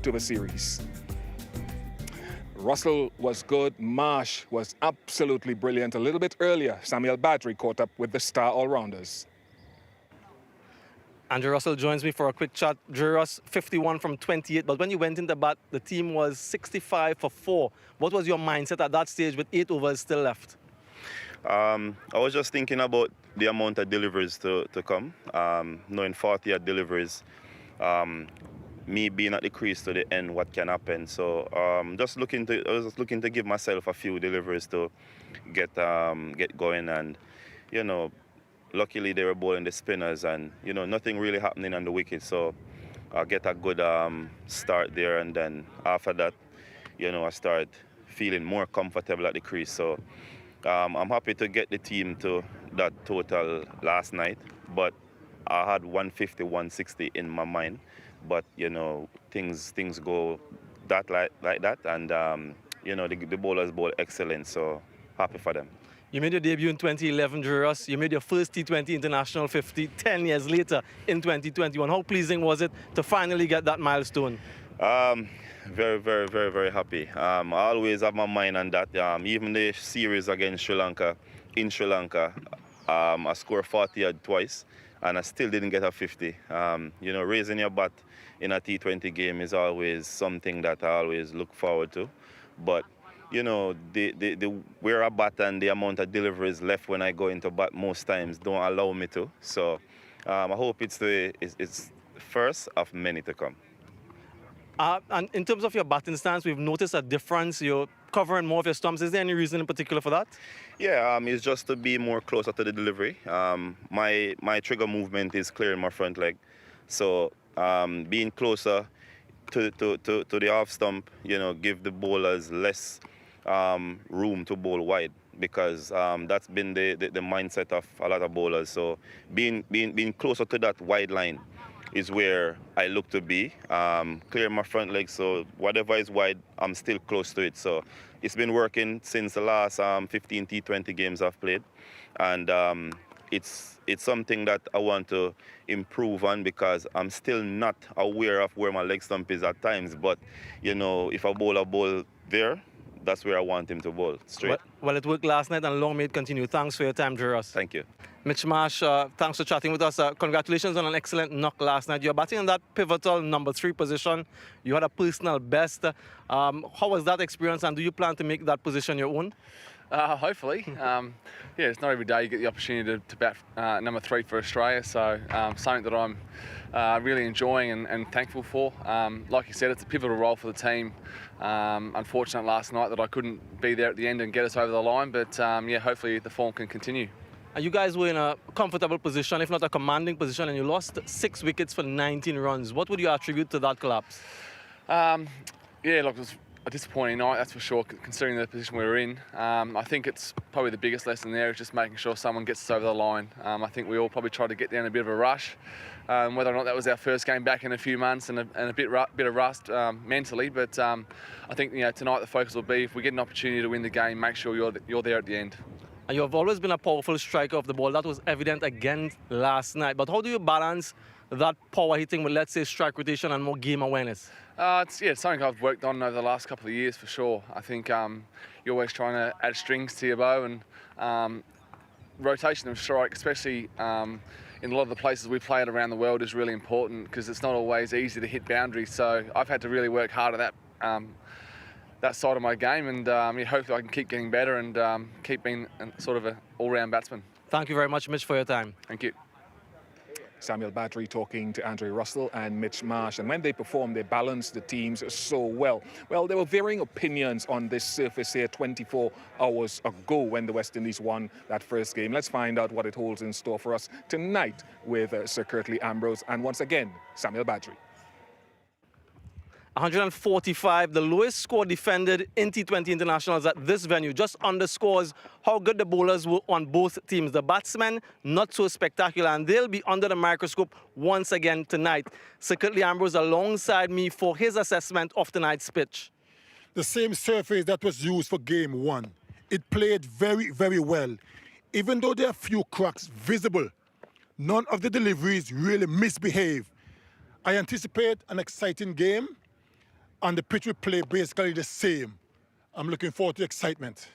to the series. Russell was good, Marsh was absolutely brilliant. A little bit earlier, Samuel Badri caught up with the star all-rounders. Andrew Russell joins me for a quick chat. Drew Russ, 51 from 28, but when you went into bat, the team was 65 for 4. What was your mindset at that stage with 8 overs still left? I was just thinking about the amount of deliveries to come, knowing 40 odd deliveries, me being at the crease to the end, what can happen. So I was just looking to give myself a few deliveries to get going, and luckily they were bowling the spinners, and nothing really happening on the wicket. So I get a good start there, and then after that, I started feeling more comfortable at the crease. So I'm happy to get the team to that total last night, but I had 150, 160 in my mind. But things go like that, and the bowlers bowl excellent. So happy for them. You made your debut in 2011, Drew Russ. You made your first T20 International 50 10 years later in 2021. How pleasing was it to finally get that milestone? Very, very, very, very happy. I always have my mind on that. Even the series against Sri Lanka, I scored 40 odd twice, and I still didn't get a 50. Raising your bat in a T20 game is always something that I always look forward to. But the where I bat and the amount of deliveries left when I go into bat most times don't allow me to. So I hope it's first of many to come. And in terms of your batting stance, we've noticed a difference. You're covering more of your stumps. Is there any reason in particular for that? Yeah, it's just to be more closer to the delivery. My trigger movement is clearing my front leg. So being closer to the off stump, give the bowlers less room to bowl wide, because that's been the mindset of a lot of bowlers. So being closer to that wide line is where I look to be, clear my front leg, so whatever is wide, I'm still close to it. So it's been working since the last 15 T20 games I've played, and it's something that I want to improve on, because I'm still not aware of where my leg stump is at times. But if a bowler bowl there, that's where I want him to bowl, straight. Well, it worked last night, and long may it continue. Thanks for your time, Drew Russ. Thank you. Mitch Marsh, thanks for chatting with us. Congratulations on an excellent knock last night. You're batting in that pivotal number 3 position. You had a personal best. How was that experience, and do you plan to make that position your own? Hopefully. It's not every day you get the opportunity to bat number 3 for Australia, so something that I'm really enjoying and thankful for. Like you said, it's a pivotal role for the team. Unfortunate last night that I couldn't be there at the end and get us over the line, but hopefully the form can continue. You guys were in a comfortable position, if not a commanding position, and you lost 6 wickets for 19 runs. What would you attribute to that collapse? It was a disappointing night, that's for sure, considering the position we were in. I think it's probably the biggest lesson there is just making sure someone gets us over the line. I think we all probably tried to get down a bit of a rush. Whether or not that was our first game back in a few months and a bit of rust mentally, but I think tonight the focus will be, if we get an opportunity to win the game, make sure you're there at the end. And you have always been a powerful striker of the ball. That was evident again last night. But how do you balance that power hitting with, let's say, strike rotation and more game awareness? It's something I've worked on over the last couple of years for sure. I think you're always trying to add strings to your bow, and rotation of strike, especially in a lot of the places we play it around the world, is really important, because it's not always easy to hit boundaries. So I've had to really work hard at that side of my game, and hopefully I can keep getting better and keep being sort of an all-round batsman. Thank you very much, Mitch, for your time. Thank you. Samuel Badri talking to Andrew Russell and Mitch Marsh. And when they performed, they balanced the teams so well. Well, there were varying opinions on this surface here 24 hours ago when the West Indies won that first game. Let's find out what it holds in store for us tonight with Sir Curtly Ambrose and once again, Samuel Badri. 145, the lowest score defended in T20 internationals at this venue, just underscores how good the bowlers were on both teams. The batsmen, not so spectacular, and they'll be under the microscope once again tonight. Sir Curtly Ambrose alongside me for his assessment of tonight's pitch. The same surface that was used for game 1. It played very, very well. Even though there are few cracks visible, none of the deliveries really misbehave. I anticipate an exciting game. and the pitch will play basically the same. I'm looking forward to excitement.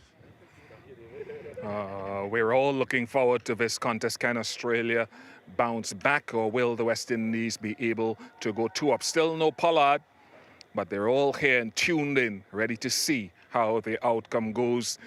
We're all looking forward to this contest. Can Australia bounce back, or will the West Indies be able to go 2 up? Still no Pollard, but they're all here and tuned in, ready to see how the outcome goes.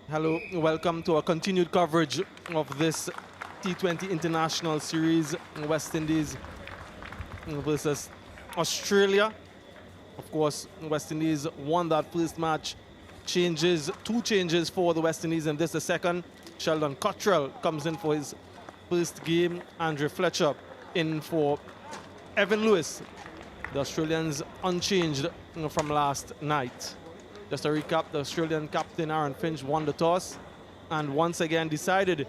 Hello, welcome to our continued coverage of this T20 International Series, West Indies versus Australia. Of course, West Indies won that first match. Two changes for the West Indies, and this the second. Sheldon Cottrell comes in for his first game. Andre Fletcher in for Evan Lewis. The Australians unchanged from last night. Just a recap, the Australian captain Aaron Finch won the toss and once again decided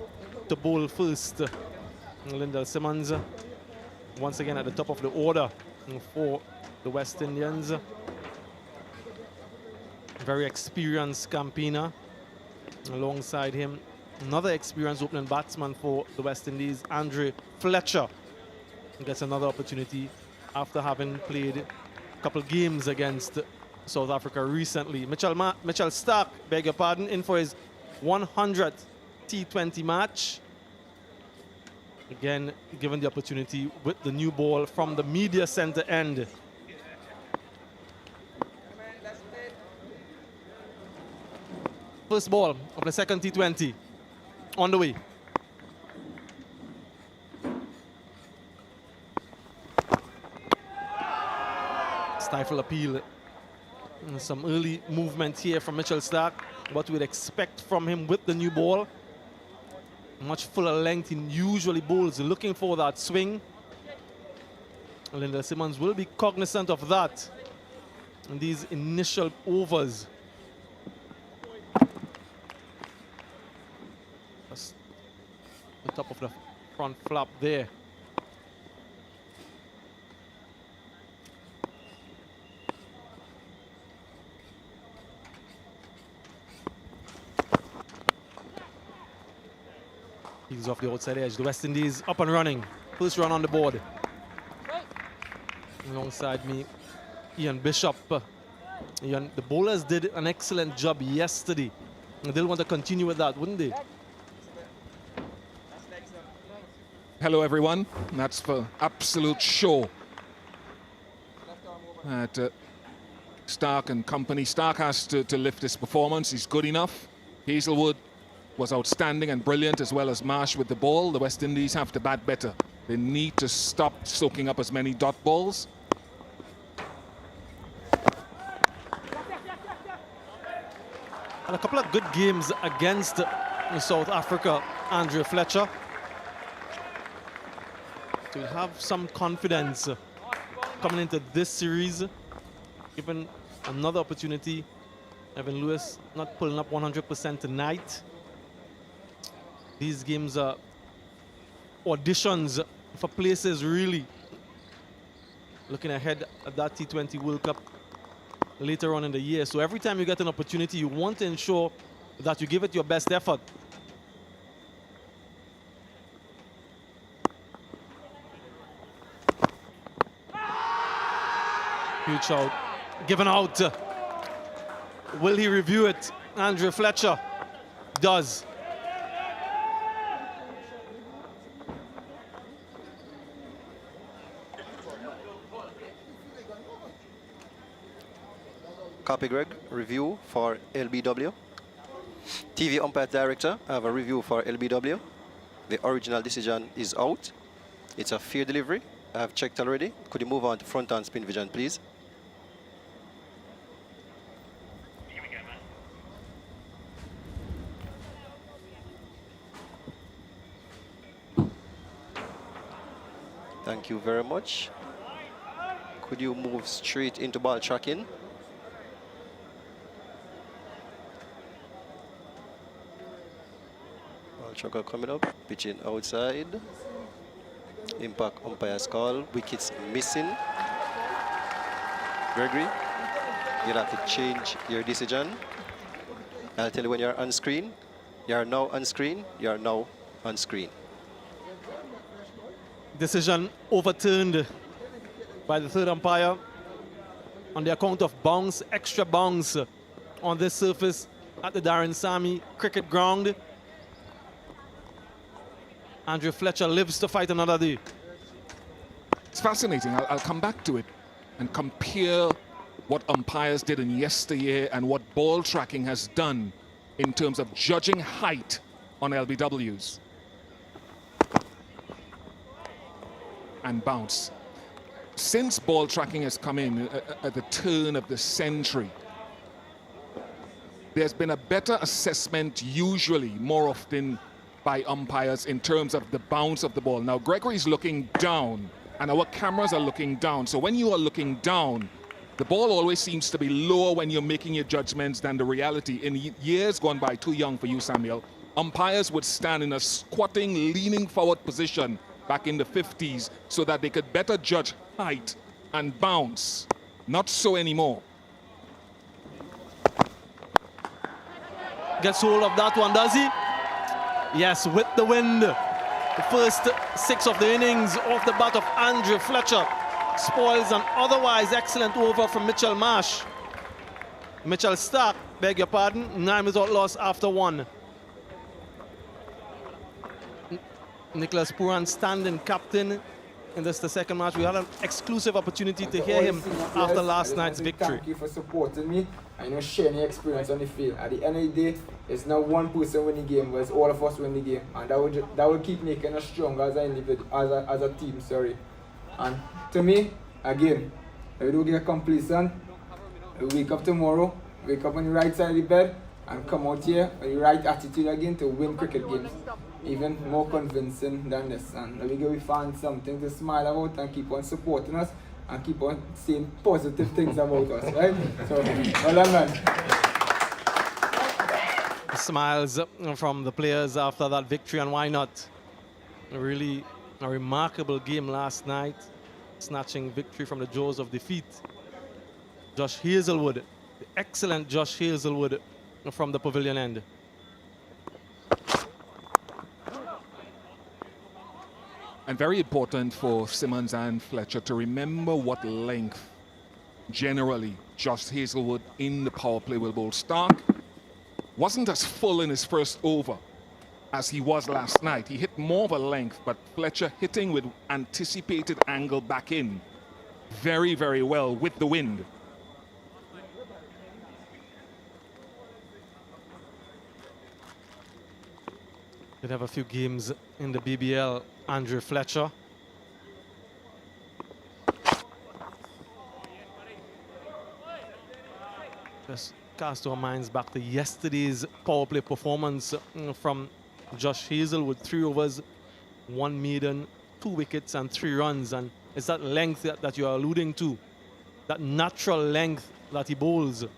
to bowl first. Lyndall Simmons once again at the top of the order for the West Indians. Very experienced campaigner. Alongside him, another experienced opening batsman for the West Indies, Andre Fletcher, gets another opportunity after having played a couple games against South Africa recently. Mitchell Stark, beg your pardon, in for his 100th T20 match. Again, given the opportunity with the new ball from the media center end. First ball of the second T20 on the way. Stifle appeal. And some early movement here from Mitchell Stark. What we'd expect from him with the new ball. Much fuller length in usually bowls, looking for that swing. Lyndall Simmons will be cognizant of that in these initial overs. That's the top of the front flap there. He's off the outside edge. The West Indies up and running. First run on the board. Alongside me, Ian Bishop. Ian, the bowlers did an excellent job yesterday. And they'll want to continue with that, wouldn't they? Hello, everyone. That's for absolute show at Stark and company. Stark has to lift his performance. He's good enough. Hazelwood was outstanding and brilliant, as well as Marsh with the ball. The West Indies have to bat better. They need to stop soaking up as many dot balls. And a couple of good games against South Africa, Andre Fletcher. To have some confidence coming into this series, given another opportunity. Evan Lewis not pulling up 100% tonight. These games are auditions for places, really. Looking ahead at that T20 World Cup later on in the year. So every time you get an opportunity, you want to ensure that you give it your best effort. Huge shot. Given out. Will he review it? Andrew Fletcher does. Copy, Greg. Review for LBW. TV umpire director, I have a review for LBW. The original decision is out. It's a fair delivery. I have checked already. Could you move on to front and spin vision, please? Thank you very much. Could you move straight into ball tracking? Ball tracker coming up, pitching outside. Impact umpire's call, wickets missing. Gregory, you'll have to change your decision. I'll tell you when you're on screen. You're now on screen, you're now on screen. Decision overturned by the third umpire on the account of bounce, extra bounce on this surface at the Darren Sammy cricket ground. Andrew Fletcher lives to fight another day. It's fascinating. I'll come back to it and compare what umpires did in yesteryear and what ball tracking has done in terms of judging height on LBWs. And bounce. Since ball tracking has come in at the turn of the century, there's been a better assessment, usually more often by umpires, in terms of the bounce of the ball. Now Gregory's looking down and our cameras are looking down, so when you are looking down, the ball always seems to be lower when you're making your judgments than the reality. In years gone by, too young for you, Samuel, umpires would stand in a squatting, leaning forward position back in the 50s so that they could better judge height and bounce. Not so anymore. Gets hold of that one, does he? Yes, with the wind. The first 6 of the innings off the bat of Andrew Fletcher spoils an otherwise excellent over from Mitchell Marsh. Mitchell Stark, beg your pardon, 9 without loss after 1. Nicholas Puran standing captain in this the second match. We had an exclusive opportunity to hear him after last night's victory. Thank you for supporting me. I know sharing your experience on the field. At the end of the day, it's not one person win the game, but it's all of us win the game, and that will keep making us stronger as an individual, as a team. Sorry. And to me, again, if we don't get complacent, we wake up tomorrow, wake up on the right side of the bed, and come out here with the right attitude again to win cricket games. Even more convincing than this, and we find something to smile about and keep on supporting us and keep on saying positive things about us, right? So, well done, man. Smiles from the players after that victory, and why not? Really a remarkable game last night, snatching victory from the jaws of defeat. Josh Hazelwood, the excellent Josh Hazelwood from the pavilion end. And very important for Simmons and Fletcher to remember what length generally Josh Hazelwood in the power play will bowl. Stark wasn't as full in his first over as he was last night. He hit more of a length, but Fletcher hitting with anticipated angle back in very, very well with the wind. Did have a few games in the BBL. Andrew Fletcher. Just cast our minds back to yesterday's power play performance from Josh Hazelwood. 3 overs, 1 maiden, 2 wickets and 3 runs. And it's that length that you're alluding to, that natural length that he bowls. You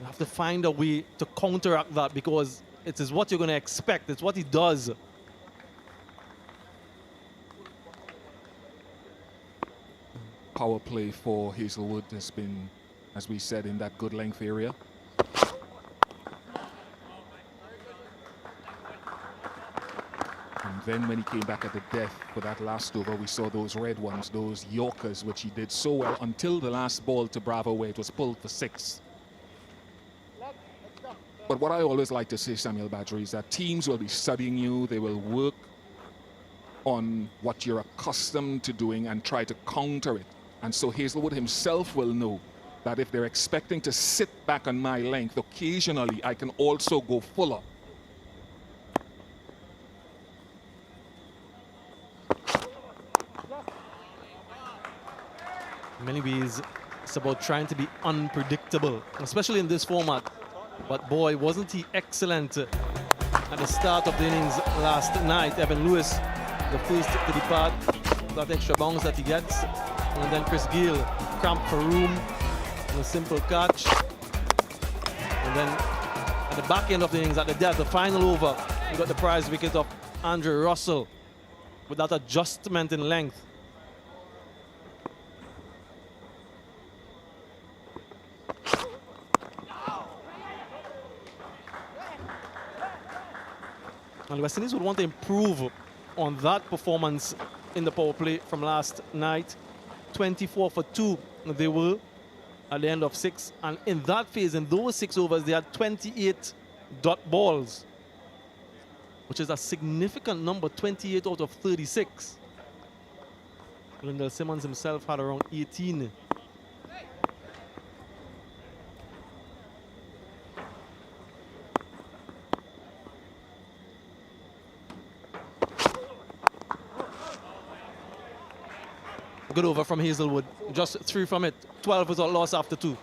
have to find a way to counteract that, because it is what you're going to expect. It's what he does. power play for Hazelwood has been, as we said, in that good length area. And then when he came back at the death for that last over, we saw those red ones, those Yorkers, which he did so well until the last ball to Bravo, where it was pulled for 6. But what I always like to say, Samuel Badgery, is that teams will be studying you. They will work on what you're accustomed to doing and try to counter it. And so Hazelwood himself will know that if they're expecting to sit back on my length, occasionally I can also go fuller. In many ways, it's about trying to be unpredictable, especially in this format. But boy, wasn't he excellent at the start of the innings last night. Evan Lewis, the first to depart, that extra bounce that he gets. And then Chris Gill, cramp for room, and a simple catch. And then at the back end of the innings, at the death, the final over, we got the prize wicket of Andrew Russell with that adjustment in length. And West Indies would want to improve on that performance in the power play from last night. 24 for 2 they were at the end of 6. And in that phase, in those 6 overs, they had 28 dot balls, which is a significant number, 28 out of 36. Lyndall Simmons himself had around 18. Good over from Hazelwood, just 3 from it. 12 without loss after 2.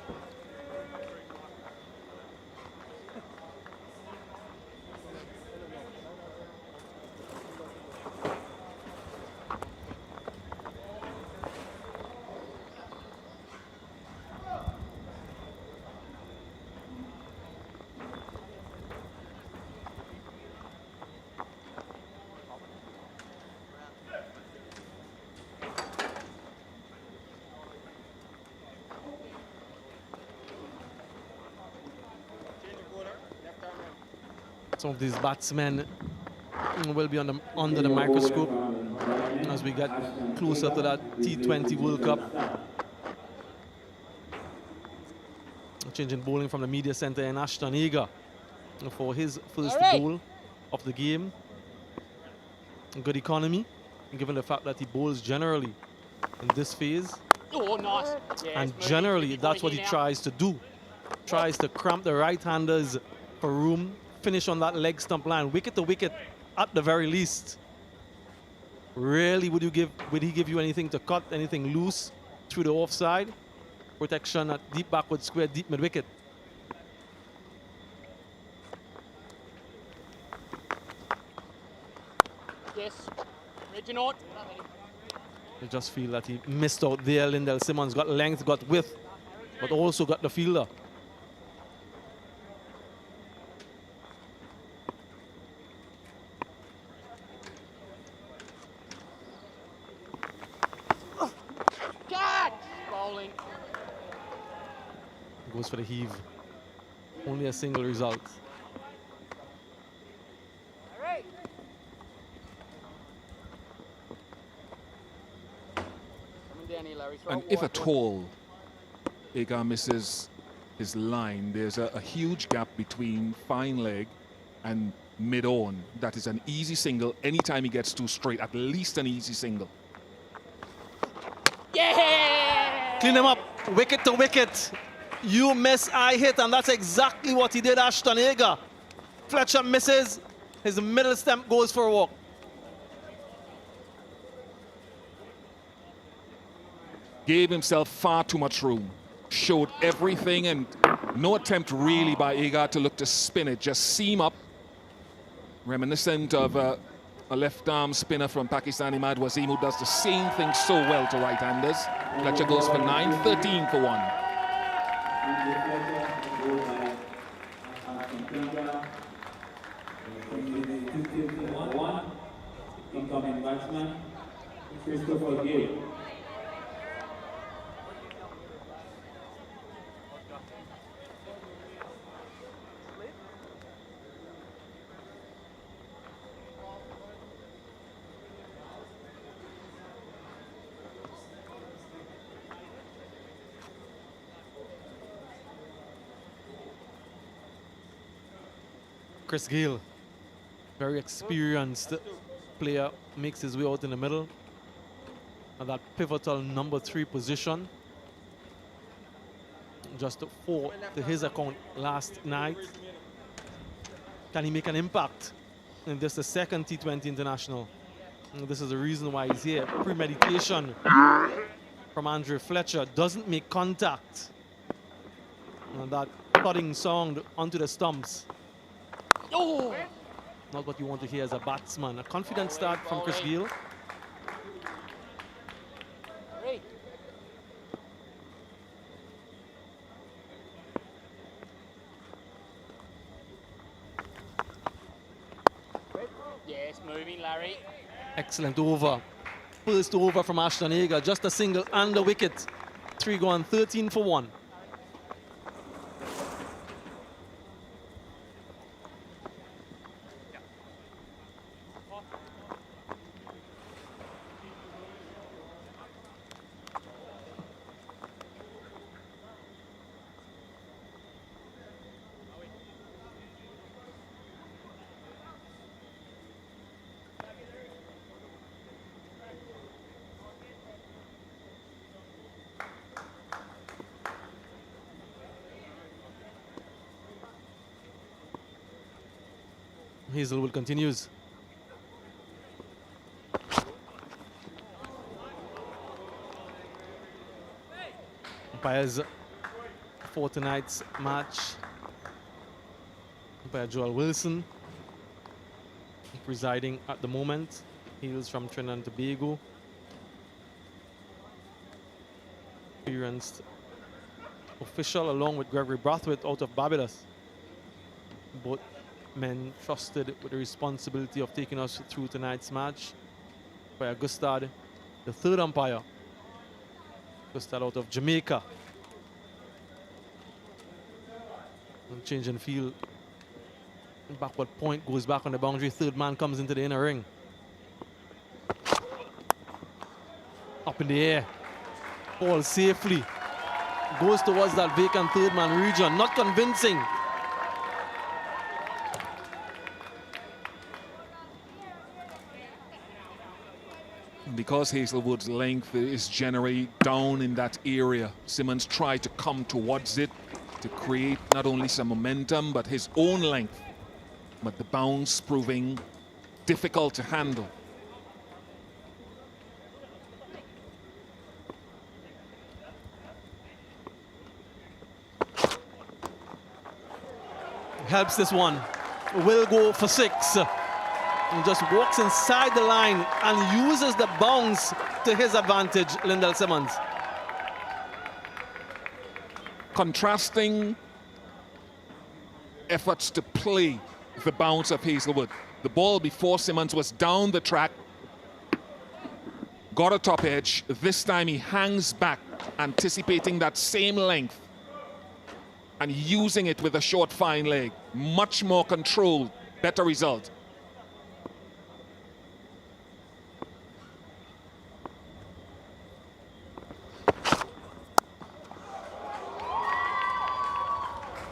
Some of these batsmen will be under the microscope as we get closer to that T20 World Cup. Changing bowling from the media center in Ashton Eager for his first bowl of the game. Good economy, given the fact that he bowls generally in this phase. Oh, nice. Yeah, and generally, that's what he tries to do. Tries to cramp the right-handers for room, finish on that leg stump line, wicket to wicket at the very least. Rarely would he give you anything to cut, anything loose through the offside. Protection at deep backward square, deep mid wicket. Yes. Reginald. I just feel that he missed out there. Lyndall Simmons got length, got width, but also got the fielder. Goes for the heave. Only a single result. And if at all Agar misses his line, there's a huge gap between fine leg and mid-on. That is an easy single. Anytime he gets 2 straight, at least an easy single. Yeah! Clean him up, wicket to wicket. You miss, I hit, and that's exactly what he did, Ashton Eager. Fletcher misses, his middle stump goes for a walk. Gave himself far too much room. Showed everything, and no attempt really by Agar to look to spin it. Just seam up. Reminiscent of a left-arm spinner from Pakistan, Imad Wasim, who does the same thing so well to right-handers. Fletcher goes for 9, 13 for 1. Incoming batsman, Christopher Gill. Chris Gale, very experienced player, makes his way out in the middle at that pivotal number 3 position. Just 4 to his account last night. Can he make an impact in this, the second T20 International? And this is the reason why he's here. Premeditation from Andrew Fletcher, doesn't make contact. And that thudding sound onto the stumps. Oh! Not what you want to hear as a batsman. A confident start from Chris Gale. Yes, moving, Larry. Excellent over. First over from Ashton Agar. Just a single and a wicket. 3 gone, 13 for 1. Hazelwood continues. Umpires for tonight's match. Umpire Joel Wilson presiding at the moment. Hails from Trinidad and Tobago. Experienced official along with Gregory Brathwaite out of Barbados. Both men trusted with the responsibility of taking us through tonight's match. By Gustad, the third umpire. Gustad out of Jamaica. And change in field. Backward point goes back on the boundary. Third man comes into the inner ring. Up in the air. Ball safely. Goes towards that vacant third man region. Not convincing. Because Hazelwood's length is generally down in that area, Simmons tried to come towards it to create not only some momentum but his own length. But the bounce proving difficult to handle. Helps this one. Will go for 6. And just walks inside the line and uses the bounce to his advantage, Lyndall Simmons. Contrasting efforts to play the bounce of Hazelwood. The ball before Simmons was down the track, got a top edge. This time he hangs back, anticipating that same length and using it with a short fine leg. Much more controlled, better result.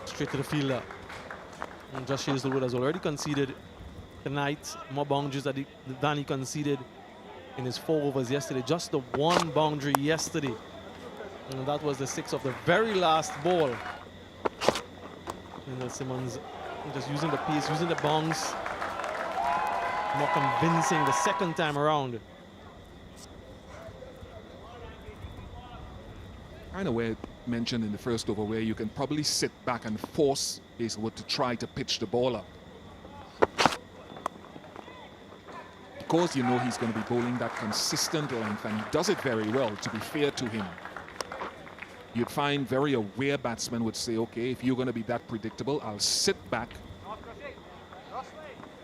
Straight to the fielder. And Josh Hazelwood has already conceded tonight more boundaries than he conceded in his 4 overs yesterday. Just the 1 boundary yesterday. And that was the 6th of the very last ball. And Simmons just using the pace, using the bounce. More convincing the second time around. Kind of where mentioned in the first over where you can probably sit back and force Hazelwood to try to pitch the ball up. Because you know he's going to be bowling that consistent length, and he does it very well, to be fair to him. You'd find very aware batsmen would say, okay, if you're going to be that predictable, I'll sit back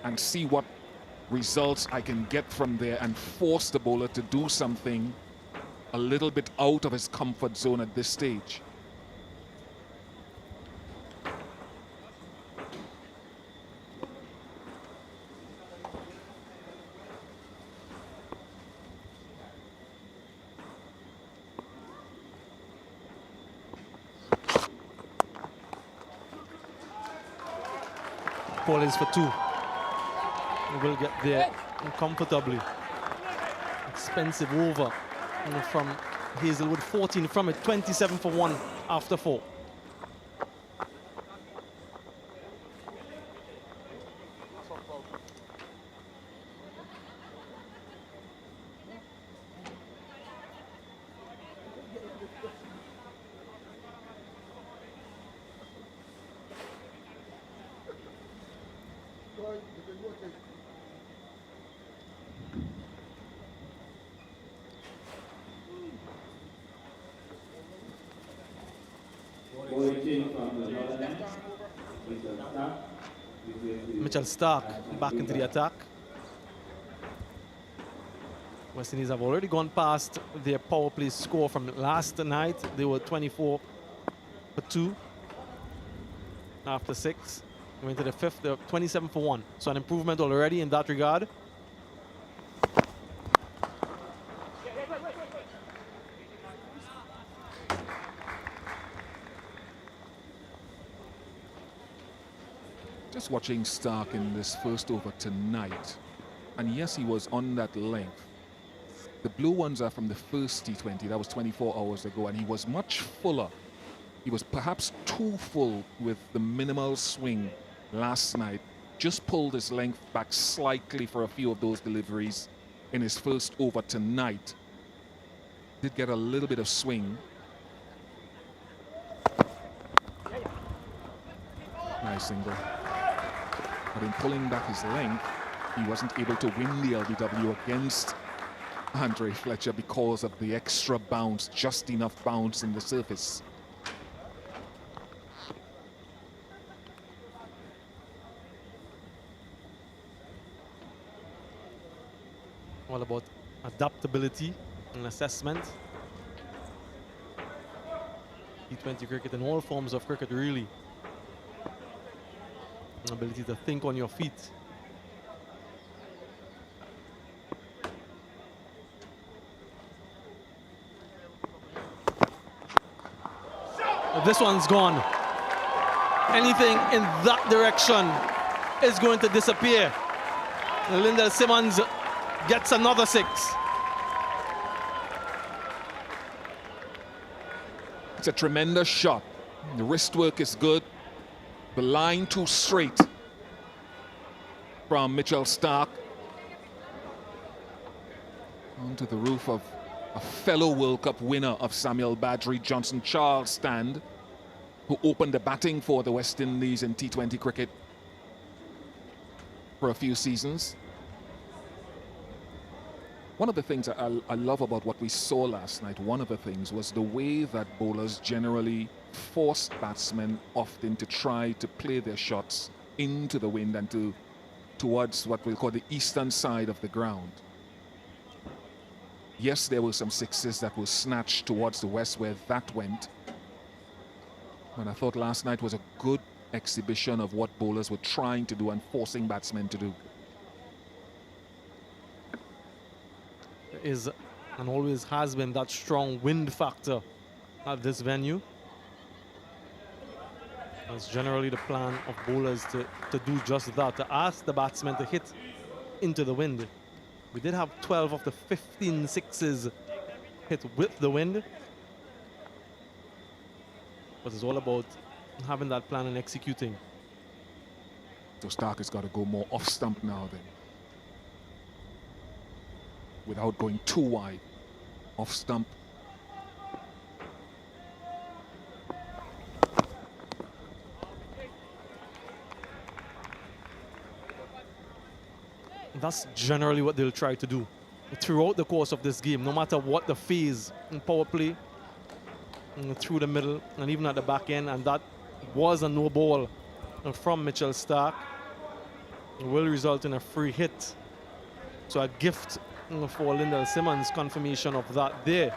and see what results I can get from there and force the bowler to do something a little bit out of his comfort zone at this stage. call is for 2. He will get there comfortably. Expensive over from Hazelwood, 14 from it, 27 for 1 after 4. Mitchell Stark back into the attack. West Indies have already gone past their power play score from last night. They were 24 for 2 after 6. Went to the 5th, they're 27 for 1. So an improvement already in that regard. Just watching Stark in this first over tonight, and yes, he was on that length. The blue ones are from the first T20, that was 24 hours ago, and he was much fuller. He was perhaps too full with the minimal swing last night. Just pulled his length back slightly for a few of those deliveries in his first over tonight. Did get a little bit of swing. Nice single. But in pulling back his length, he wasn't able to win the LBW against Andre Fletcher because of the extra bounce, just enough bounce in the surface. All about adaptability and assessment. T20 cricket and all forms of cricket, really. An ability to think on your feet. This one's gone. Anything in that direction is going to disappear. Lyndall Simmons gets another 6. It's a tremendous shot. The wrist work is good. The line too straight from Mitchell Stark. Onto the roof of a fellow World Cup winner of Samuel Badri, Johnson Charles Stand, who opened the batting for the West Indies in T20 cricket for a few seasons. One of the things I love about what we saw last night, one of the things was the way that bowlers generally forced batsmen often to try to play their shots into the wind and towards what we'll call the eastern side of the ground. Yes, there were some 6s that were snatched towards the west where that went. But I thought last night was a good exhibition of what bowlers were trying to do and forcing batsmen to do. Is and always has been that strong wind factor at this venue. That's generally the plan of bowlers to do just that, to ask the batsman to hit into the wind. We did have 12 of the 15 6s hit with the wind. But it's all about having that plan and executing. So Stark has got to go more off stump now then, without going too wide. Off stump. That's generally what they'll try to do throughout the course of this game, no matter what the phase in power play, through the middle and even at the back end. And that was a no ball from Mitchell Stark. It will result in a free hit. So a gift for Lyndall Simmons, confirmation of that there.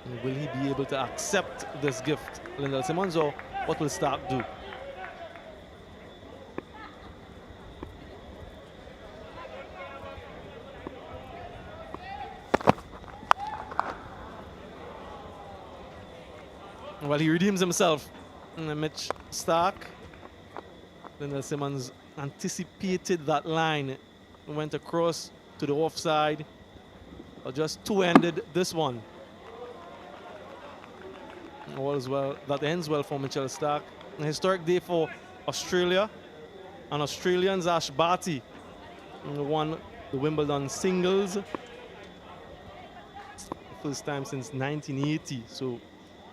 And will he be able to accept this gift, Lyndall Simmons, or what will Stark do? Well, he redeems himself. Mitch Stark Lendl Simmons anticipated that line and went across to the offside. Or just two-ended this one. All is well. That ends well for Mitchell Starc. A historic day for Australia. And Australians, Ash Barty won the Wimbledon singles. First time since 1980. So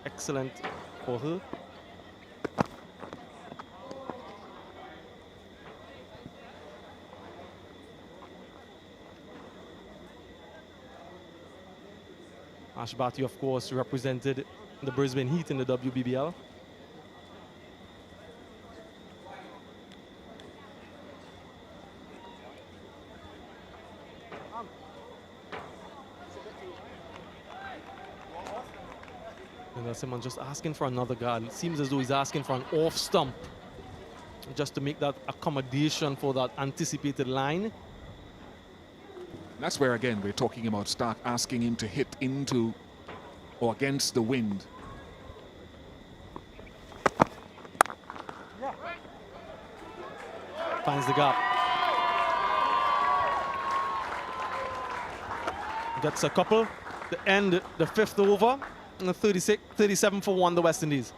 excellent for her. Ash Barty, of course, represented the Brisbane Heat in the WBBL. And Simmons just asking for another guard. It seems as though he's asking for an off stump just to make that accommodation for that anticipated line. That's where, again, we're talking about Starc asking him to hit into or against the wind. Finds the gap. Gets a couple. The end, the fifth over. And the 37 for 1, the West Indies.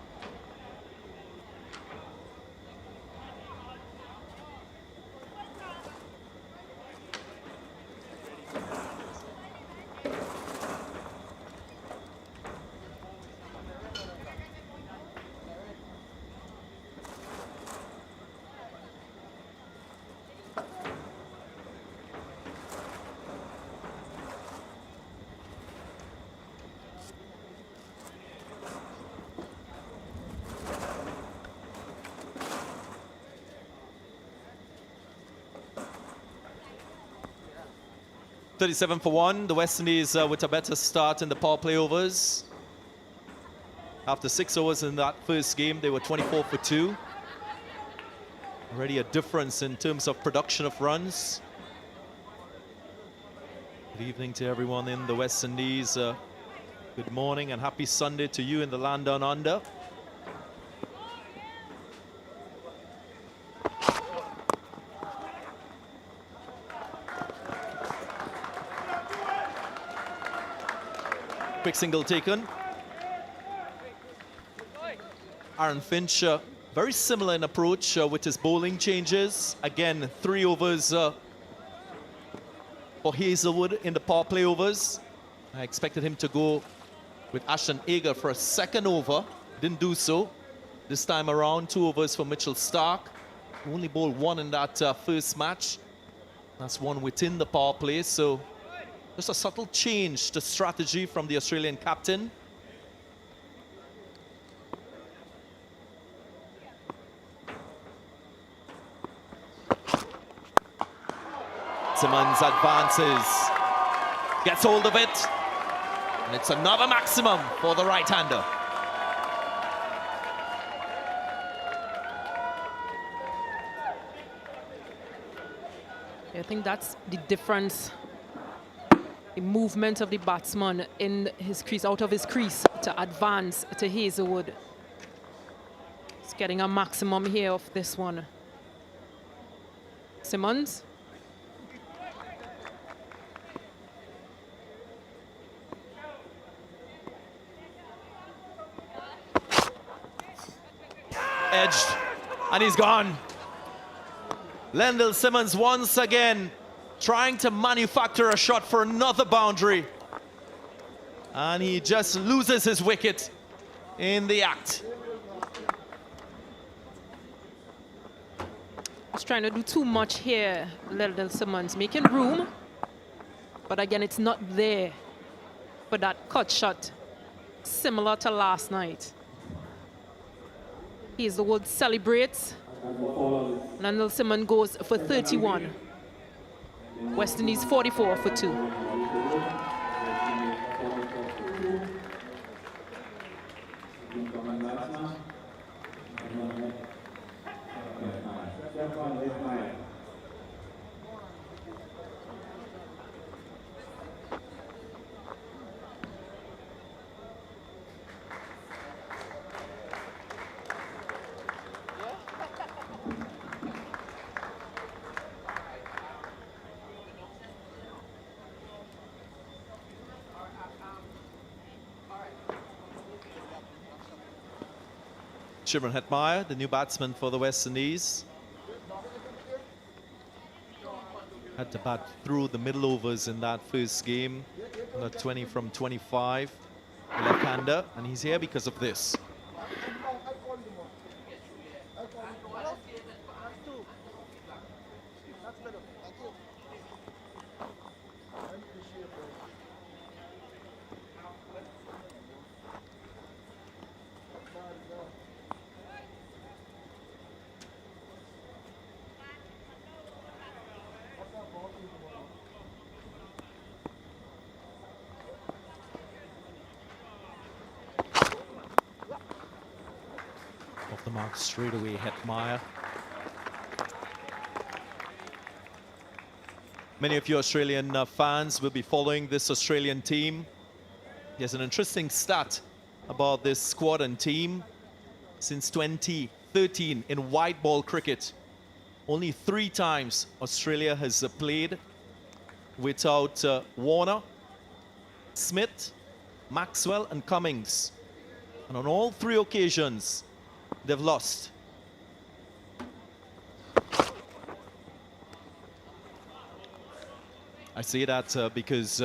.37 for 1. The West Indies with a better start in the power play overs. After 6 overs in that first game, they were 24 for 2. Already a difference in terms of production of runs. Good evening to everyone in the West Indies. Good morning and happy Sunday to you in the land down under. Quick single taken. Aaron Finch, very similar in approach with his bowling changes. Again, 3 overs for Hazelwood in the power play overs. I expected him to go with Ashton Agar for a second over. Didn't do so. This time around, 2 overs for Mitchell Starc. Only bowled 1 in that first match. That's 1 within the power play, so just a subtle change to strategy from the Australian captain. Simmons advances, gets hold of it, and it's another maximum for the right-hander. I think that's the difference. The movement of the batsman in his crease, out of his crease, to advance to Hazelwood. He's getting a maximum here of this one. Simmons. Edged, and he's gone. Lendl Simmons once again trying to manufacture a shot for another boundary. And he just loses his wicket in the act. He's trying to do too much here, Lendl Simmons, making room. But again, it's not there for that cut shot, similar to last night. Hazelwood celebrates. Lendl Simmons goes for 31. West Indies 44 for 2. Shivan Hetmyer, the new batsman for the West Indies. Had to bat through the middle overs in that first game. Got 20 from 25, the left-hander, and he's here because of this. Off the mark straight away, Hetmyer. Many of you Australian fans will be following this Australian team. There's an interesting stat about this squad and team. Since 2013 in white ball cricket, only 3 times Australia has played without Warner, Smith, Maxwell and Cummings. And on all 3 occasions, they've lost. I say that because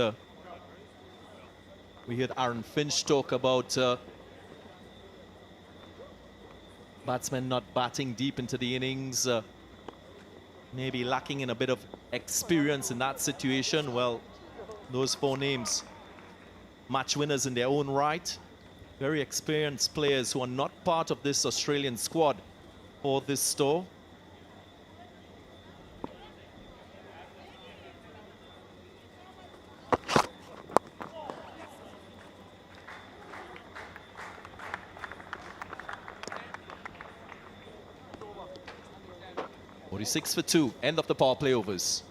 we heard Aaron Finch talk about batsmen not batting deep into the innings, maybe lacking in a bit of experience in that situation. Well, those 4 names, match winners in their own right. Very experienced players who are not part of this Australian squad for this tour. Six for 2, end of the power play overs.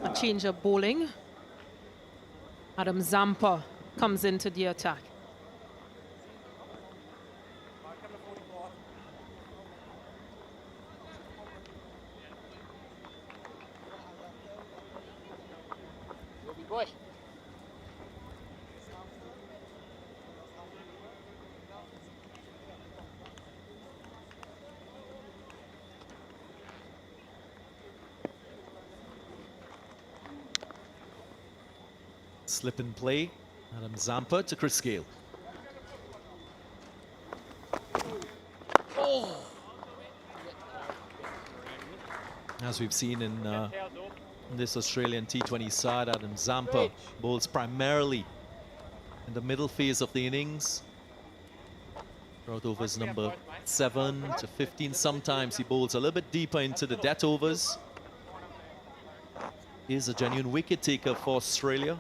A change of bowling. Adam Zampa comes into the attack. Boy. Slip and play. Adam Zampa to Chris Gale. Oh. As we've seen in this Australian T20 side, Adam Zampa bowls primarily in the middle phase of the innings. Throughout overs number 7 to 15. Sometimes he bowls a little bit deeper into the death overs. He is a genuine wicket taker for Australia.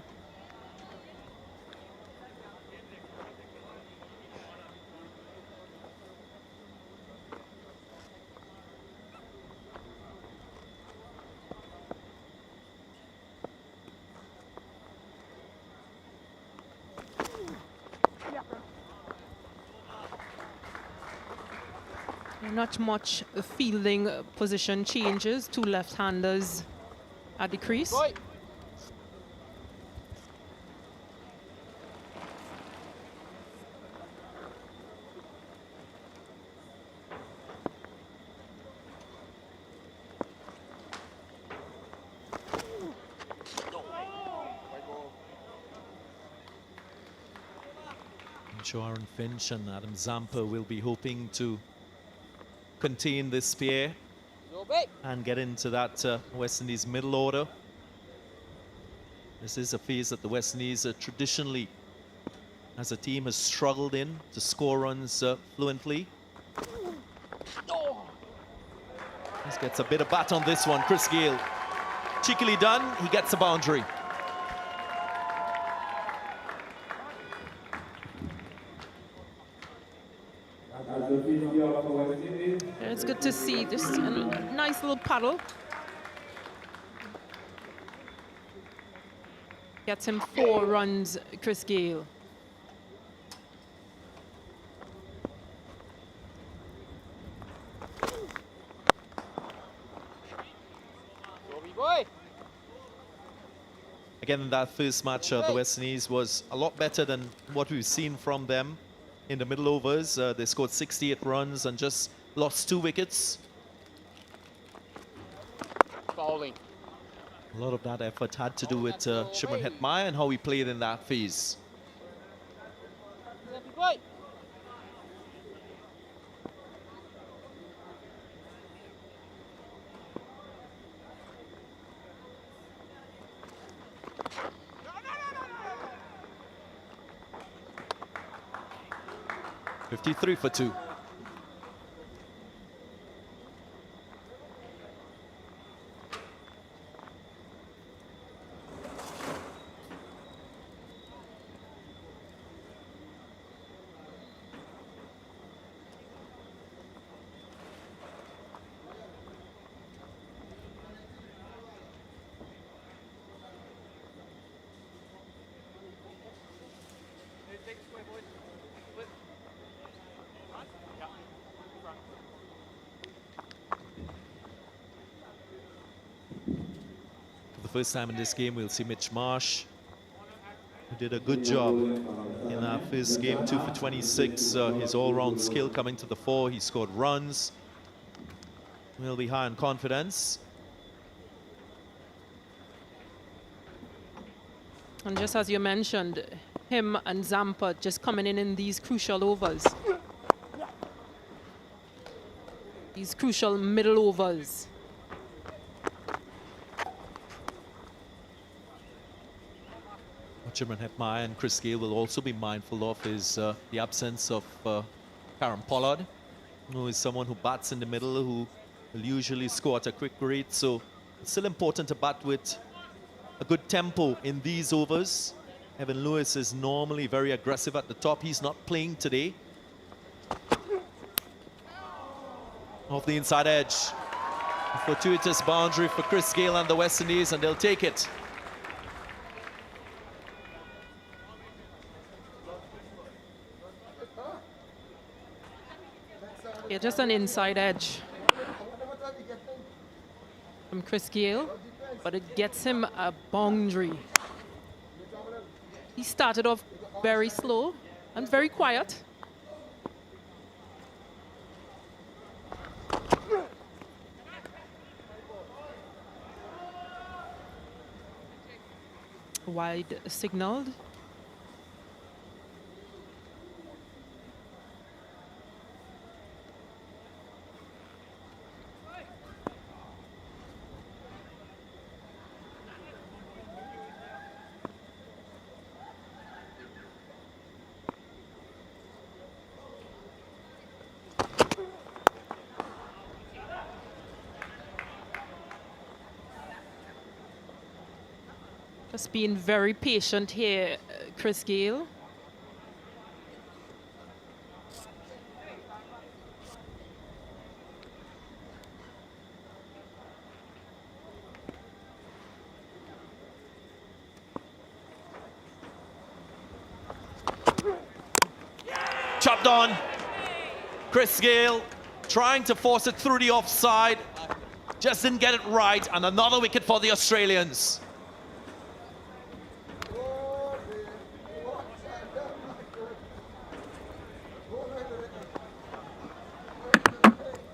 Not much fielding position changes. 2 left-handers at the crease. Boy. I'm sure Aaron Finch and Adam Zampa will be hoping to contain this pair and get into that West Indies middle order. This is a phase that the West Indies traditionally, as a team, has struggled in to score runs fluently. Just gets a bit of bat on this one. Chris Gayle. Cheekily done. He gets a boundary. It's good to see. Just a nice little paddle. Gets him 4 runs, Chris Gayle. Again, that first match, the West Indies was a lot better than what we've seen from them in the middle overs. They scored 68 runs and just lost 2 wickets. Bowling. A lot of that effort had to do with Shimron Hetmyer and how he played in that phase. Boy. 53 for 2. First time in this game, we'll see Mitch Marsh, who did a good job in that first game. 2 for 26. His all-round skill coming to the fore. He scored runs. Will be high on confidence. And just as you mentioned, him and Zampa just coming in these crucial overs. These crucial middle overs. Shimron Hetmyer and Chris Gayle will also be mindful of is the absence of Karen Pollard, who is someone who bats in the middle, who will usually score at a quick rate. So it's still important to bat with a good tempo in these overs. Evan Lewis is normally very aggressive at the top. He's not playing today. Off the inside edge. A fortuitous boundary for Chris Gayle and the West Indies, and they'll take it. Yeah, just an inside edge from Chris Gayle, but it gets him a boundary. He started off very slow and very quiet. Wide signaled. Just being very patient here, Chris Gayle. Chopped on. Chris Gayle trying to force it through the offside. Just didn't get it right, and another wicket for the Australians.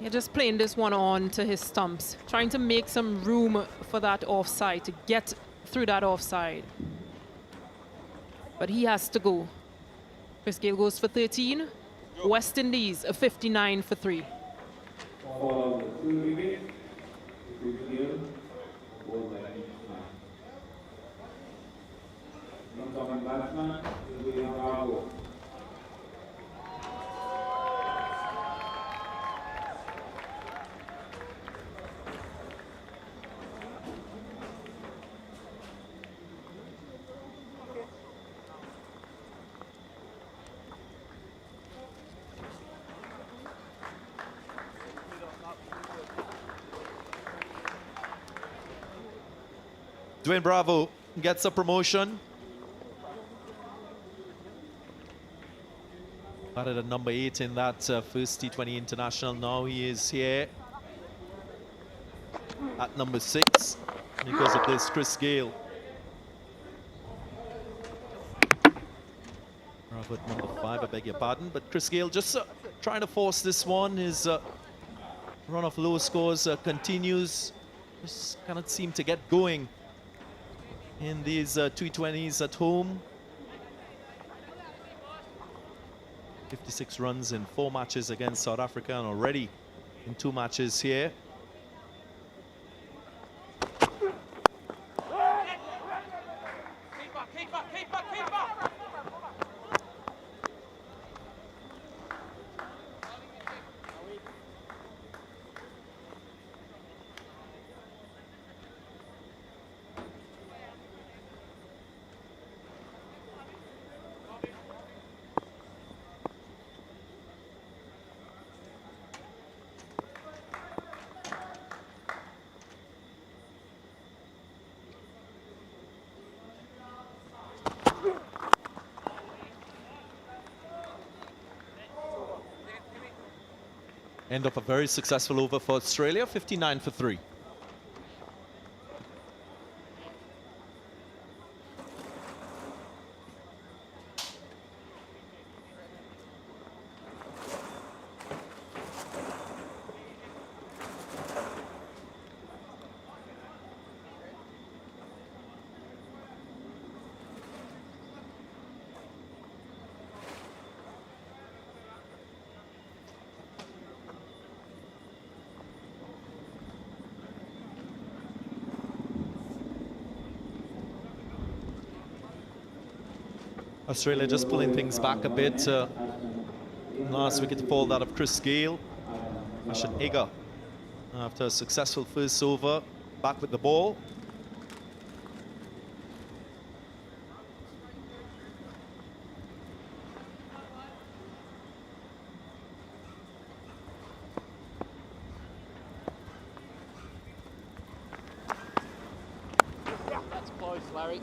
You're just playing this one on to his stumps, trying to make some room for that offside, to get through that offside. But he has to go. Chris Gayle goes for 13. West Indies, a 59 for 3. Dwayne Bravo gets a promotion. Batted at number 8 in that first T20 International. Now he is here at number 6 because of this Chris Gale. Bravo at number 5, I beg your pardon. But Chris Gale just trying to force this one. His run of low scores continues. Just cannot seem to get going in these T20s at home. 56 runs in 4 matches against South Africa and already in 2 matches here. End of a very successful over for Australia, 59 for 3. Australia just pulling things back a bit. Last wicket fall that of Chris Gale. Ashton Agar, after a successful first over, back with the ball. That's close, Larry.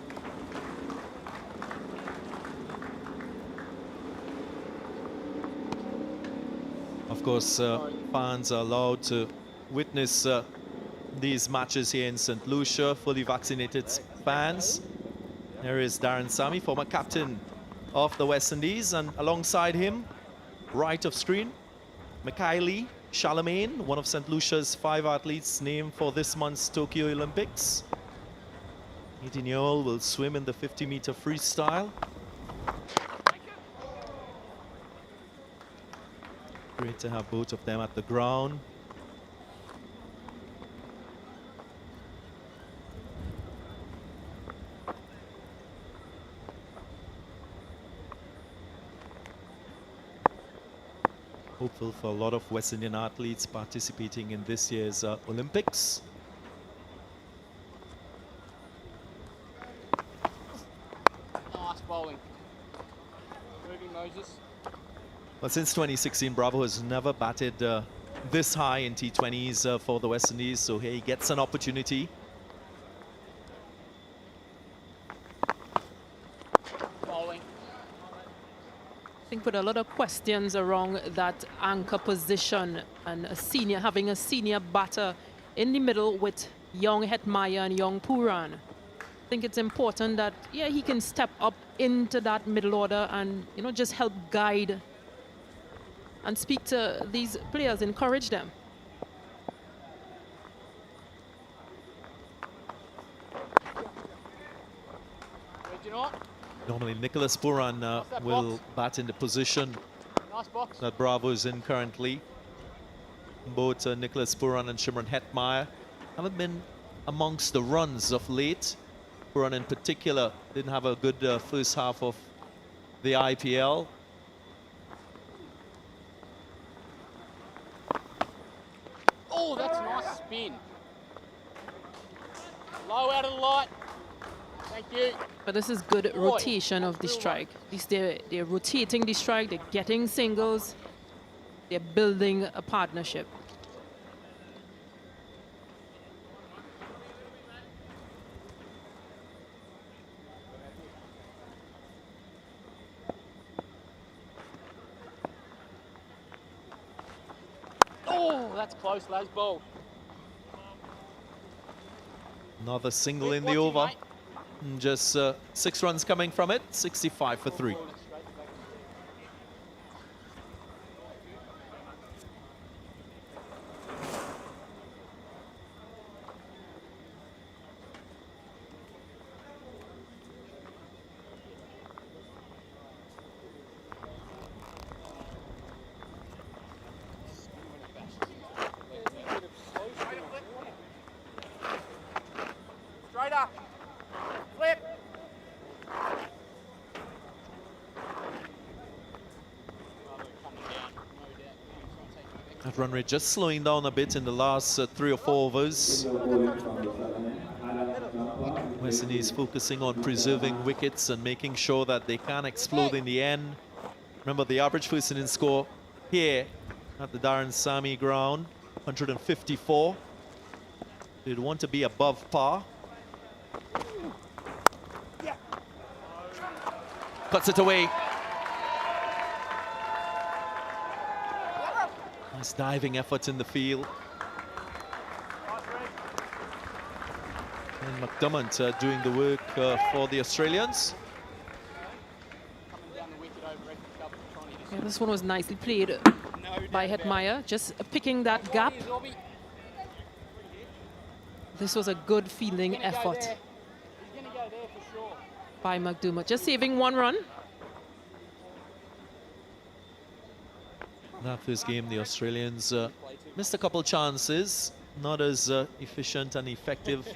Of course, fans are allowed to witness these matches here in St. Lucia, fully vaccinated fans. There is Darren Sammy, former captain of the West Indies, and alongside him, right of screen, Mikhaili Charlemagne, one of St. Lucia's 5 athletes named for this month's Tokyo Olympics. 18-year-old will swim in the 50-meter freestyle. Great to have both of them at the ground. Hopeful for a lot of West Indian athletes participating in this year's Olympics. Nice bowling. Moving Moses. Well, since 2016, Bravo has never batted this high in T20s for the West Indies, so here he gets an opportunity. Bowling. I think with a lot of questions around that anchor position and having a senior batter in the middle with young Hetmyer and young Puran. I think it's important that, yeah, he can step up into that middle order and, you know, just help guide and speak to these players, encourage them. Normally Nicholas Puran will bat in the position Nice box. that Bravo is in currently. Both Nicholas Puran and Shimron Hetmyer haven't been amongst the runs of late. Puran in particular didn't have a good first half of the IPL. Oh, that's a nice spin. Low out of the light. Thank you. But this is good rotation of the strike. At least they're rotating the strike, they're getting singles, they're building a partnership. Oh, that's close, lads. Ball. Another single Keep in the watching, over. mate. And just 6 runs coming from it, 65 for 3. Straight up. Flip. That run rate just slowing down a bit in the last 3 or 4 overs. West Indies focusing on preserving wickets and making sure that they can explode in the end. Remember, the average first inning score here at the Darren Sammy ground, 154. They'd want to be above par. Cuts it away. Nice diving effort in the field. And McDermott doing the work for the Australians. Yeah, this one was nicely played by Hetmyer, just picking that gap. This was a good fielding effort by McDermott, just saving 1 run. That first game, the Australians missed a couple chances, not as efficient and effective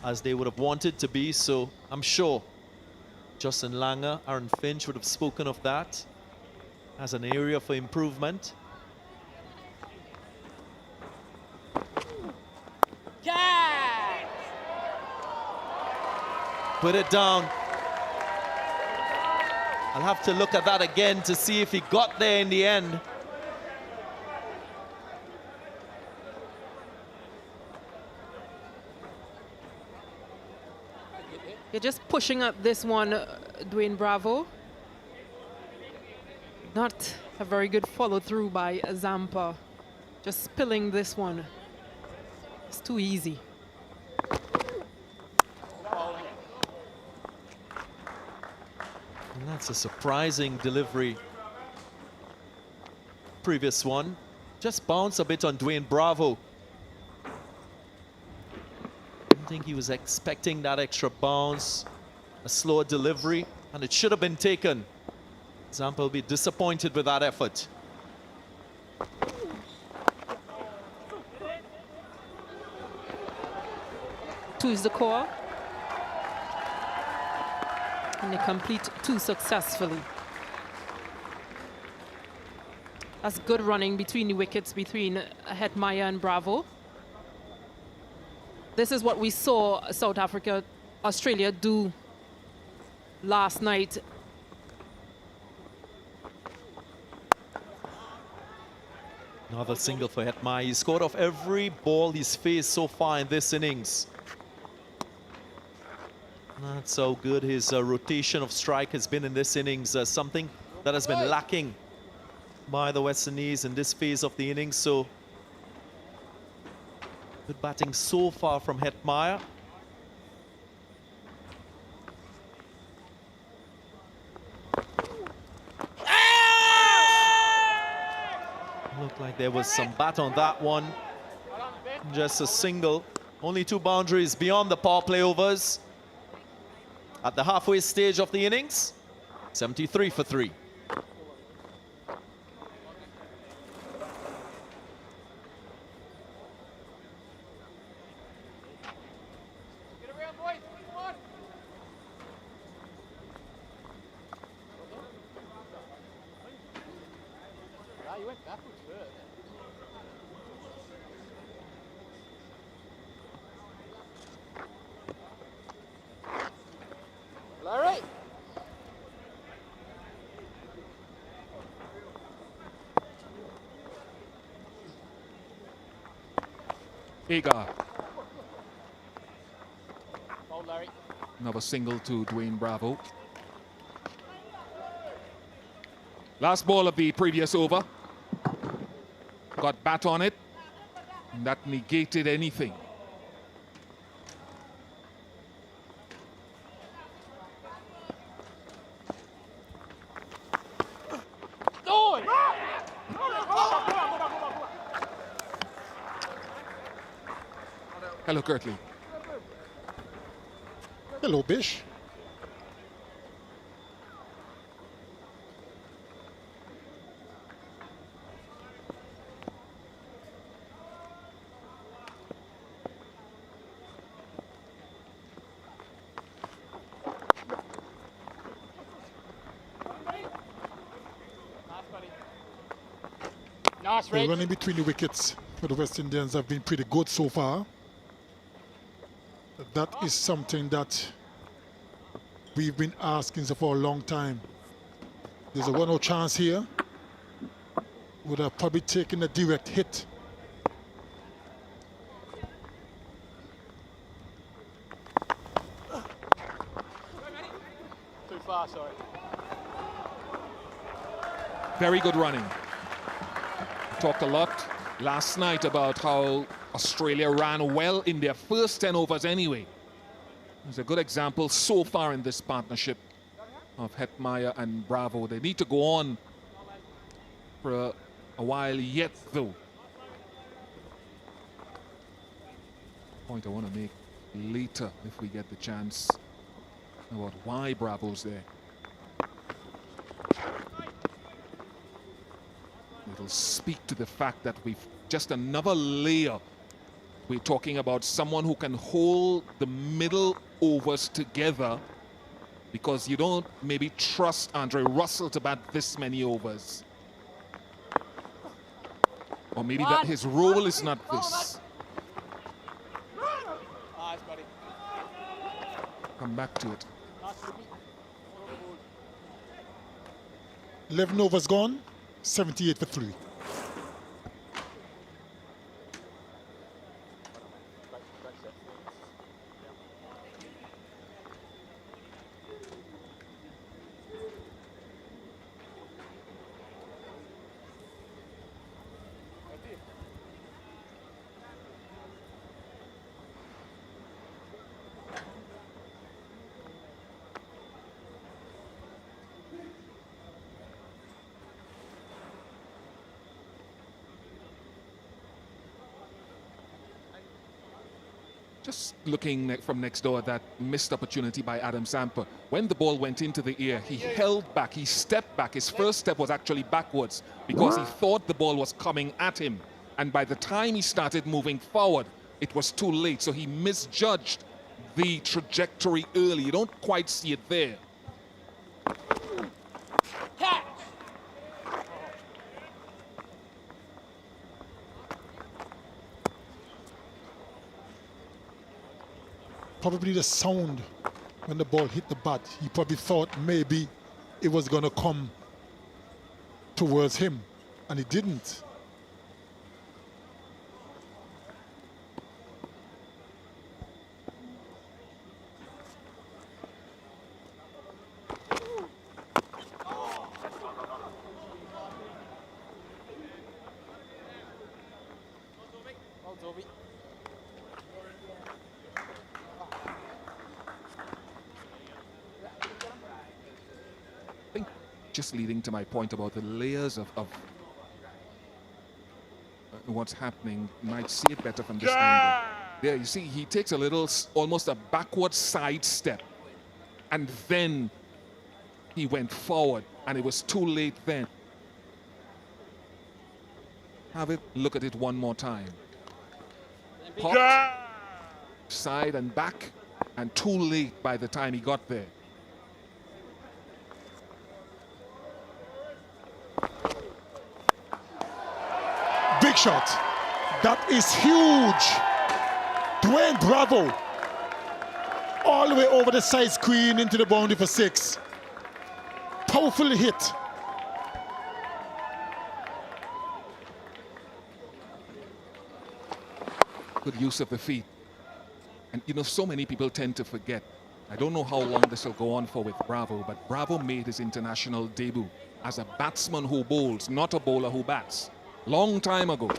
as they would have wanted to be. So I'm sure Justin Langer, Aaron Finch would have spoken of that as an area for improvement. Put it down. I'll have to look at that again to see if he got there in the end. You're just pushing up this one, Dwayne Bravo. Not a very good follow through by Zampa. Just spilling this one. It's too easy. And that's a surprising delivery. Previous one just bounced a bit on Dwayne Bravo. I think he was expecting that extra bounce, a slower delivery, and it should have been taken. Zampa will be disappointed with that effort. Two is the call. And they complete 2 successfully. That's good running between the wickets between Hetmyer and Bravo. This is what we saw South Africa, Australia do last night. Another single for Hetmyer. He scored off every ball he's faced so far in this innings. That's how good his rotation of strike has been in this innings. Something that has been lacking by the West Indies in this phase of the innings. So good batting so far from Hetmyer. Looked like there was some bat on that one. Just a single. Only 2 boundaries beyond the power play overs. At the halfway stage of the innings, 73 for 3. You went backwards first. All right. Eager. Hold, Larry. Another single to Dwayne Bravo. Last ball of the previous over. Got bat on it. And that negated anything. Hello, Kirtley. Hello, Bish. Nice, The Red. running between the wickets for the West Indians have been pretty good so far. That is something that we've been asking for a long time. There's a 1-0 chance here. Would have probably taken a direct hit. Too far, sorry. Very good running. Talked a lot last night about how Australia ran well in their first 10 overs anyway. It's a good example so far in this partnership of Hetmyer and Bravo. They need to go on for a while yet, though. Point I want to make later if we get the chance about why Bravo's there. It'll speak to the fact that we've just another layer. We're talking about someone who can hold the middle overs together, because you don't maybe trust Andre Russell to bat this many overs. Or maybe that his role is not this. Nice, buddy. Come back to it. 11 overs gone, 78 for 3. Just looking from next door at that missed opportunity by Adam Samper. When the ball went into the air, he held back, he stepped back. His first step was actually backwards because he thought the ball was coming at him. And by the time he started moving forward, it was too late. So he misjudged the trajectory early. You don't quite see it there. Probably the sound when the ball hit the bat, he probably thought maybe it was going to come towards him, and it didn't. Just leading to my point about the layers of what's happening. You might see it better from this angle. There, you see, he takes a little, almost a backward side step, and then he went forward, and it was too late then. Have it, look at it one more time. Popped, side and back, and too late by the time he got there. Big shot. That is huge. Dwayne Bravo. All the way over the side screen into the boundary for 6. Powerful hit. Good use of the feet. And you know, so many people tend to forget. I don't know how long this will go on for with Bravo, but Bravo made his international debut as a batsman who bowls, not a bowler who bats. Long time ago.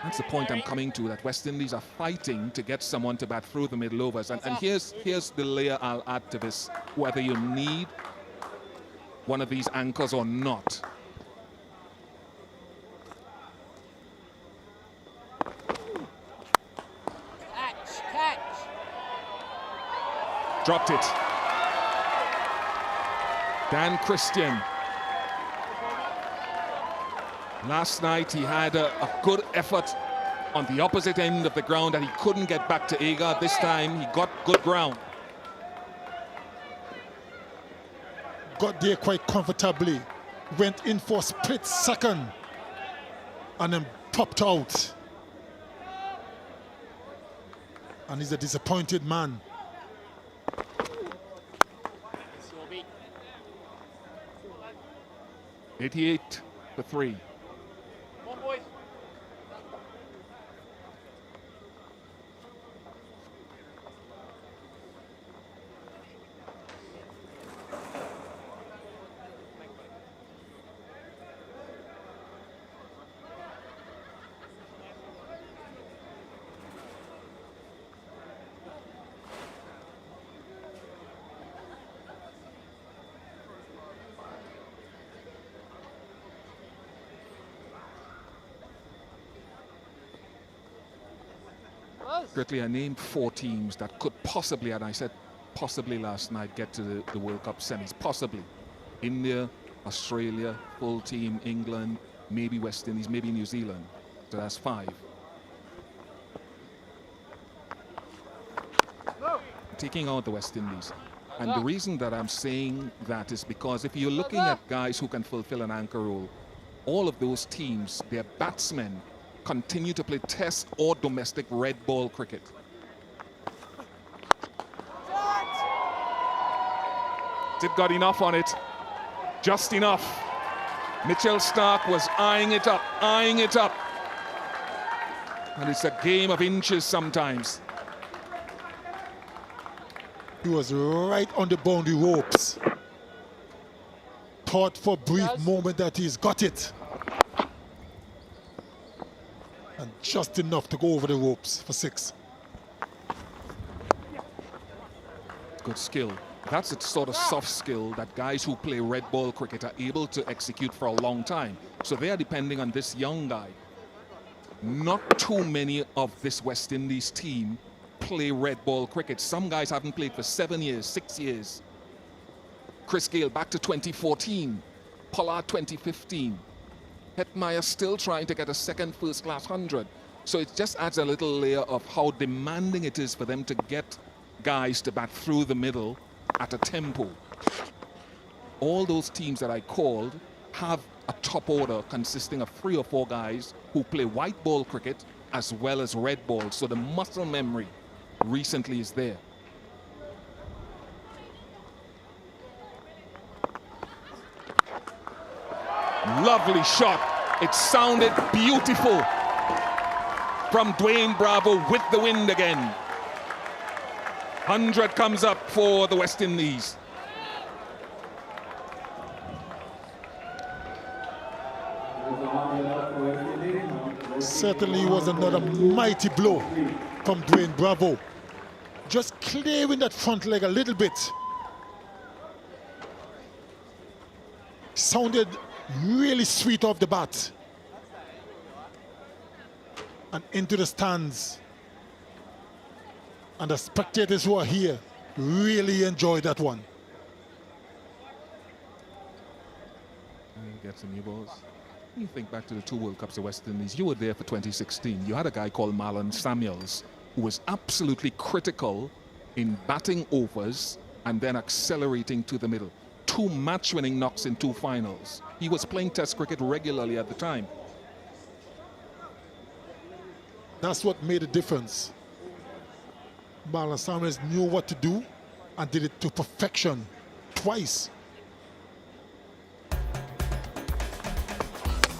That's the point I'm coming to, that West Indies are fighting to get someone to bat through the middle overs. And here's the layer I'll add to this, whether you need one of these anchors or not. Catch. Dropped it. Dan Christian. Last night he had a good effort on the opposite end of the ground that he couldn't get back to Agar. This time he got good ground. Got there quite comfortably. Went in for a split second and then popped out. And he's a disappointed man. 88-3. Come on, boys. Quickly, I named 4 teams that could possibly, and I said possibly last night, get to the World Cup semis. Possibly. India, Australia, full team, England, maybe West Indies, maybe New Zealand. So that's 5. Taking out the West Indies. And the reason that I'm saying that is because if you're looking at guys who can fulfill an anchor role, all of those teams, their batsmen continue to play test or domestic red ball cricket. It got enough on it, just enough. Mitchell Starc was eyeing it up. And it's a game of inches sometimes. He was right on the boundary ropes. Thought for a brief moment that he's got it. And just enough to go over the ropes for 6. Good skill. That's the sort of soft skill that guys who play red ball cricket are able to execute for a long time. So they are depending on this young guy. Not too many of this West Indies team play red ball cricket. Some guys haven't played for 7 years, 6 years. Chris Gayle back to 2014. Pollard 2015. Hetmyer still trying to get a second first-class 100. So it just adds a little layer of how demanding it is for them to get guys to bat through the middle at a tempo. All those teams that I called have a top order consisting of 3 or 4 guys who play white ball cricket as well as red ball. So the muscle memory recently is there. Lovely shot. It sounded beautiful from Dwayne Bravo with the wind again. 100 comes up for the West Indies. Certainly was another mighty blow from Dwayne Bravo. Just clearing that front leg a little bit. Sounded really sweet off the bat. And into the stands. And the spectators who are here really enjoyed that one. Get some new balls. You think back to the 2 World Cups of West Indies. You were there for 2016. You had a guy called Marlon Samuels who was absolutely critical in batting overs and then accelerating to the middle. 2 match-winning knocks in 2 finals. He was playing Test cricket regularly at the time. That's what made a difference. Marlon Samuels knew what to do and did it to perfection twice.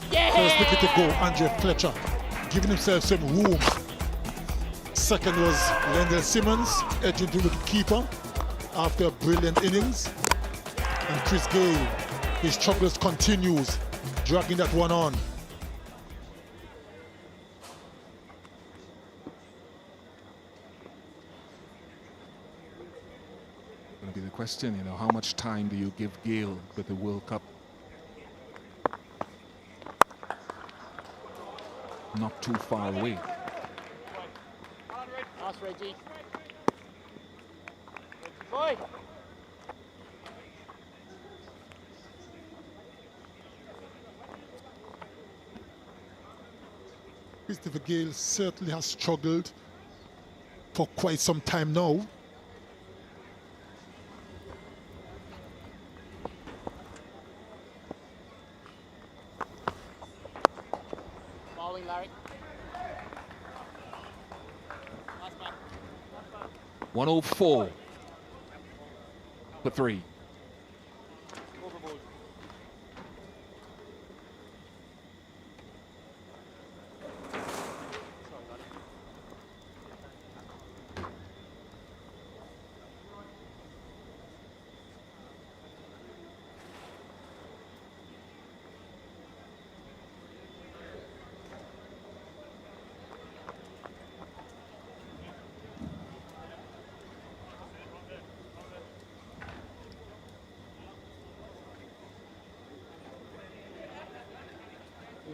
First wicket to go, Andre Fletcher, giving himself some room. Second was Lendl Simmons, edging to the keeper after a brilliant innings. And Chris Gayle, his struggles continues, dragging that one on. be the question, you know, how much time do you give Gale with the World Cup? Not too far away. Pass, Reggie. Boy. Christopher Gale certainly has struggled for quite some time now. Bowling, Larry. 104 for 3.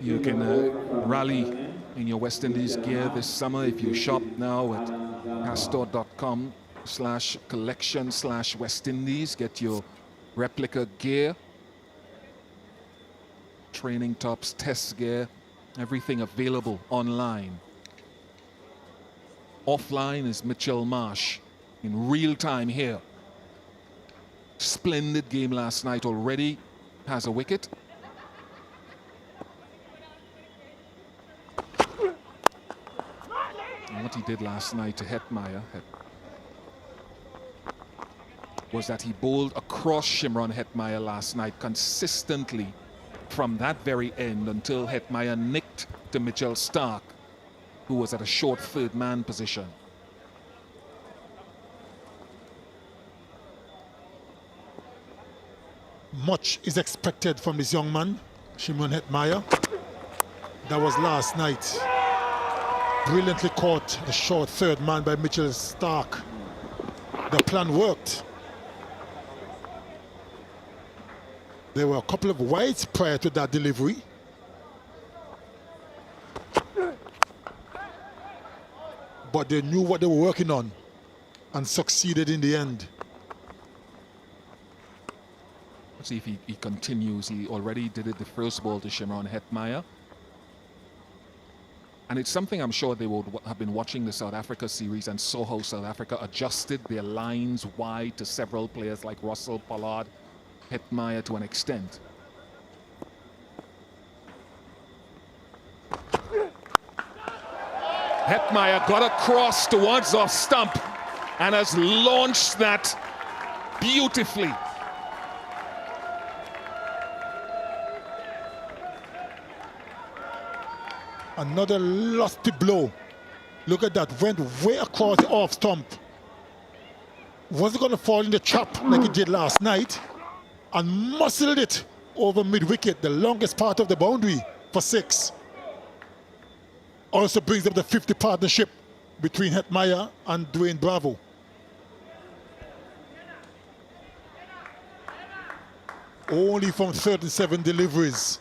You can rally in your West Indies gear this summer if you shop now at castor.com/collection/West Indies. Get your replica gear, training tops, test gear, everything available online. Offline is Mitchell Marsh in real time here. Splendid game last night already. Has a wicket. And what he did last night to Hetmyer was that he bowled across Shimron Hetmyer last night consistently from that very end until Hetmyer nicked to Mitchell Starc, who was at a short third man position. Much is expected from this young man, Shimron Hetmyer. That was last night. Brilliantly caught the short third man by Mitchell Starc. The plan worked. There were a couple of wides prior to that delivery. But they knew what they were working on and succeeded in the end. Let's see if he continues. He already did it the first ball to Shimron Hetmyer. And it's something I'm sure they would have been watching the South Africa series and saw how South Africa adjusted their lines wide to several players like Russell, Pollard, Hetmyer to an extent. Hetmyer got across towards off stump and has launched that beautifully. Another lusty blow. Look at that, went way across the off stump. Was it going to fall in the trap like it did last night? And muscled it over mid-wicket, the longest part of the boundary for 6. Also brings up the 50 partnership between Hetmyer and Dwayne Bravo. Only from 37 deliveries.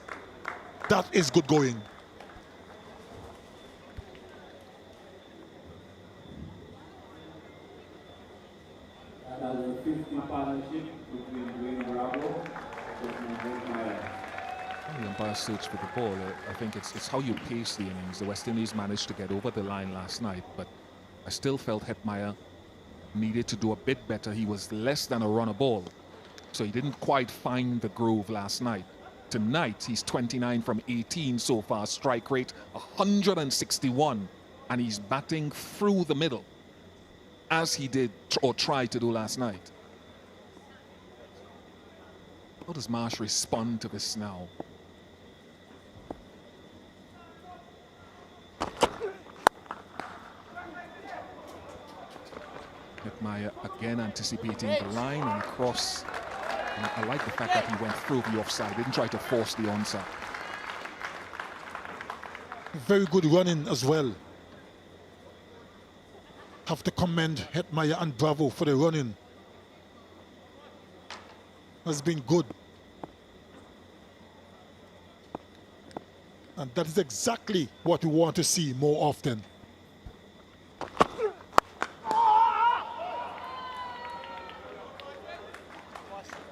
That is good going. The umpire search for the ball. I think it's how you pace the innings. The West Indies managed to get over the line last night, but I still felt Hetmyer needed to do a bit better. He was less than a runner ball, so he didn't quite find the groove last night. Tonight, he's 29 from 18 so far, strike rate 161, and he's batting through the middle, as he did or tried to do last night. How does Marsh respond to this now? Hetmyer again anticipating the line and cross. And I like the fact that he went through the offside, didn't try to force the onside. Very good running as well. Have to commend Hetmyer and Bravo for the running. has been good. And that is exactly what we want to see more often.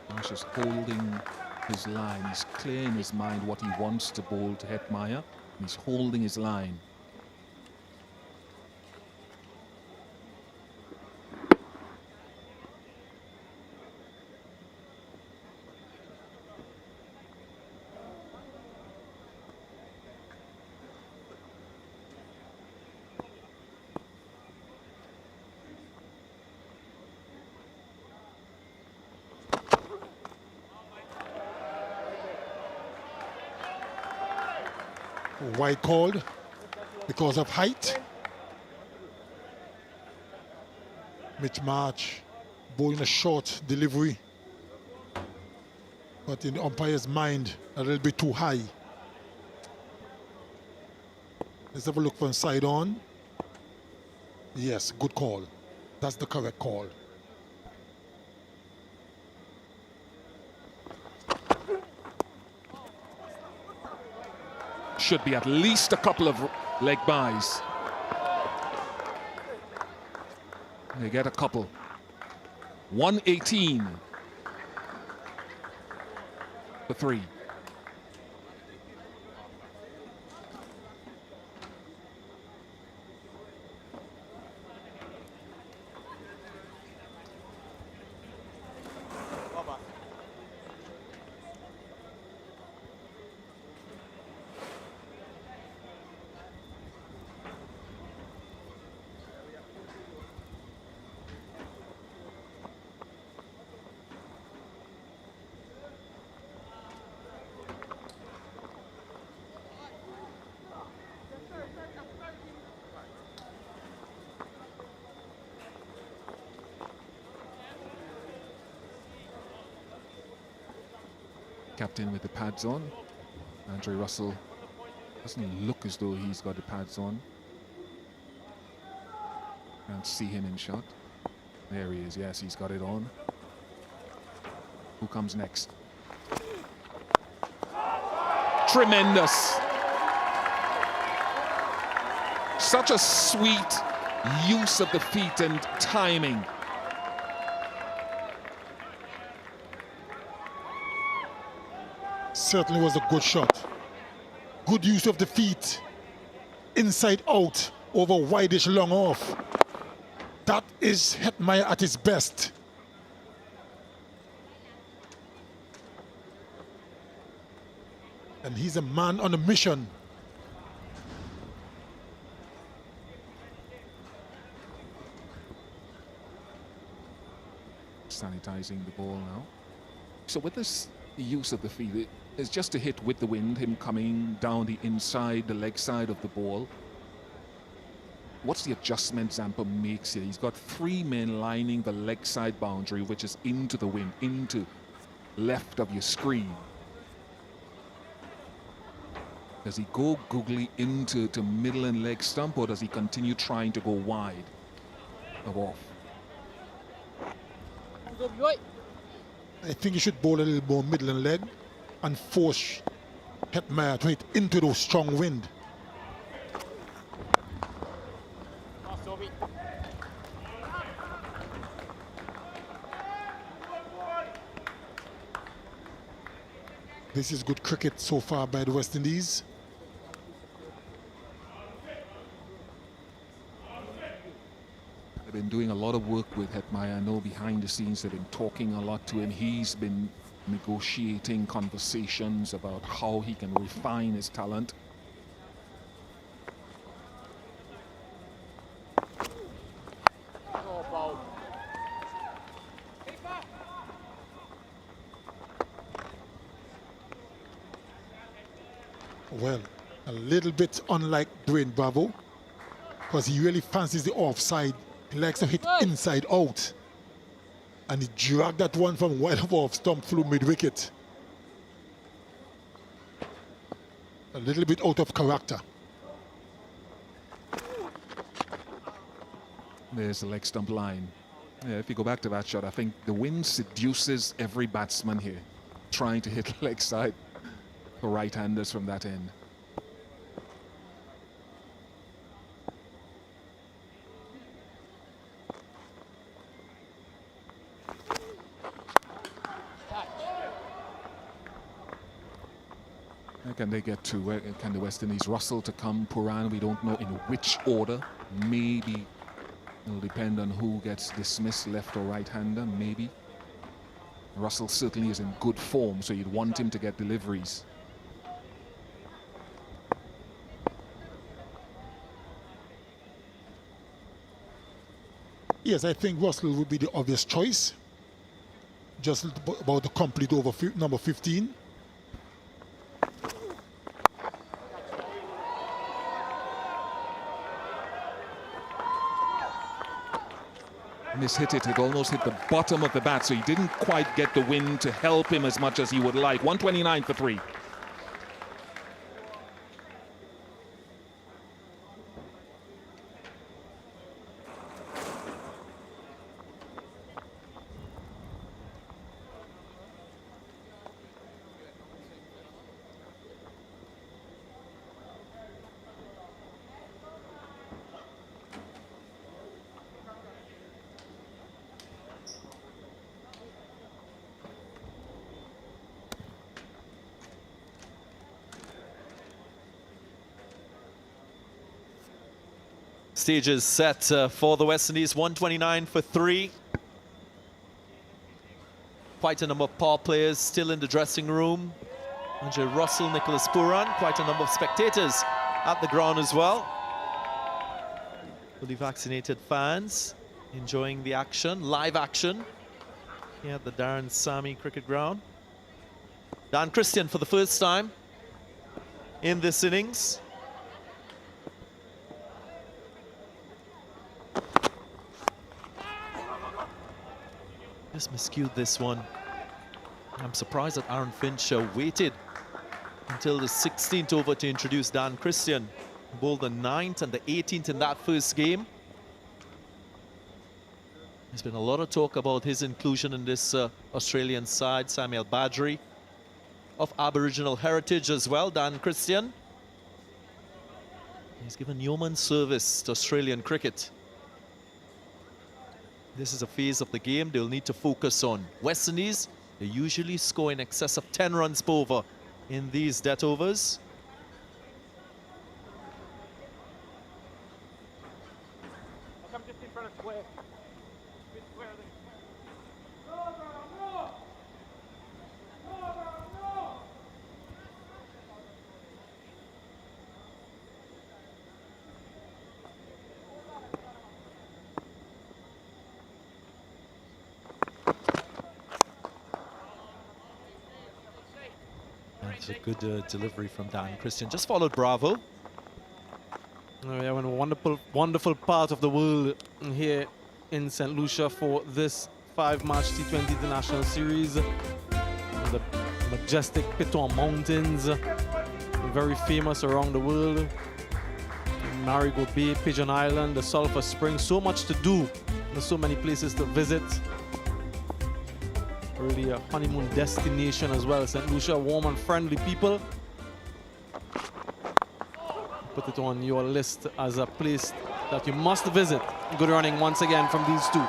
Marsh is holding his line. He's clear in his mind what he wants to bowl to Hetmyer. He's holding his line. Wide called because of height. Mitch Marsh bowling a short delivery, but in the umpire's mind, a little bit too high. Let's have a look from side on. Yes, good call. That's the correct call. Should be at least a couple of leg byes. They get a couple. 118 for 3. Captain with the pads on. Andre Russell doesn't look as though he's got the pads on. Can't see him in shot. There he is, yes, he's got it on. Who comes next? Tremendous! Such a sweet use of the feet and timing. Certainly was a good shot. Good use of the feet. Inside out over wideish long off. That is Hetmyer at his best. And he's a man on a mission. Sanitizing the ball now. So with this use of the feet, it's just a hit with the wind, him coming down the inside, the leg side of the ball. What's the adjustment Zampa makes here? He's got 3 men lining the leg side boundary, which is into the wind, into left of your screen. Does he go googly into middle and leg stump, or does he continue trying to go wide of off? I think he should bowl a little more middle and leg and force Hetmyer to hit into those strong wind. This is good cricket so far by the West Indies. They've been doing a lot of work with Hetmyer. I know behind the scenes they've been talking a lot to him. He's been negotiating conversations about how he can refine his talent. Well, a little bit unlike Dwayne Bravo, because he really fancies the offside. He likes to hit inside out. And he dragged that one from wide of off stump through mid-wicket. A little bit out of character. There's the leg stump line. Yeah, if you go back to that shot, I think the wind seduces every batsman here, trying to hit leg side for right-handers from that end. Where can they get to? Where can the West Indies? Russell to come, Puran, we don't know in which order. Maybe it'll depend on who gets dismissed, left or right-hander, maybe. Russell certainly is in good form, so you'd want him to get deliveries. Yes, I think Russell would be the obvious choice. Just about to complete over number 15. Mishit it. It almost hit the bottom of the bat, so he didn't quite get the wind to help him as much as he would like. 129 for 3. Stage is set for the West Indies, 129 for 3. Quite a number of power players still in the dressing room. Andre Russell, Nicholas Puran, quite a number of spectators at the ground as well. Fully vaccinated fans enjoying the action, live action here at the Darren Sammy Cricket Ground. Dan Christian for the first time in this innings. Just miscued this one. I'm surprised that Aaron Finch waited until the 16th over to introduce Dan Christian. Bowled the 9th and the 18th in that first game. There's been a lot of talk about his inclusion in this Australian side. Samuel Badri of Aboriginal heritage as well, Dan Christian. He's given yeoman service to Australian cricket. This is a phase of the game they'll need to focus on. West Indies, they usually score in excess of 10 runs per over in these death overs. Come just in front of square. Bit square there. That's a good delivery from Dan Christian. Just followed Bravo. We have a wonderful, wonderful part of the world here in St. Lucia for this 5-match T20 International Series. The majestic Piton Mountains, very famous around the world. Marigot Bay, Pigeon Island, the Sulphur Springs, so much to do. There's so many places to visit. Really a honeymoon destination as well. St. Lucia, warm and friendly people. Put it on your list as a place that you must visit. Good running once again from these two.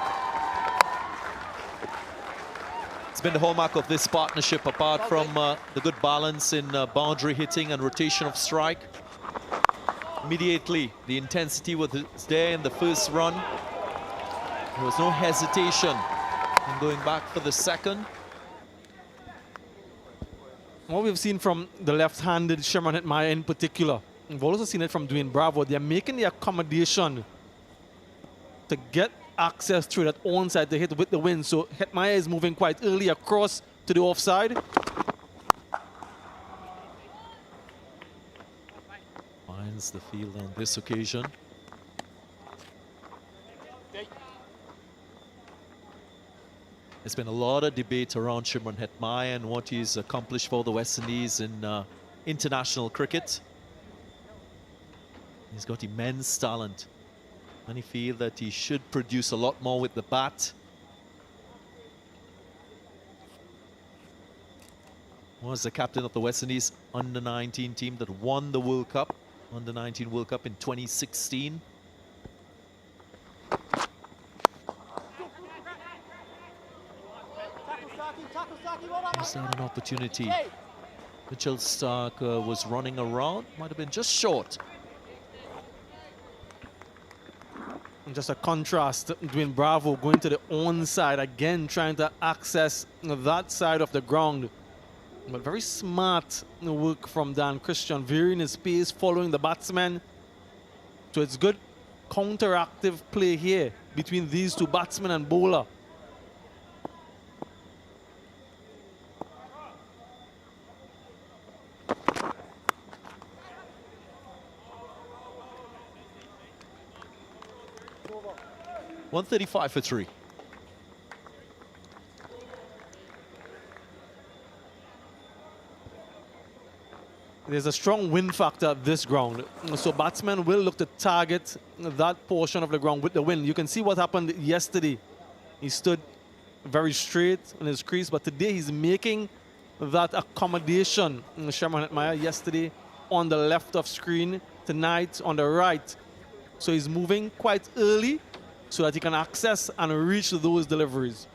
It's been the hallmark of this partnership, apart from the good balance in boundary hitting and rotation of strike. Immediately, the intensity was there in the first run. There was no hesitation in going back for the second. What we've seen from the left-handed Sherman Hetmyer in particular, we've also seen it from Dwayne Bravo. They're making the accommodation to get access through that onside to hit with the wind. So Hetmyer is moving quite early across to the offside. Finds the field on this occasion. There's been a lot of debate around Shimron Hetmyer and what he's accomplished for the West Indies in international cricket. He's got immense talent. Many feel that he should produce a lot more with the bat. Was the captain of the West Indies under-19 team that won the World Cup, under-19 World Cup in 2016. Was that an opportunity? Mitchell Stark was running around, might have been just short. And just a contrast, Dwayne Bravo going to the own side again, trying to access that side of the ground. But very smart work from Dan Christian, varying his pace, following the batsman. So it's good counteractive play here between these two, batsman and bowler. .135 for 3. There's a strong wind factor at this ground. So batsmen will look to target that portion of the ground with the wind. You can see what happened yesterday. He stood very straight in his crease, but today he's making that accommodation. Sherman Hetmyer yesterday on the left of screen, tonight on the right. So he's moving quite early so that he can access and reach those deliveries.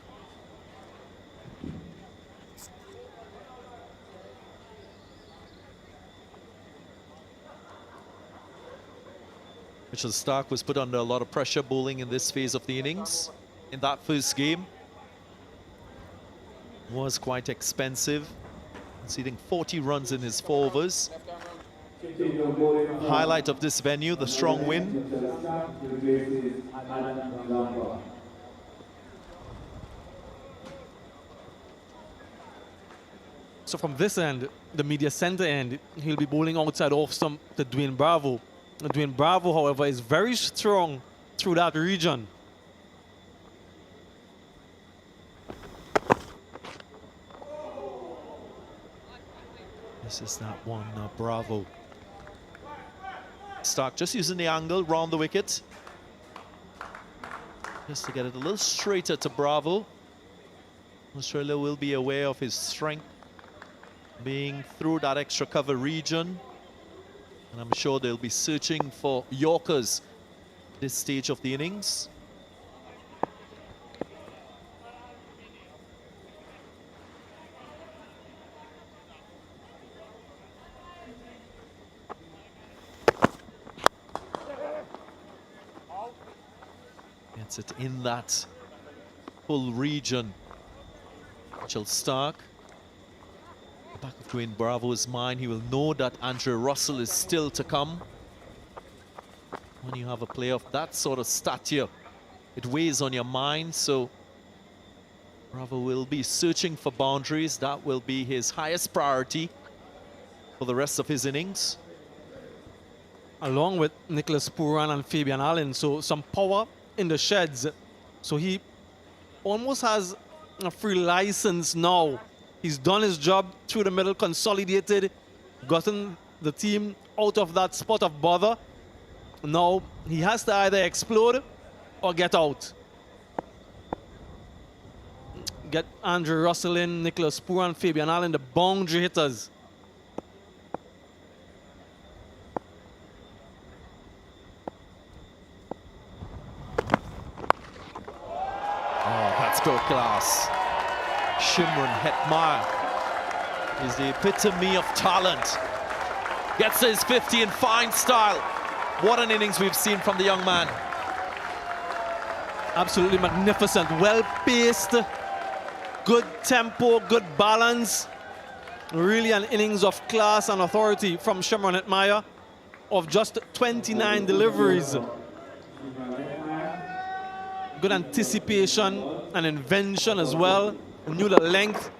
Mitchell Stark was put under a lot of pressure bowling in this phase of the innings. In that first game, was quite expensive, conceding 40 runs in his 4 overs. Highlight of this venue, the strong wind. So from this end, the media center end, he'll be bowling outside off stump to Dwayne Bravo. Dwayne Bravo, however, is very strong through that region. This is that one, Bravo. Stark just using the angle round the wicket, just to get it a little straighter to Bravo. Australia will be aware of his strength being through that extra cover region, and I'm sure they'll be searching for Yorkers at this stage of the innings. Gets it in that full region. Mitchell Stark. The back of Dwayne Bravo's mind, he will know that Andrew Russell is still to come. When you have a player of that sort of stature, it weighs on your mind, so Bravo will be searching for boundaries. That will be his highest priority for the rest of his innings. Along with Nicholas Pooran and Fabian Allen, so some power in the sheds. So he almost has a free license now. He's done his job through the middle, consolidated, gotten the team out of that spot of bother. Now he has to either explode or get out. Get Andrew Russell in, Nicholas Pooran, Fabian Allen, the boundary hitters. Oh, that's good class. Shimron Hetmyer is the epitome of talent. Gets his 50 in fine style. What an innings we've seen from the young man. Absolutely magnificent, well-paced, good tempo, good balance. Really an innings of class and authority from Shimron Hetmyer of just 29 deliveries. Good anticipation and invention as well. Knew the length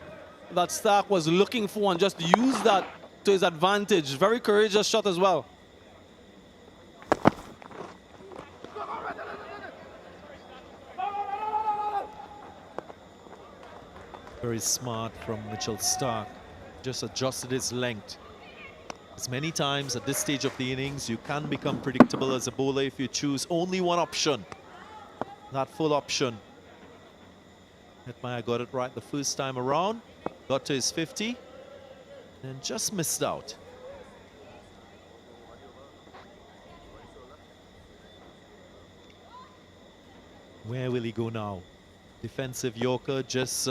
that Stark was looking for and just used that to his advantage. Very courageous shot as well. Very smart from Mitchell Stark. Just adjusted his length. As many times at this stage of the innings, you can become predictable as a bowler if you choose only one option. That full option. Hetmyer got it right the first time around. Got to his 50. and just missed out. Where will he go now? Defensive Yorker just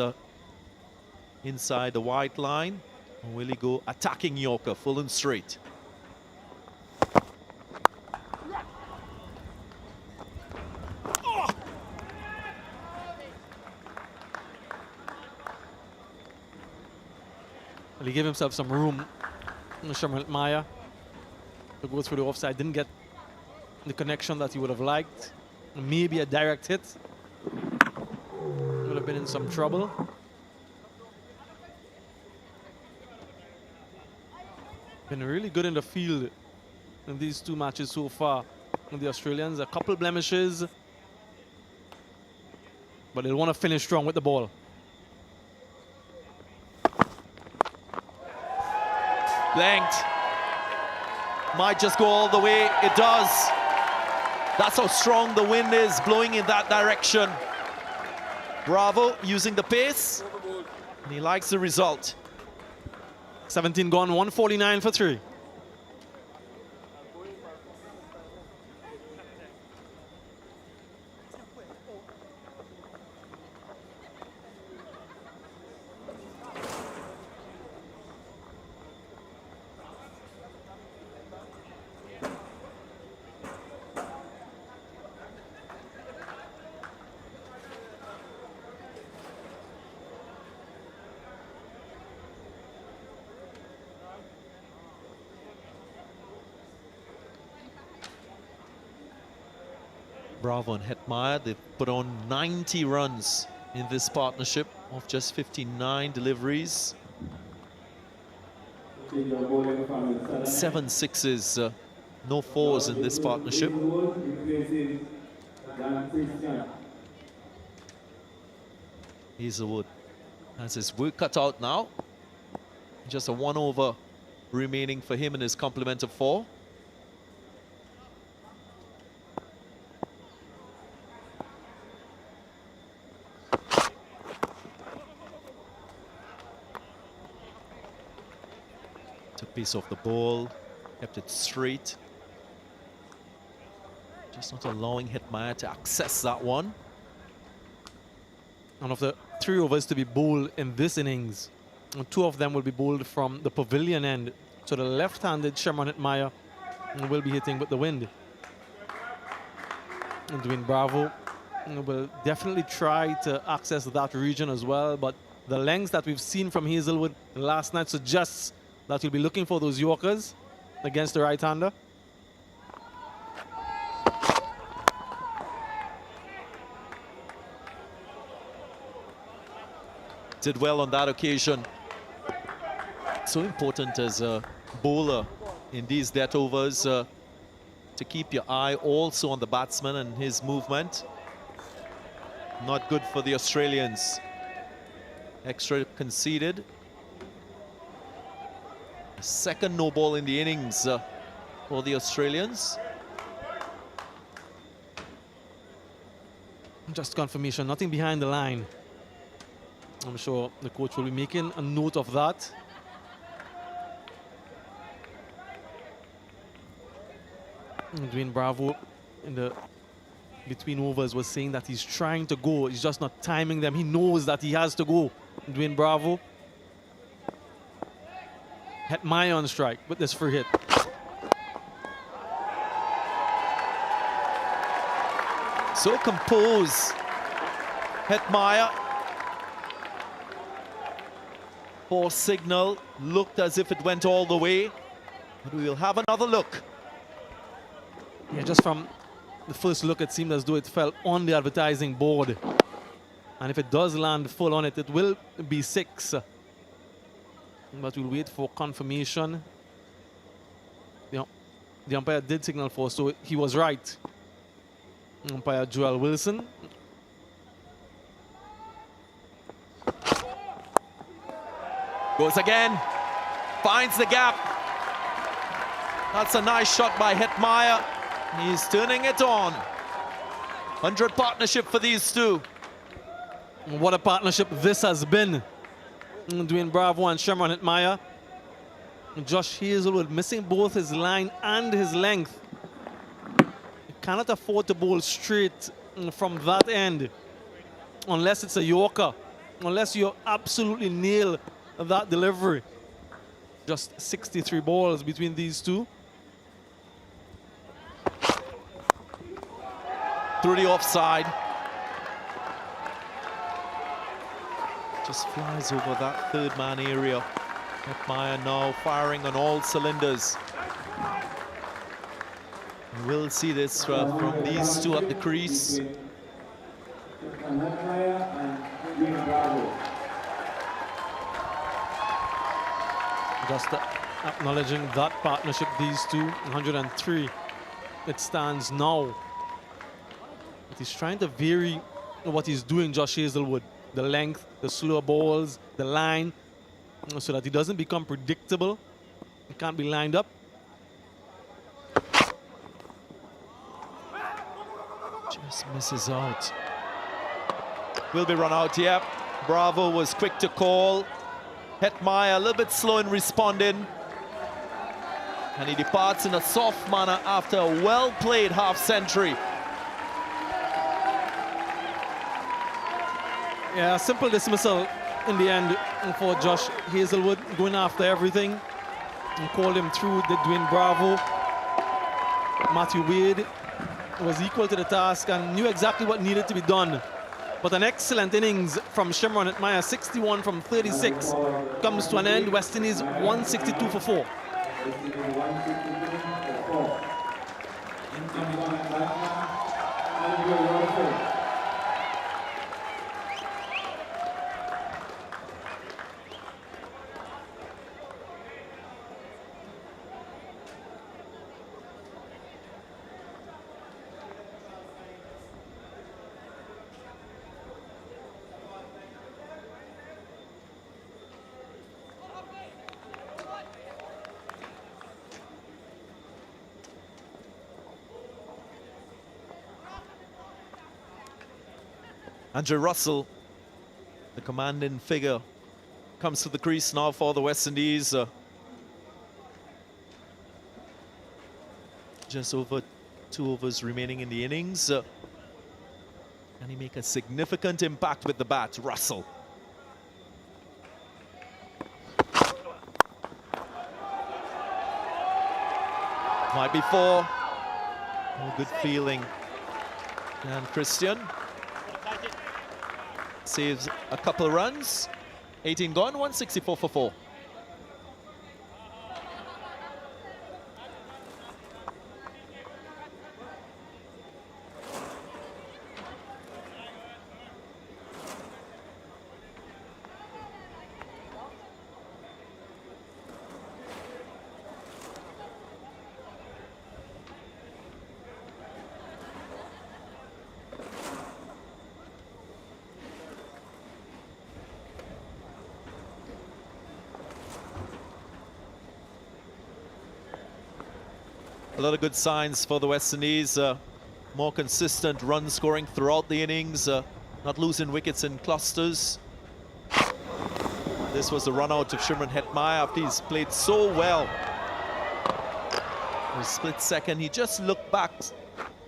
inside the white line. Or will he go attacking Yorker full and straight? Well, he gave himself some room, Hetmyer, to go through the offside. Didn't get the connection that he would have liked. Maybe a direct hit. Would have been in some trouble. Been really good in the field in these two matches so far. The Australians, a couple blemishes, but they'll want to finish strong with the ball. Blanked. Might just go all the way. It does. That's how strong the wind is blowing in that direction. Bravo using the pace. And he likes the result. 17 gone, 149 for 3. Bravo and Hetmyer, they've put on 90 runs in this partnership of just 59 deliveries. 7 sixes, no fours in this partnership. Hazelwood has his work cut out now. Just a 1 over remaining for him in his complement of 4. Piece off the ball, kept it straight. Just not allowing Hetmyer to access that one. And of the 3 overs to be bowled in this innings, 2 of them will be bowled from the pavilion end. So the left-handed Hetmyer will be hitting with the wind. And Dwayne Bravo will definitely try to access that region as well, but the lengths that we've seen from Hazelwood last night suggests that he'll be looking for those Yorkers against the right-hander. Did well on that occasion. So important as a bowler in these death overs to keep your eye also on the batsman and his movement. Not good for the Australians. Extra conceded. Second no ball in the innings for the Australians. Just confirmation, nothing behind the line. I'm sure the coach will be making a note of that. And Dwayne Bravo in the between overs was saying that he's trying to go, he's just not timing them. He knows that he has to go. Dwayne Bravo. Hetmyer on strike with this free hit. So composed, Hetmyer. Ball signal looked as if it went all the way. But we'll have another look. Yeah, just from the first look, it seemed as though it fell on the advertising board. And if it does land full on it, it will be 6. But we'll wait for confirmation. The umpire did signal for, so he was right. Umpire Joel Wilson. Goes again, finds the gap. That's a nice shot by Hetmyer. He's turning it on. 100 partnership for these two. What a partnership this has been. Dwayne Bravo and Hetmyer. Josh Hazelwood missing both his line and his length. You cannot afford to bowl straight from that end unless it's a Yorker, unless you absolutely nail that delivery. Just 63 balls between these two. Through the offside. Just flies over that third man area. Hetmyer now firing on all cylinders. We'll see this from these two at the crease. Just acknowledging that partnership, these two, 103 it stands now. But he's trying to vary what he's doing, Josh Hazelwood. The length, the slower balls, the line, so that he doesn't become predictable. He can't be lined up. Just misses out. Will be run out, yep. Bravo was quick to call. Hetmyer a little bit slow in responding. And he departs in a soft manner after a well-played half-century. Yeah, simple dismissal in the end for Josh Hazelwood, going after everything. And called him through the Dwayne Bravo. Matthew Wade was equal to the task and knew exactly what needed to be done. But an excellent innings from Shimron Hetmyer, 61 from 36, comes to an end. West Indies 162 for 4. Andrew Russell, the commanding figure, comes to the crease now for the West Indies. Just over 2 overs remaining in the innings. Can he make a significant impact with the bat, Russell? Might be 4. Oh, good feeling. And Christian saves a couple runs. 18 gone, 164 for 4. A lot of good signs for the West Indies. More consistent run scoring throughout the innings. Not losing wickets in clusters. This was the run out of Shimron Hetmyer after he's played so well. For a split second, he just looked back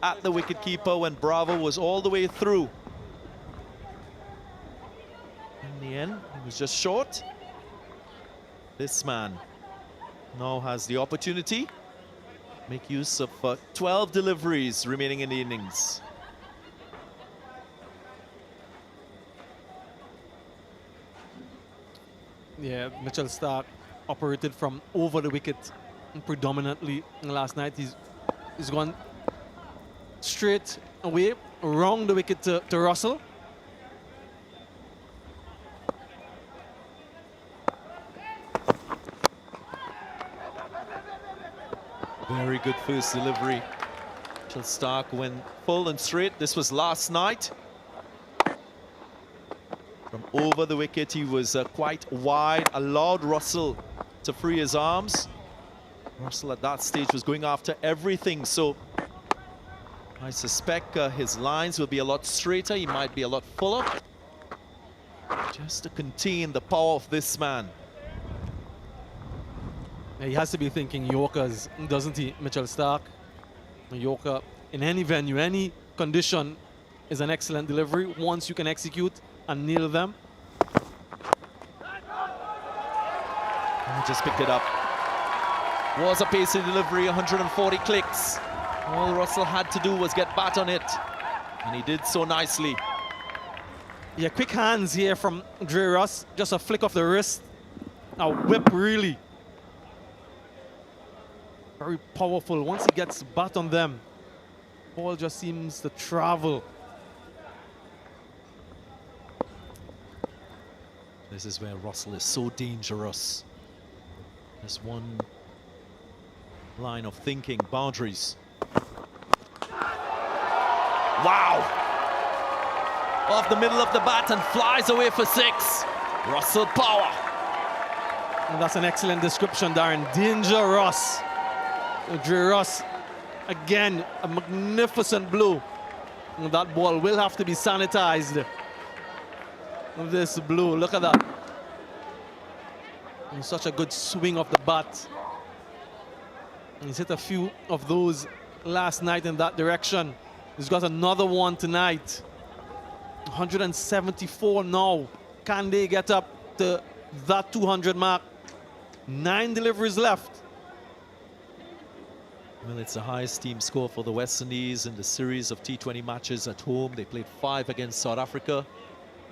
at the wicketkeeper when Bravo was all the way through. In the end, he was just short. This man now has the opportunity. Make use of 12 deliveries remaining in the innings. Yeah, Mitchell Stark operated from over the wicket predominantly last night. He's gone straight away, around the wicket to Russell. Very good first delivery. Mitchell Stark went full and straight. This was last night. From over the wicket, he was quite wide, allowed Russell to free his arms. Russell at that stage was going after everything, so I suspect his lines will be a lot straighter. He might be a lot fuller. Just to contain the power of this man. He has to be thinking Yorkers, doesn't he, Mitchell Starc? A Yorker in any venue, any condition is an excellent delivery once you can execute and nail them. He just picked it up. Was a pacey delivery, 140 clicks. All Russell had to do was get bat on it, and he did so nicely. Yeah, quick hands here from Dre Russ. Just a flick of the wrist. A whip, really. Very powerful. Once he gets bat on them, ball just seems to travel. This is where Russell is so dangerous. There's one line of thinking, boundaries. Wow! Off the middle of the bat and flies away for 6. Russell power. And that's an excellent description, Darren. Dangerous. Dre Russ, again, a magnificent blow. And that ball will have to be sanitized. This blow, look at that. And such a good swing of the bat. And he's hit a few of those last night in that direction. He's got another one tonight. 174 now. Can they get up to that 200 mark? 9 deliveries left. Well, it's the highest team score for the West Indies in the series of T20 matches at home. They played 5 against South Africa.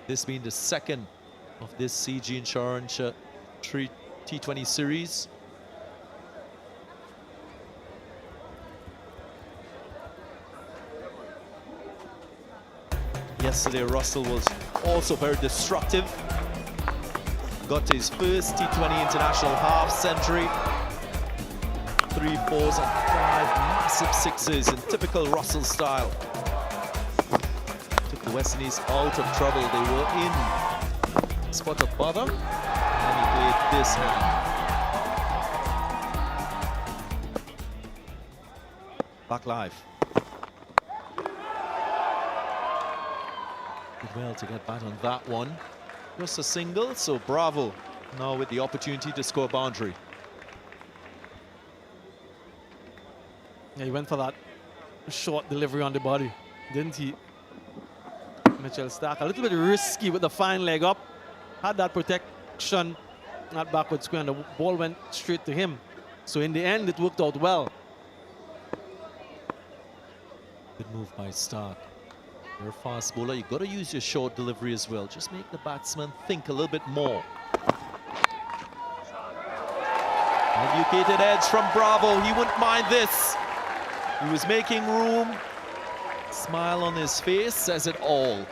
This being the second of this CG Insurance T20 series. Yesterday, Russell was also very destructive. Got his first T20 international half century. 3 4s and 5 massive 6s in typical Russell style. Took the West Indies out of trouble. They were in a spot of bother, and then he played this hand. Back live. Did well to get back on that one. Just a single, so Bravo now with the opportunity to score a boundary. Yeah, he went for that short delivery on the body, didn't he? Mitchell Starc, a little bit risky with the fine leg up. Had that protection, not backward square, and the ball went straight to him. So in the end, it worked out well. Good move by Starc. You're a fast bowler, you've got to use your short delivery as well. Just make the batsman think a little bit more. Educated edge from Bravo, he wouldn't mind this. He was making room. Smile on his face says it all.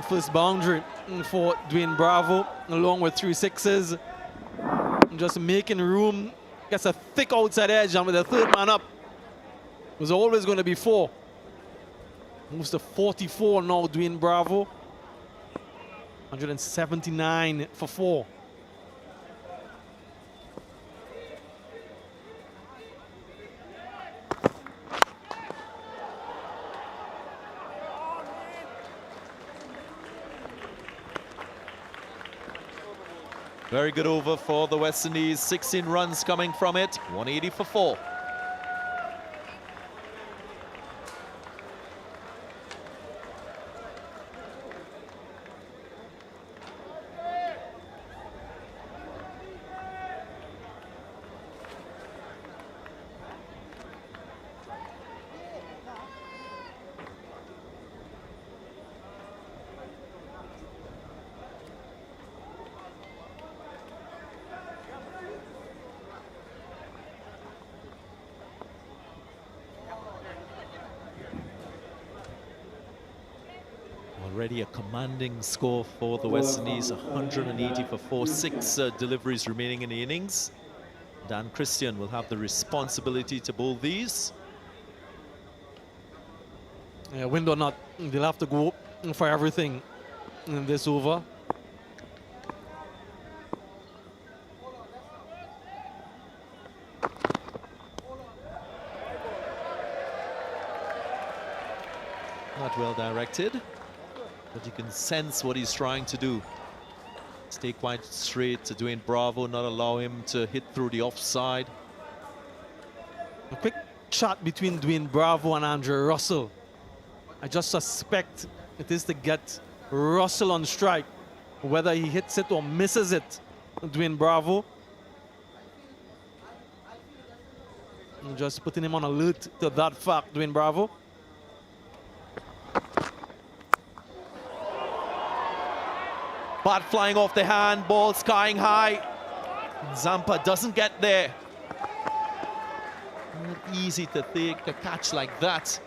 First boundary for Dwayne Bravo, along with 3 6s. Just making room. Gets a thick outside edge, and with the third man up, it was always going to be 4. Moves to 44 now, Dwayne Bravo. 179 for 4. Very good over for the West Indies. 16 runs coming from it. 180 for 4. Already a commanding score for the West Indies, 180 for 4, 6 deliveries remaining in the innings. Dan Christian will have the responsibility to bowl these. Yeah, wind or not, they'll have to go for everything in this over. Not well directed, but you can sense what he's trying to do. Stay quite straight to Dwayne Bravo, not allow him to hit through the offside. A quick chat between Dwayne Bravo and Andre Russell. I just suspect it is to get Russell on strike. Whether he hits it or misses it, Dwayne Bravo. I'm just putting him on alert to that fact, Dwayne Bravo. Bat flying off the hand, ball skying high. Zampa doesn't get there. Not easy to take a catch like that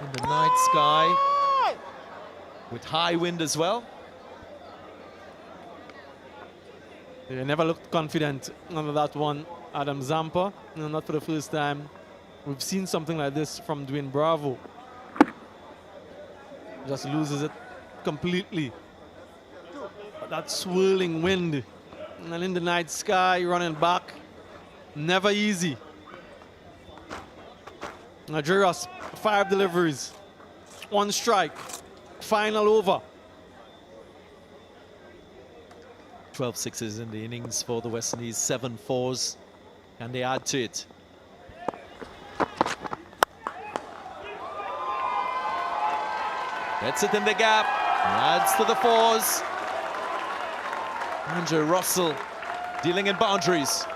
in the night sky with high wind as well. He never looked confident under that one, Adam Zampa. No, not for the first time. We've seen something like this from Dwayne Bravo. Just loses it completely. But that swirling wind and in the night sky, running back, never easy. Now Juros, 5 deliveries, 1 strike, final over. 12 sixes in the innings for the West Indies, 7 fours. Can they add to it? Gets it in the gap, adds to the fours. Andre Russell dealing in boundaries.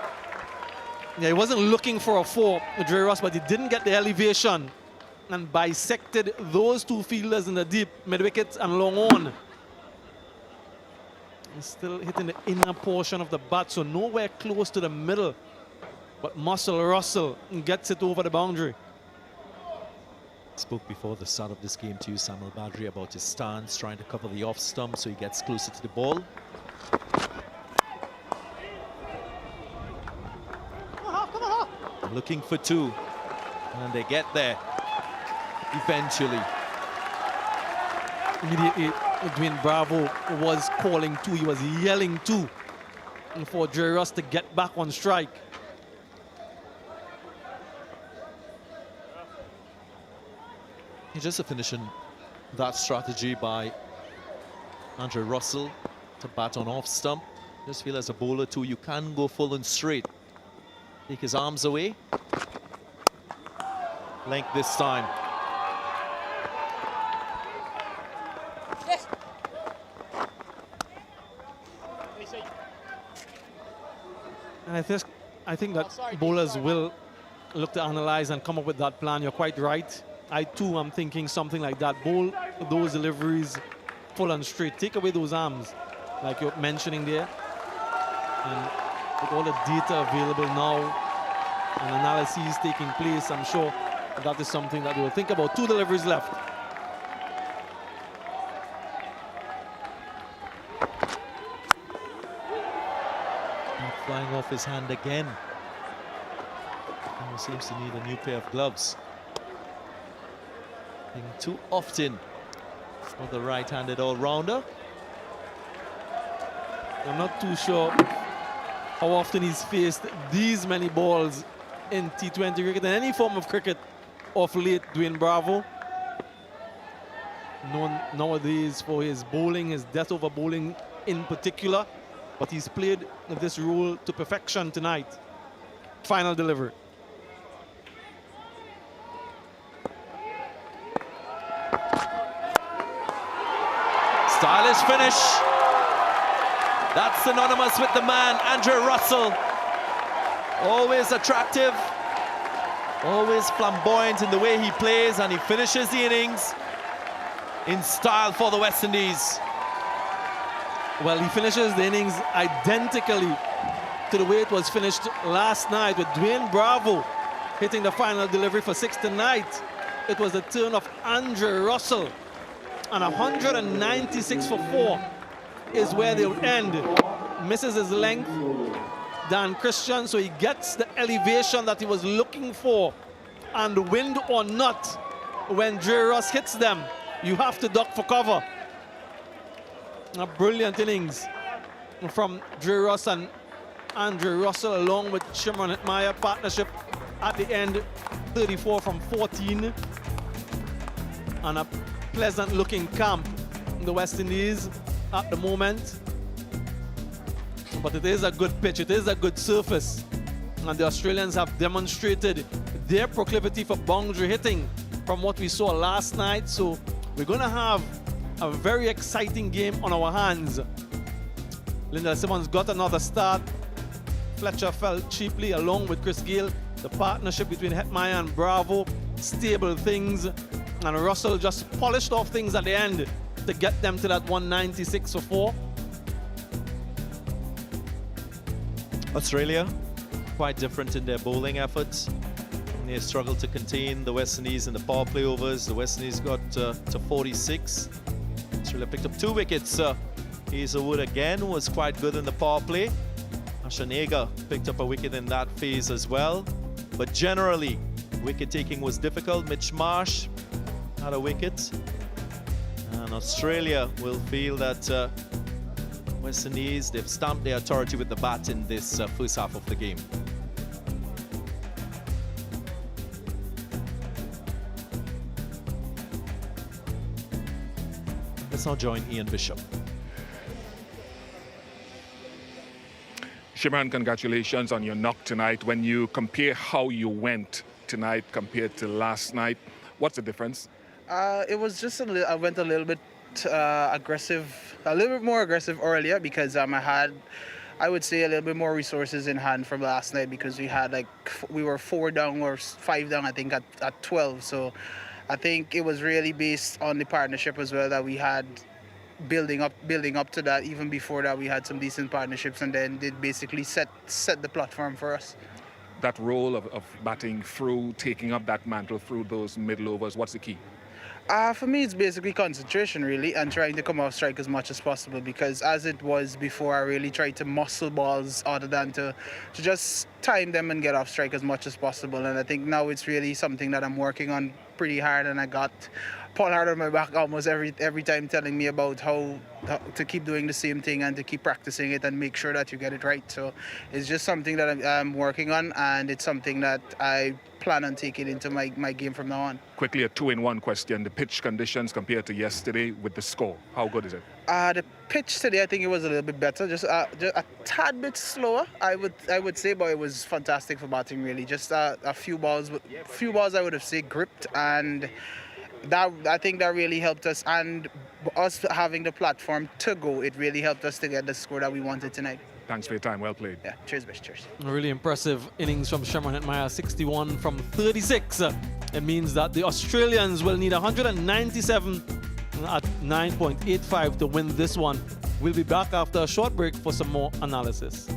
Yeah, he wasn't looking for a 4, Dre Ross, but he didn't get the elevation and bisected those 2 fielders in the deep, mid-wicket and long on. He's still hitting the inner portion of the bat, so nowhere close to the middle. But Muscle Russell gets it over the boundary. Spoke before the start of this game to you, Samuel Badri, about his stance, trying to cover the off stump so he gets closer to the ball. Looking for 2, and they get there eventually. Immediately, Dwayne Bravo was calling 2, he was yelling 2 for Jerry Ross to get back on strike. Just a finishing that strategy by Andre Russell to bat on off stump. Just feel as a bowler too, you can go full and straight. Take his arms away. Length this time. And I think that bowlers will look to analyze and come up with that plan. You're quite right. I too am thinking something like that. Bowl those deliveries full and straight. Take away those arms, like you're mentioning there. And with all the data available now and analyses taking place, I'm sure that is something that they will think about. 2 deliveries left. Flying off his hand again. He seems to need a new pair of gloves. Too often for the right-handed all-rounder. I'm not too sure how often he's faced these many balls in T20 cricket, in any form of cricket of late, Dwayne Bravo. Known nowadays for his bowling, his death over bowling in particular, but he's played this role to perfection tonight. Final delivery. Stylish finish. That's synonymous with the man, Andre Russell. Always attractive, always flamboyant in the way he plays, and he finishes the innings in style for the West Indies. Well, he finishes the innings identically to the way it was finished last night, with Dwayne Bravo hitting the final delivery for 6 tonight. It was the turn of Andre Russell, and 196 for 4 is where they'll end. Misses his length, Dan Christian, so he gets the elevation that he was looking for. And wind or not, when Jerry Ross hits them, you have to duck for cover. A brilliant innings from Jerry Ross and Andre Russell, along with Shimron Hetmyer. Partnership at the end, 34 from 14. And a pleasant looking camp in the West Indies. at the moment. But it is a good pitch, it is a good surface. And the Australians have demonstrated their proclivity for boundary hitting from what we saw last night. So we're going to have a very exciting game on our hands. Lyndall Simmons got another start. Fletcher fell cheaply along with Chris Gale. The partnership between Hetmyer and Bravo, stable things. And Russell just polished off things at the end to get them to that 196 for 4. Australia, quite different in their bowling efforts. They struggled to contain the West Indies in the power play overs. The West Indies got to 46. Australia picked up 2 wickets. Hazelwood again was quite good in the power play. Ashanega picked up a wicket in that phase as well. But generally, wicket taking was difficult. Mitch Marsh had a wicket. And Australia will feel that West Indies, they've stamped their authority with the bat in this first half of the game. Let's now join Ian Bishop. Shimran, congratulations on your knock tonight. When you compare how you went tonight compared to last night, what's the difference? It was just I went a little bit aggressive, a little bit more aggressive earlier because I had, I would say, a little bit more resources in hand from last night because we had we were 4 down or 5 down, I think, at 12. So I think it was really based on the partnership as well that we had building up to that. Even before that, we had some decent partnerships, and then it basically set the platform for us. That role of batting through, taking up that mantle through those middle overs, what's the key? For me, it's basically concentration, really, and trying to come off strike as much as possible, because as it was before, I really tried to muscle balls other than to just time them and get off strike as much as possible. And I think now it's really something that I'm working on pretty hard, and I got Paul Hard on my back almost every time telling me about how to keep doing the same thing and to keep practicing it and make sure that you get it right. So it's just something that I'm working on, and it's something that I plan on taking into my game from now on. Quickly, a 2-in-1 question. The pitch conditions compared to yesterday with the score, how good is it? The pitch today, I think it was a little bit better, just a tad bit slower, I would say, but it was fantastic for batting, really. Just a few balls I would have said gripped, and that, I think that really helped us, and us having the platform to go, it really helped us to get the score that we wanted tonight. Thanks for your time. Well played. Yeah, cheers, Bish. Cheers. A really impressive innings from Shimran Hetmyer, 61 from 36. It means that the Australians will need 197 at 9.85 to win this one. We'll be back after a short break for some more analysis.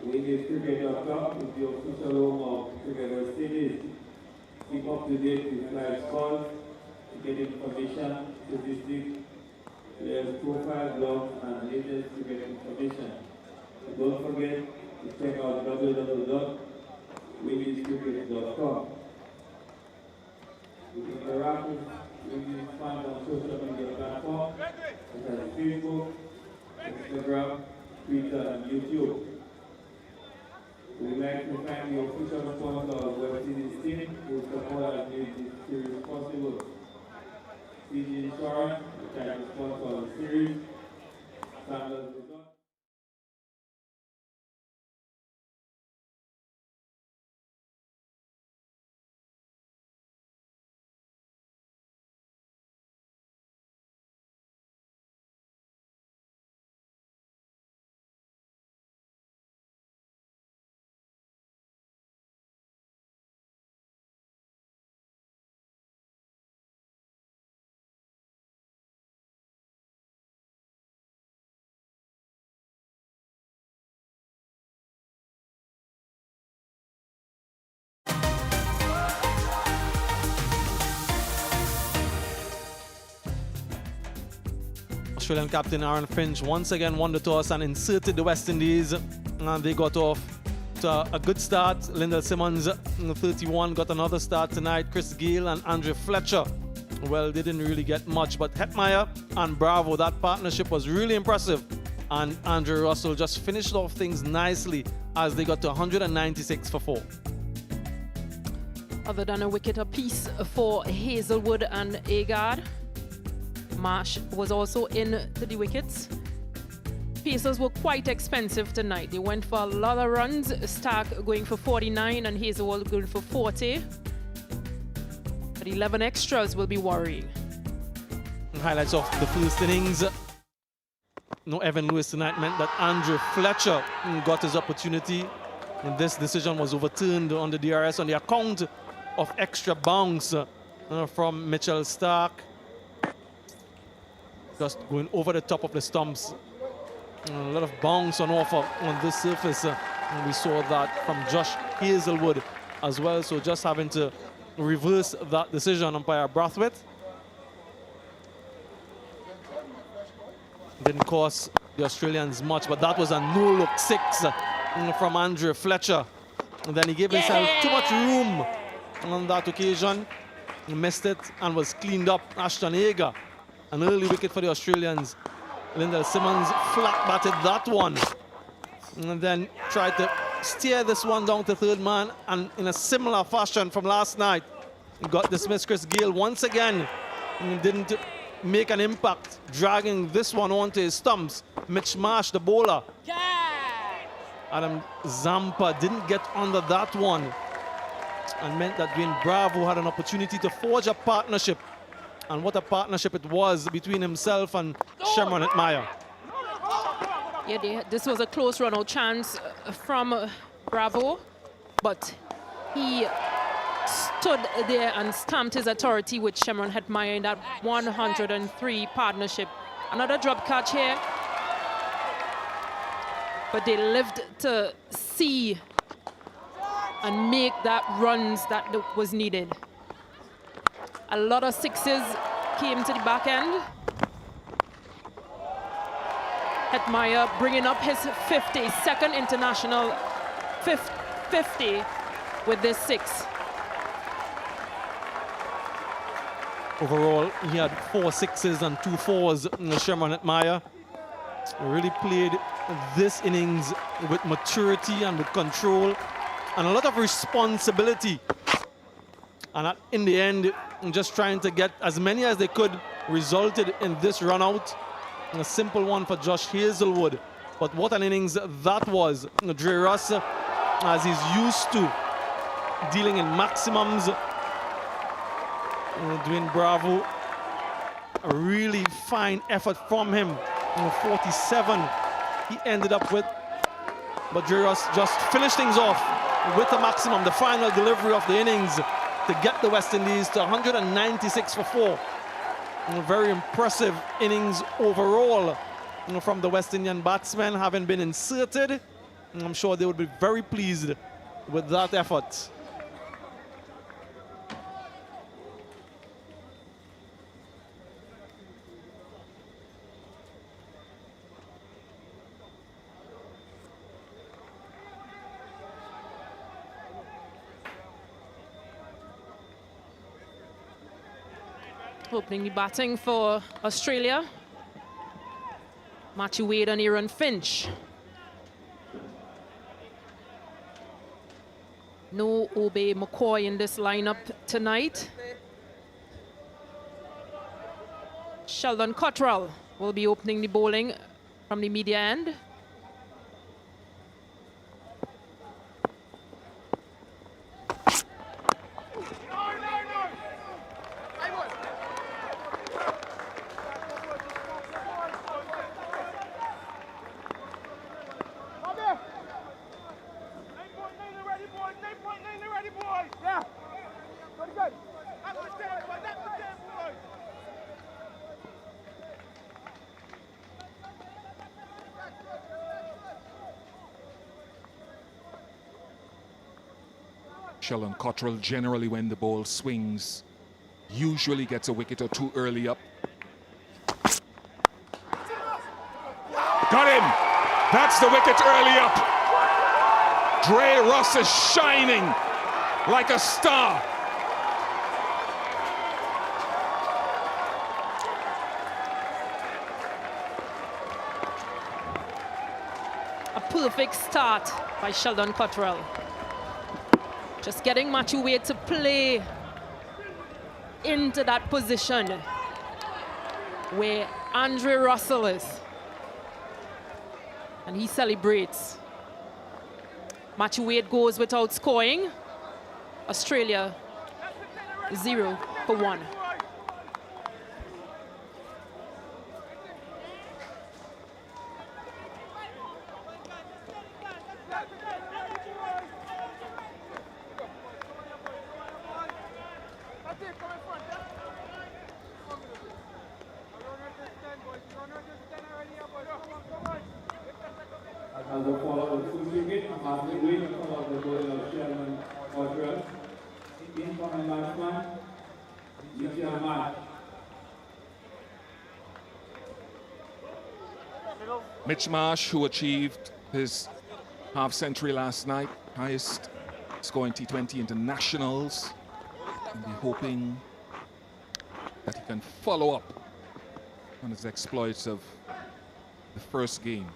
Windies.com is the official home of Cricket West Indies. Keep up to date with live scores, cricket information, statistics, players' profile, blogs, and latest cricket information. Don't forget to check out www.windiescricket.com. You can interact with Windies fans on social media platforms such as Facebook, Instagram, Twitter, and YouTube. We'd like to thank the official sponsor of West Indies team who support and made this series possible. CG Insurance, which is the sponsor of the series, Sandals Australian captain Aaron Finch once again won the toss and inserted the West Indies, and they got off to a good start. Lyndall Simmons, 31, got another start tonight. Chris Gayle and Andre Fletcher, well, they didn't really get much, but Hetmyer and Bravo, that partnership was really impressive. And Andre Russell just finished off things nicely as they got to 196 for 4. Other than a wicket apiece for Hazelwood and Agard, Marsh was also in to the wickets. Pacers were quite expensive tonight. They went for a lot of runs. Stark going for 49 and Hazelwood going for 40. But 11 extras will be worrying. Highlights of the first innings. No Evan Lewis tonight meant that Andre Fletcher got his opportunity. And this decision was overturned on the DRS on the account of extra bounce from Mitchell Stark. Just going over the top of the stumps. A lot of bounce on offer on this surface. And we saw that from Josh Hazelwood as well. So just having to reverse that decision, umpire Brathwaite. Didn't cost the Australians much, but that was a no-look 6 from Andre Fletcher. And then he gave himself too much room on that occasion. He missed it and was cleaned up. Ashton Agar, an early wicket for the Australians. Lyndall Simmons flat batted that one. And then tried to steer this one down to third man. And in a similar fashion from last night, he got dismissed. Chris Gayle once again didn't make an impact, dragging this one onto his stumps. Mitch Marsh, the bowler. Adam Zampa didn't get under that one, and meant that Dwayne Bravo had an opportunity to forge a partnership. And what a partnership it was between himself and Shemron Hetmyer. Yeah, this was a close run-out chance from Bravo, but he stood there and stamped his authority with Shemron Hetmyer in that 103 partnership. Another drop catch here, but they lived to see and make that runs that was needed. A lot of sixes came to the back end. Hetmyer bringing up his 52nd international 50 with this 6. Overall, he had 4 6s and 2 4s. Shemron Hetmyer really played this innings with maturity and with control and a lot of responsibility. And in the end, just trying to get as many as they could resulted in this run out. A simple one for Josh Hazelwood. But what an innings that was. Dre Russ, as he's used to, dealing in maximums. Dwayne Bravo, a really fine effort from him. 47 he ended up with. But Dre Russ just finished things off with a maximum, the final delivery of the innings, to get the West Indies to 196 for 4. A very impressive innings overall from the West Indian batsmen, having been inserted. I'm sure they would be very pleased with that effort. Opening the batting for Australia, Matthew Wade and Aaron Finch. No Obey McCoy in this lineup tonight. Sheldon Cottrell will be opening the bowling from the media end. Sheldon Cottrell, generally when the ball swings, usually gets a wicket or two early up. That's the wicket early up. Dre Russ is shining like a star. A perfect start by Sheldon Cottrell. Just getting Matthew Wade to play into that position where Andre Russell is. And he celebrates. Matthew Wade goes without scoring. Australia 0 for 1. As a follow-up, full wicket, after win, follow the goal of Sherman Cottrell. Incoming batsman, Mitch Marsh. Mitch Marsh, who achieved his half-century last night, highest score in T20 internationals. And we're hoping that he can follow up on his exploits of the first game.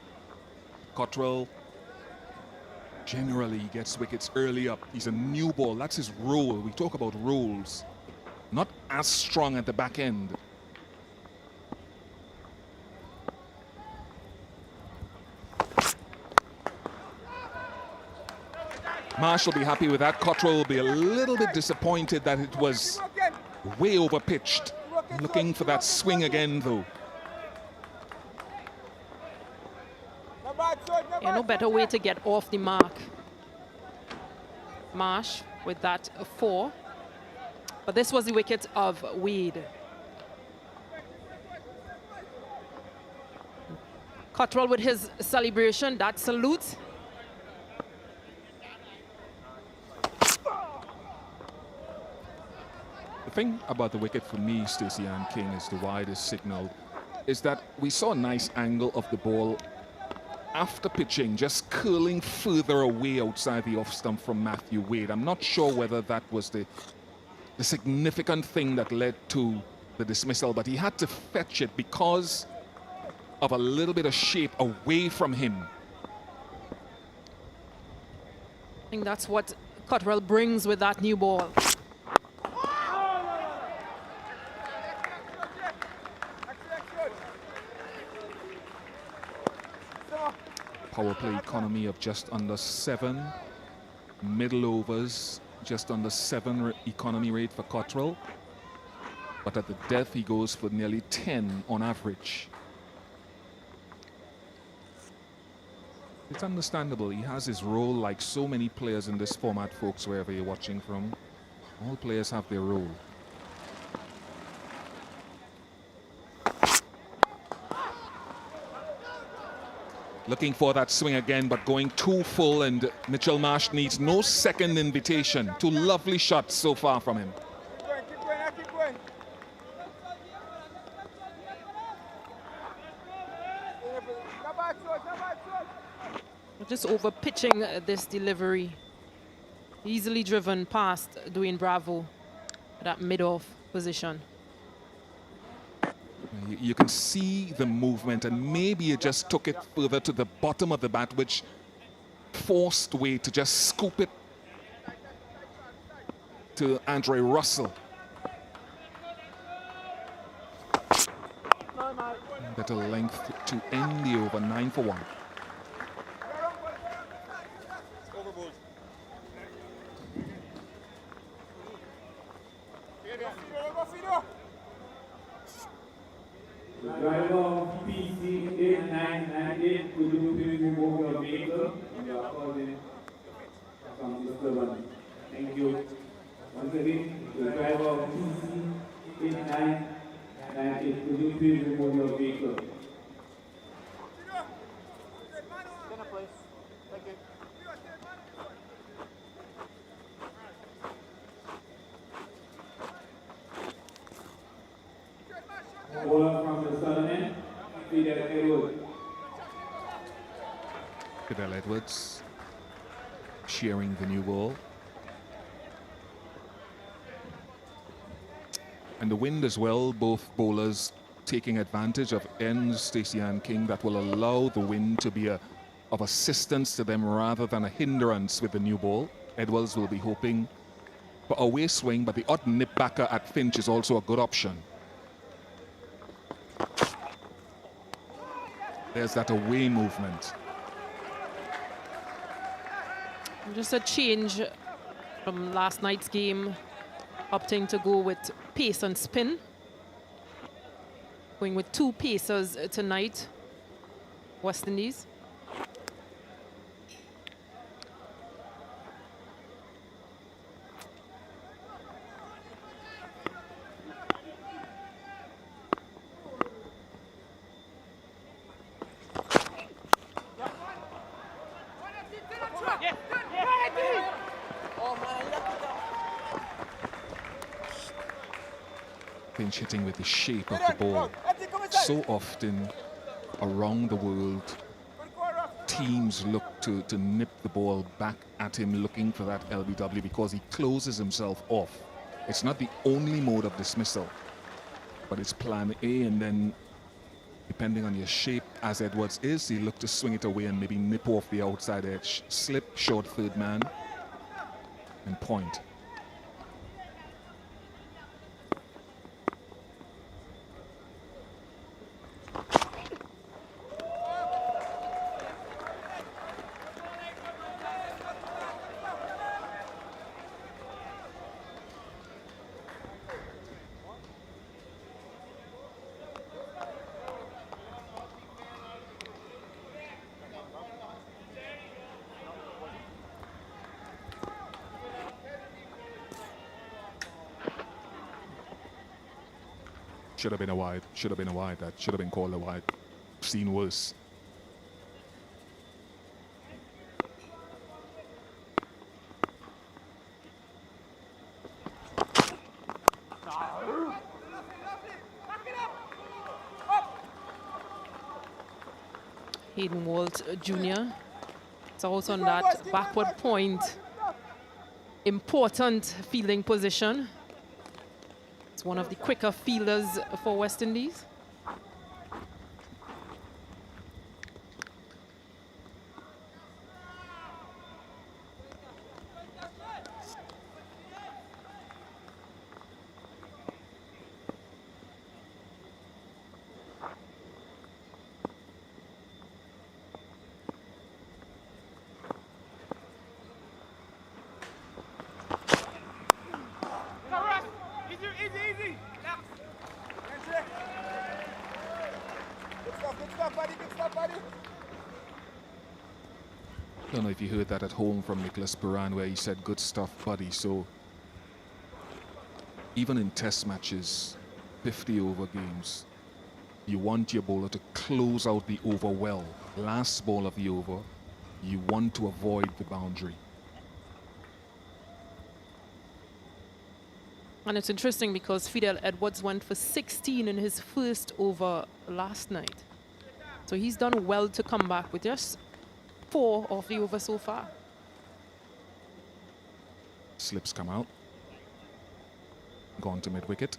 Cottrell generally gets wickets early up. He's a new ball. That's his role. We talk about roles. Not as strong at the back end. Marsh will be happy with that. Cottrell will be a little bit disappointed that it was way over pitched. Looking for that swing again, though. Yeah, no better way to get off the mark. Marsh with that 4. But this was the wicket of Wade. Cottrell with his celebration, that salute. The thing about the wicket for me, Stacey and King, is the widest signal, is that we saw a nice angle of the ball after pitching, just curling further away outside the off stump from Matthew Wade. I'm not sure whether that was the significant thing that led to the dismissal, but he had to fetch it because of a little bit of shape away from him. I think that's what Cottrell brings with that new ball. Power play economy of just under 7. Middle overs, just under 7 economy rate for Cottrell. But at the death, he goes for nearly 10 on average. It's understandable. He has his role like so many players in this format, folks, wherever you're watching from. All players have their role. Looking for that swing again, but going too full, and Mitchell Marsh needs no second invitation. 2 lovely shots so far from him. Keep going. Just over pitching this delivery. Easily driven past Dwayne Bravo, that mid-off position. You can see the movement, and maybe it just took it further to the bottom of the bat, which forced Wade to just scoop it to Andre Russell. Better length to end the over, 9 for 1. The driver of PC 8998, could you please remove your vehicle? We are causing some disturbance. Thank you. Once again, the driver of PC 8998, could you please remove your vehicle? Bowler from the southern end, Fidel Herod. Fidel Edwards sharing the new ball. And the wind as well, both bowlers taking advantage of ends, Stacey and King, that will allow the wind to be of assistance to them rather than a hindrance with the new ball. Edwards will be hoping for a away swing, but the odd nip backer at Finch is also a good option. There's that away movement. Just a change from last night's game, opting to go with pace and spin. Going with 2 pacers tonight, West Indies. Finch hitting with the shape of the ball. So often around the world, teams look to nip the ball back at him, looking for that LBW because he closes himself off. It's not the only mode of dismissal, but it's plan A, and then depending on your shape, as Edwards is, he look to swing it away and maybe nip off the outside edge, slip, short third man, and point. Should have been a wide. Should have been a wide. That should have been called a wide. Seen worse. Hayden Walt Jr. It's also on that backward point. Important fielding position. It's one of the quicker fielders for West Indies. Don't know if you heard that at home from Nicholas Puran, where he said, "Good stuff, buddy." So even in test matches, 50-over games, you want your bowler to close out the over well. Last ball of the over, you want to avoid the boundary. And it's interesting because Fidel Edwards went for 16 in his first over last night. So he's done well to come back with just 4 of the over so far. Slips come out. Gone to mid-wicket.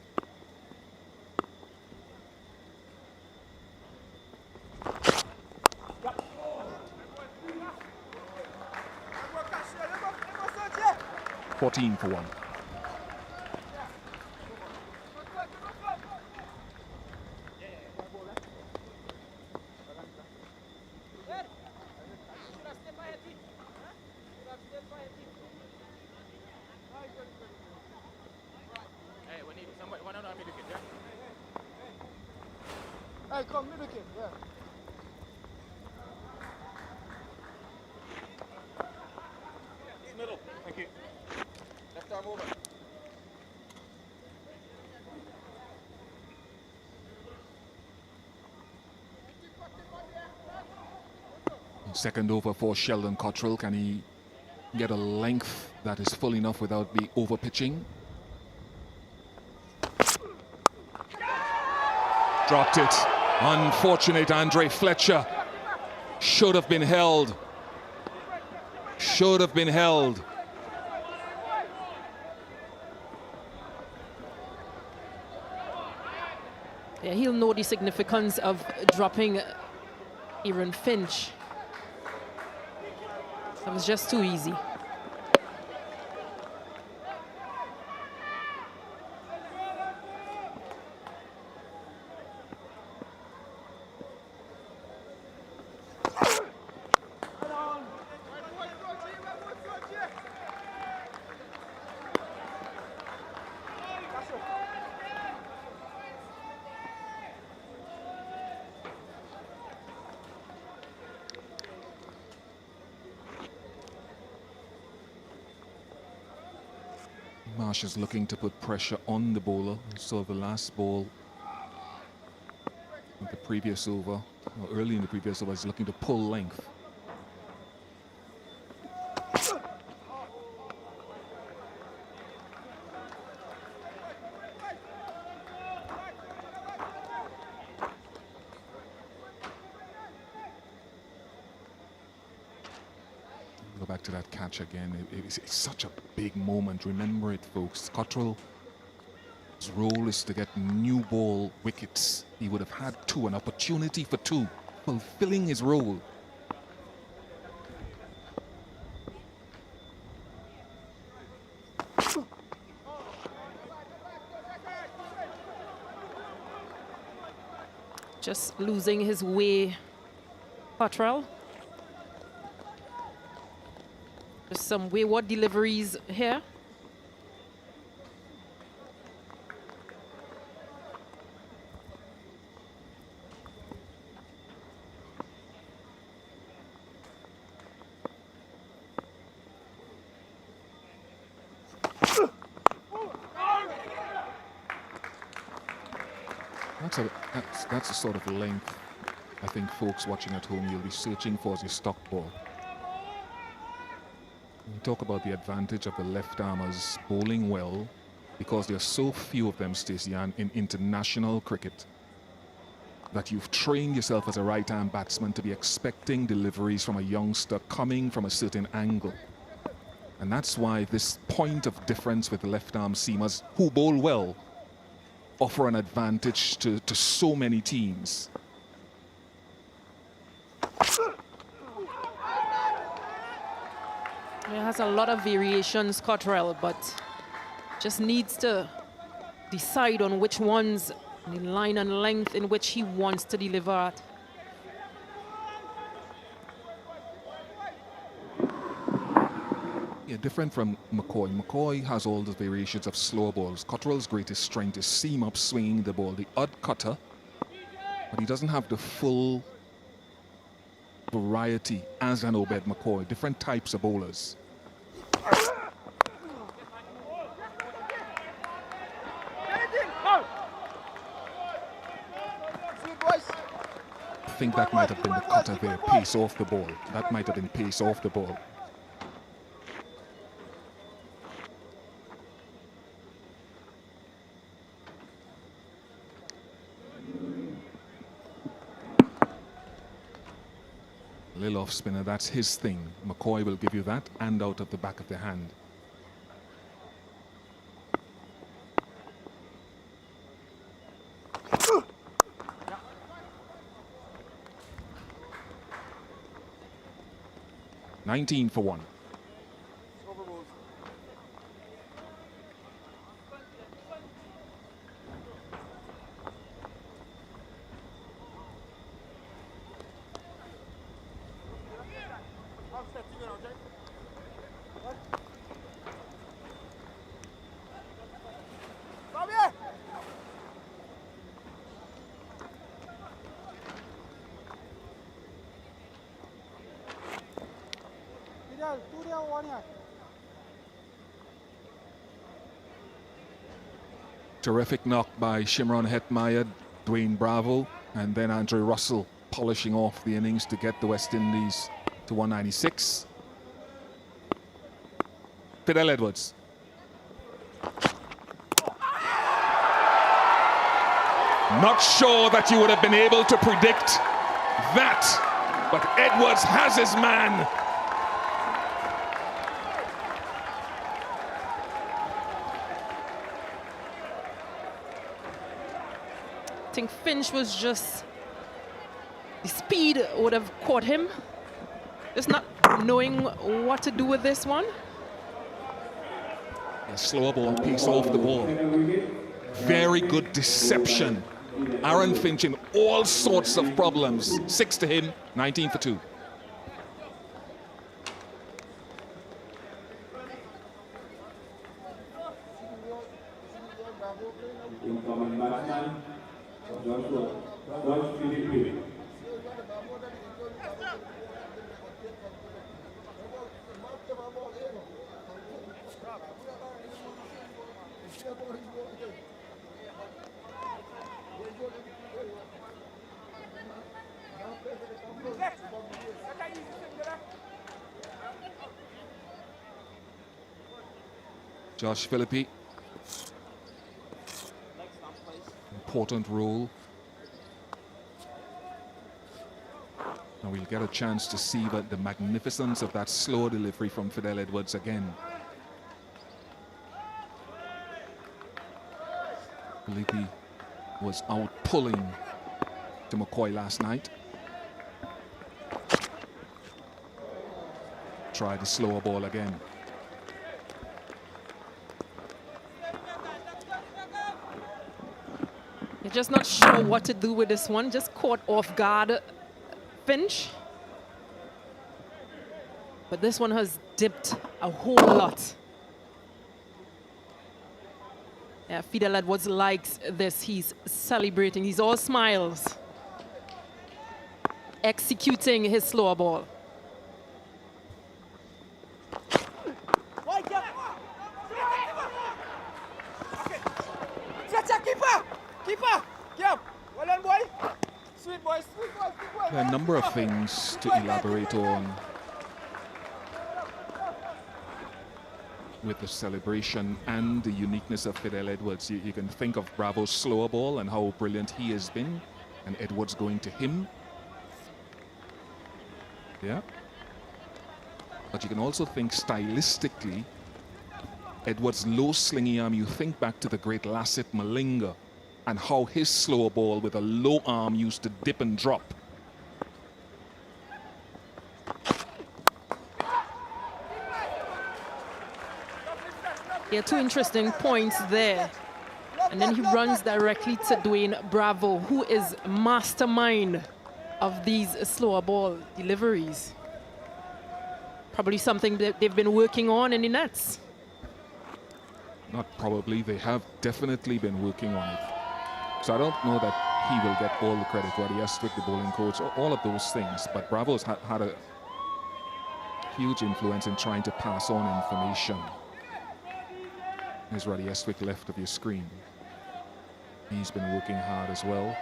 $14 for 1. Hey, come, mid-wicket, yeah. Middle, thank you. Left arm over. Second over for Sheldon Cottrell. Can he get a length that is full enough without the over pitching? Dropped it. Unfortunate Andre Fletcher. Should have been held. Should have been held. Yeah, he'll know the significance of dropping Aaron Finch. That was just too easy. Marsh is looking to put pressure on the bowler. So the last ball, the previous over, or early in the previous over, is looking to pull length. Go back to that catch again. It's such a big moment. Remember it, folks. Cottrell's role is to get new ball wickets. He would have had two, an opportunity for two, fulfilling his role. Just losing his way, Cottrell. There's some wayward deliveries here. That's the sort of length I think folks watching at home you'll be searching for as a stock ball. We talk about the advantage of the left-armers bowling well because there are so few of them, Stacey Ann, in international cricket that you've trained yourself as a right-arm batsman to be expecting deliveries from a youngster coming from a certain angle. And that's why this point of difference with the left-arm seamers who bowl well offer an advantage to so many teams. He has a lot of variations, Cottrell, but just needs to decide on which ones, the line and length in which he wants to deliver at. Yeah, different from McCoy. McCoy has all the variations of slow balls. Cottrell's greatest strength is seam up swinging the ball, the odd cutter, but he doesn't have the full variety as an Obed McCoy. Different types of bowlers. I think that might have been the cutter there, pace off the ball. That might have been pace off the ball. Little off spinner, that's his thing. McCoy will give you that and out of the back of the hand. $19 for 1. Terrific knock by Shimron Hetmyer, Dwayne Bravo, and then Andre Russell polishing off the innings to get the West Indies to 196. Fidel Edwards. Not sure that you would have been able to predict that, but Edwards has his man. I think Finch was just, the speed would have caught him. Just not knowing what to do with this one. A slow ball piece off the ball. Very good deception. Aaron Finch in all sorts of problems. 6 to him, 19 for 2. Incoming batsman, Josh Philippe. Josh Philippi. Important role. And we'll get a chance to see the magnificence of that slow delivery from Fidel Edwards again. Philippi was out pulling to McCoy last night. Try the slower ball again. You're just not sure what to do with this one. Just caught off guard Finch. But this one has dipped a whole lot. Yeah, Fidel Edwards likes this. He's celebrating. He's all smiles. Executing his slower ball. There are a number of things to elaborate on with the celebration and the uniqueness of Fidel Edwards. You can think of Bravo's slower ball and how brilliant he has been, and Edwards going to him. Yeah. But you can also think stylistically, Edwards' low slinging arm, you think back to the great Lassit Malinga and how his slower ball with a low arm used to dip and drop. Yeah, two interesting points there. And then he runs directly to Dwayne Bravo, who is mastermind of these slower ball deliveries. Probably something that they've been working on in the nets. Not probably, they have definitely been working on it. So I don't know that he will get all the credit, what he has with the bowling coach, all of those things. But Bravo's had a huge influence in trying to pass on information. There's Roddy Estwick left of your screen. He's been working hard as well.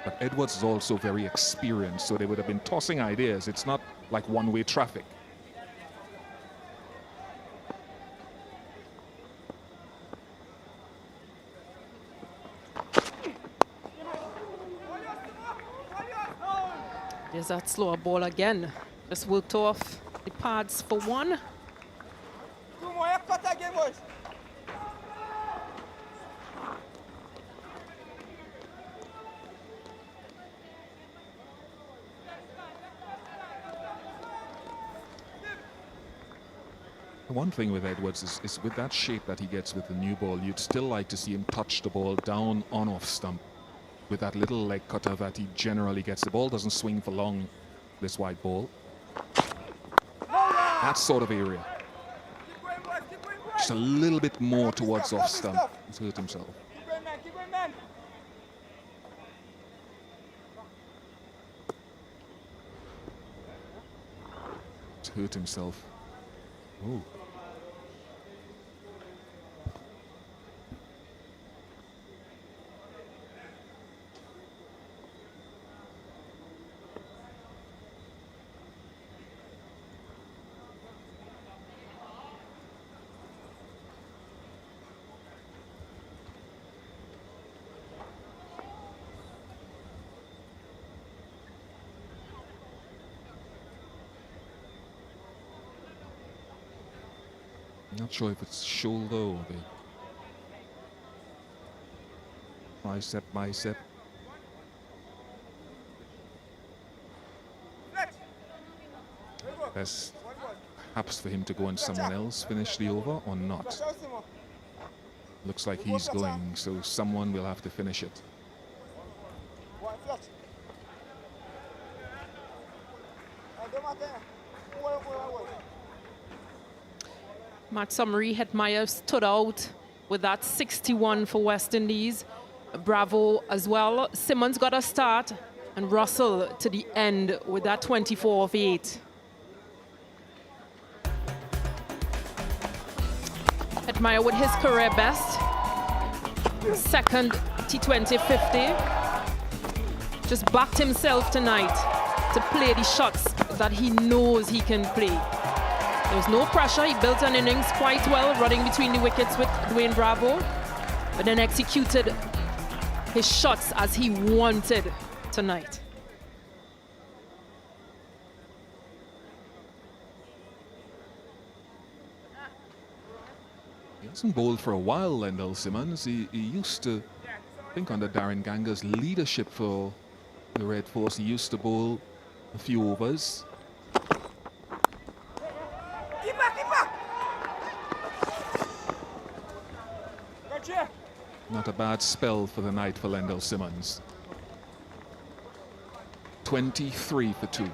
But Edwards is also very experienced, so they would have been tossing ideas. It's not like one-way traffic. There's that slower ball again. Just worked off the pads for one. One thing with Edwards is with that shape that he gets with the new ball, you'd still like to see him touch the ball down on off stump with that little leg cutter that he generally gets. The ball doesn't swing for long, this wide ball. That sort of area. Just a little bit more towards off stump. He's hurt himself. He's hurt himself. Oh. Not sure if it's shoulder or the bicep. Best perhaps for him to go and someone else finish the over or not. Looks like he's going, so someone will have to finish it. Match summary, Hetmyer stood out with that 61 for West Indies. Bravo as well. Simmons got a start, and Russell to the end with that 24 of 8. Hetmyer with his career best. Second T20 50. Just backed himself tonight to play the shots that he knows he can play. There was no pressure. He built an innings quite well, running between the wickets with Dwayne Bravo, but then executed his shots as he wanted tonight. He hasn't bowled for a while, Lendl Simmons. He used to, I think under Darren Ganger's leadership for the Red Force, he used to bowl a few overs. Not a bad spell for the night for Lendl Simmons. 23 for 2.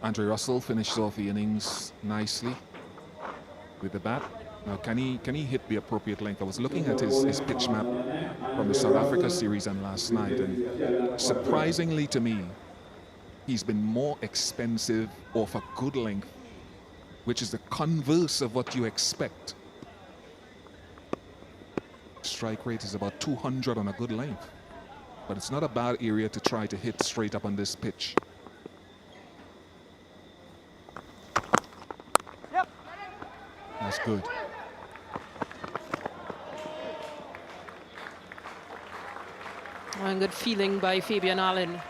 Andre Russell finishes off the innings nicely with the bat. Now, can he hit the appropriate length? I was looking at his pitch map from the South Africa series and last night, and surprisingly to me, he's been more expensive off a good length, which is the converse of what you expect. Strike rate is about 200 on a good length, but it's not a bad area to try to hit straight up on this pitch. That's good. And good feeling by Fabian Allen.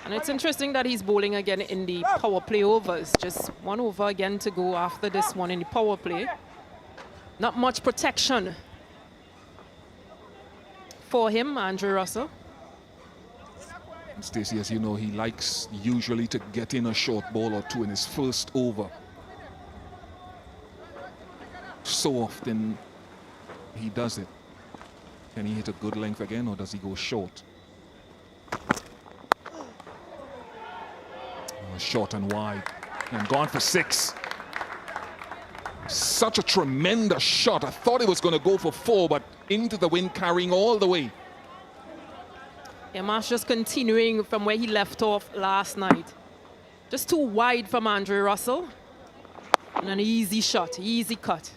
And it's interesting that he's bowling again in the power play overs. Just one over again to go after this one in the power play. Not much protection for him, Andre Russell. Stacey, as you know, he likes usually to get in a short ball or two in his first over. So often he does it. Can he hit a good length again, or does he go short? Short and wide, and gone for 6. Such a tremendous shot. I thought it was going to go for 4, but into the wind, carrying all the way. Yeah, Marsh just continuing from where he left off last night. Just too wide from Andre Russell. And an easy shot, easy cut.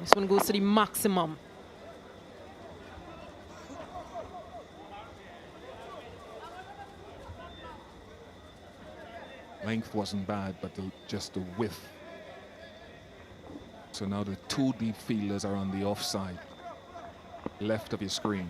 This one goes to the maximum. Length wasn't bad, but just the width. So now the 2 deep fielders are on the offside, left of your screen.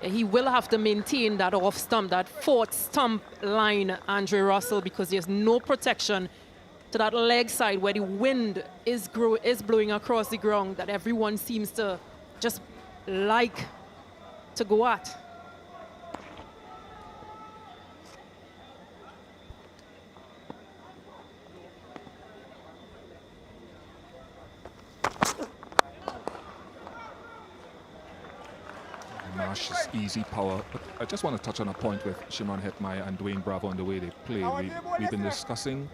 He will have to maintain that off stump, that 4th stump line, Andre Russell, because there's no protection to that leg side where the wind is blowing across the ground that everyone seems to just like to go at. Marsh's easy power. But I just want to touch on a point with Shimon Hetmyer and Dwayne Bravo and the way they play. We've been discussing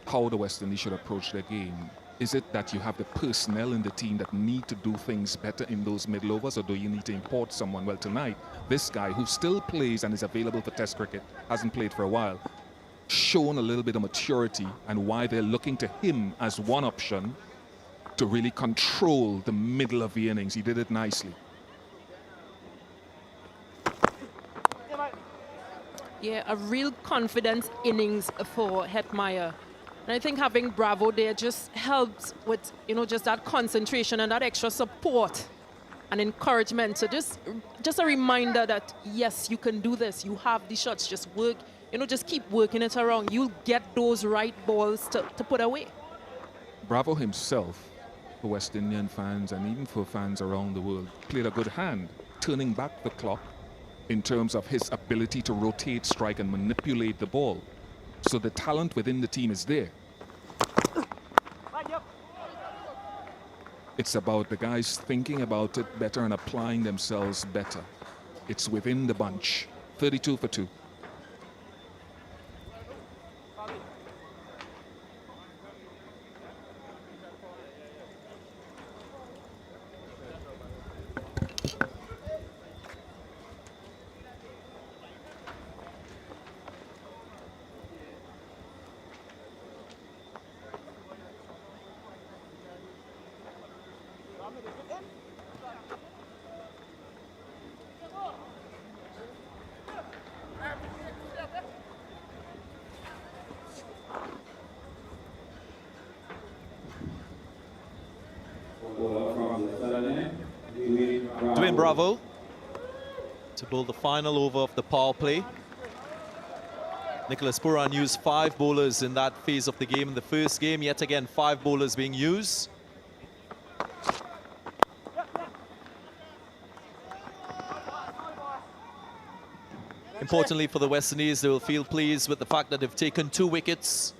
how the West Indies should approach their game. Is it that you have the personnel in the team that need to do things better in those middle overs, or do you need to import someone? Well, tonight, this guy who still plays and is available for Test cricket, hasn't played for a while, shown a little bit of maturity and why they're looking to him as one option to really control the middle of the innings. He did it nicely. Yeah, a real confidence innings for Hetmyer. And I think having Bravo there just helps with, just that concentration and that extra support and encouragement. So just a reminder that, yes, you can do this. You have the shots. Just work, just keep working it around. You'll get those right balls to put away. Bravo himself, for West Indian fans and even for fans around the world, played a good hand, turning back the clock in terms of his ability to rotate, strike, and manipulate the ball. So the talent within the team is there. It's about the guys thinking about it better and applying themselves better. It's within the bunch. 32 for 2. Dwayne Bravo to bowl the final over of the power play. Nicholas Pooran used 5 bowlers in that phase of the game. In the first game, yet again, 5 bowlers being used. Importantly for the West Indies, they will feel pleased with the fact that they've taken 2 wickets.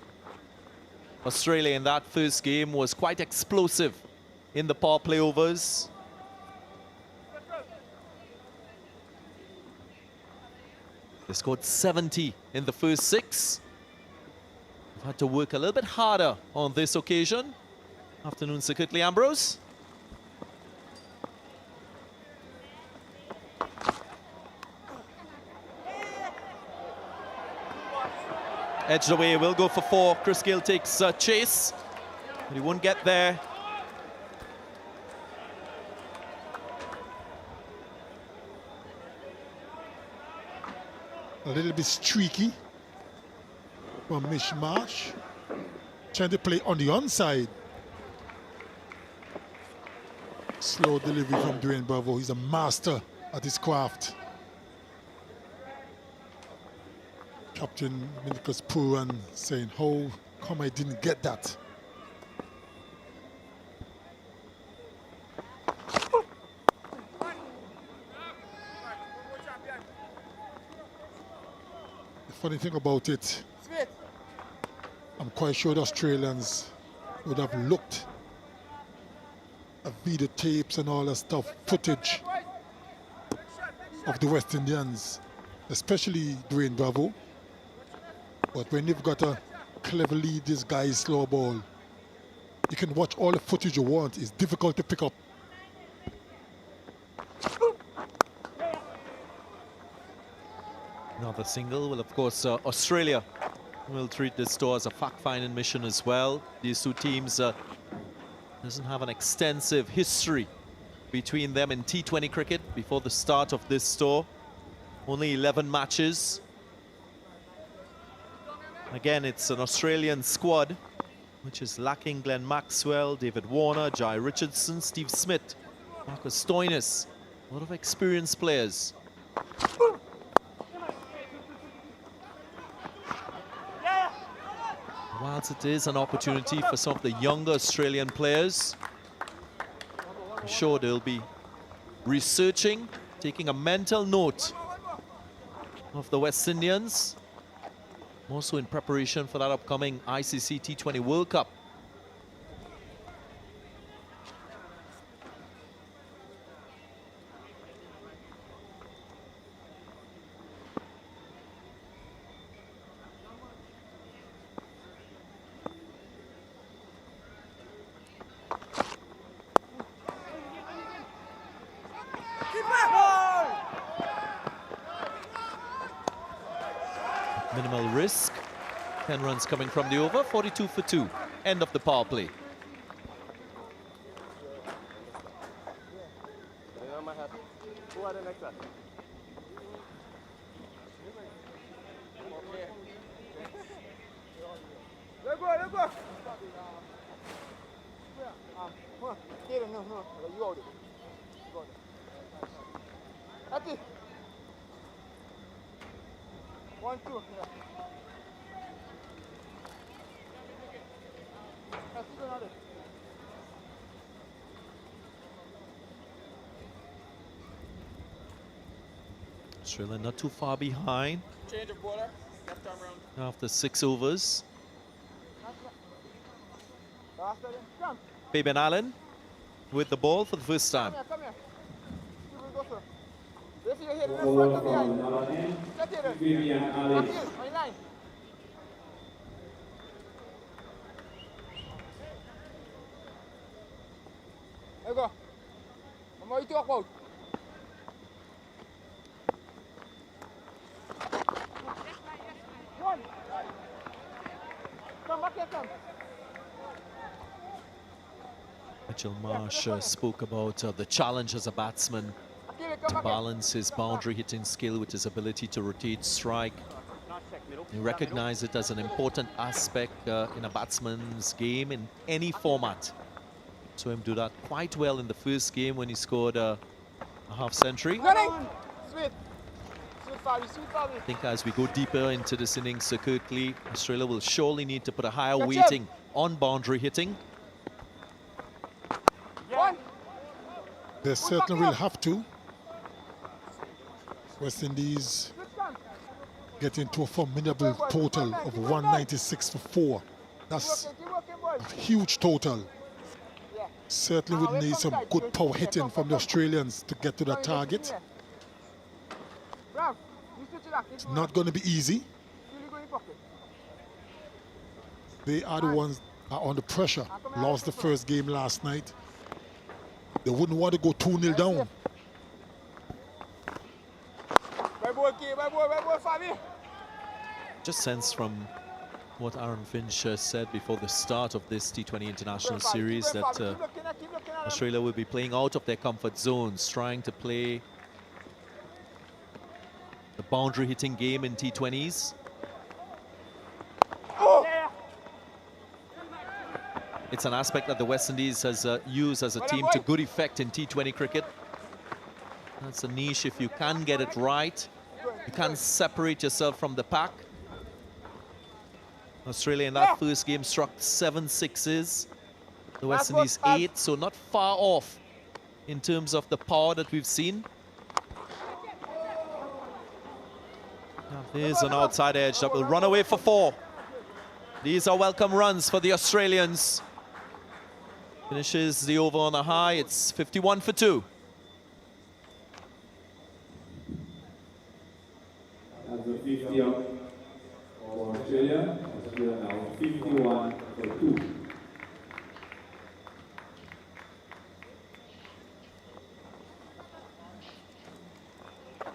Australia in that first game was quite explosive in the power play overs. They scored 70 in the first 6. They've had to work a little bit harder on this occasion. Afternoon, Sir Kirtley Ambrose. Edged away, will go for 4. Chris Gale takes chase, but he won't get there. A little bit streaky from Mitch Marsh, trying to play on the onside. Slow delivery from Dwayne Bravo. He's a master at his craft. Captain Nicholas Pooran saying, how come I didn't get that? The funny thing about it, I'm quite sure the Australians would have looked at video tapes and all that stuff, footage of the West Indians, especially Dwayne Bravo. But when you've got a cleverly disguised slow ball, you can watch all the footage you want. It's difficult to pick up. Another single. Well, of course, Australia will treat this tour as a fact-finding mission as well. These two teams doesn't have an extensive history between them in T20 cricket before the start of this tour. Only 11 matches. Again, it's an Australian squad which is lacking Glenn Maxwell, David Warner, Jai Richardson, Steve Smith, Marcus Stoinis. A lot of experienced players. Whilst it is an opportunity for some of the younger Australian players, I'm sure they'll be researching, taking a mental note of the West Indians, more so in preparation for that upcoming ICC T20 World Cup. Minimal risk. 10 runs coming from the over, 42 for 2. End of the power play. Australia not too far behind. Change of bowler. Left arm round. After 6 overs. Fabian Allen with the ball for the first time. Come here. If you hit Ball from number 10, Fabian Allen. my line. There you go. What are you talking about? One. Come back here, come. Mitch Marsh spoke about the challenge as a batsman to balance his boundary hitting skill with his ability to rotate strike. He recognized it as an important aspect in a batsman's game in any format. Saw him do that quite well in the first game when he scored a half century. Sweet. I think as we go deeper into this innings, Kirkley, Australia will surely need to put a higher weighting on boundary hitting. They certainly will have to. West Indies getting to a formidable total of 196 for 4. That's a huge total. Certainly would need some good power hitting from the Australians to get to that target. It's not going to be easy. They are the ones that are under pressure. Lost the first game last night. They wouldn't want to go 2-0 down. Just sense from what Aaron Finch said before the start of this T20 International Series that Australia will be playing out of their comfort zones, trying to play the boundary hitting game in T20s. It's an aspect that the West Indies has used as a team to good effect in T20 cricket. That's a niche. If you can get it right, you can separate yourself from the pack. Australia in that first game struck 7 sixes. The West Indies 8, so not far off in terms of the power that we've seen. Now, there's an outside edge that will run away for 4. These are welcome runs for the Australians. Finishes the over on a high. It's 51 for 2. That's the 50 out for Australia. Australia now 51 for 2.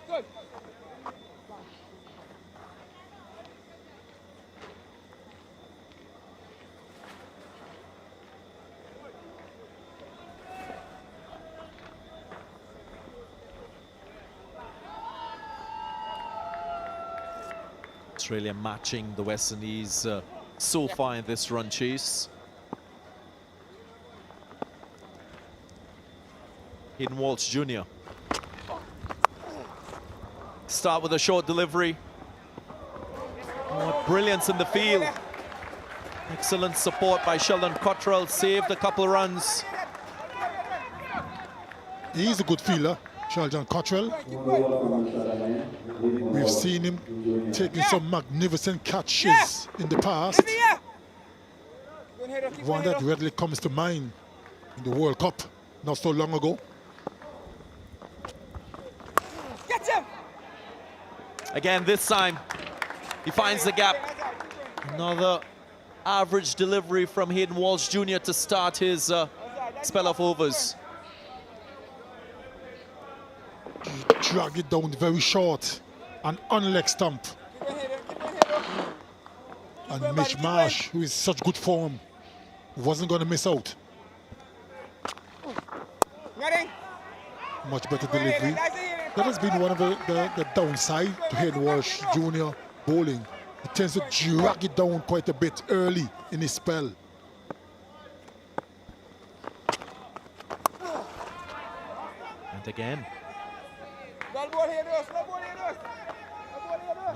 Good. Australia matching the West Indies so far in this run chase. Hayden Walsh Jr. Start with a short delivery. Oh, brilliance in the field. Excellent support by Sheldon Cottrell. Saved a couple runs. He's a good fielder, Sheldon Cottrell. We've seen him taking some magnificent catches in the past. One that readily comes to mind in the World Cup not so long ago. Again, this time, he finds the gap. Another average delivery from Hayden Walsh Jr. to start his spell of overs. Drag it down very short and on leg stump. And Mitch Marsh, who is such good form, wasn't going to miss out. Much better delivery. That has been one of the downside to Hetmyer Jr. bowling. He tends to drag it down quite a bit early in his spell. And again. Not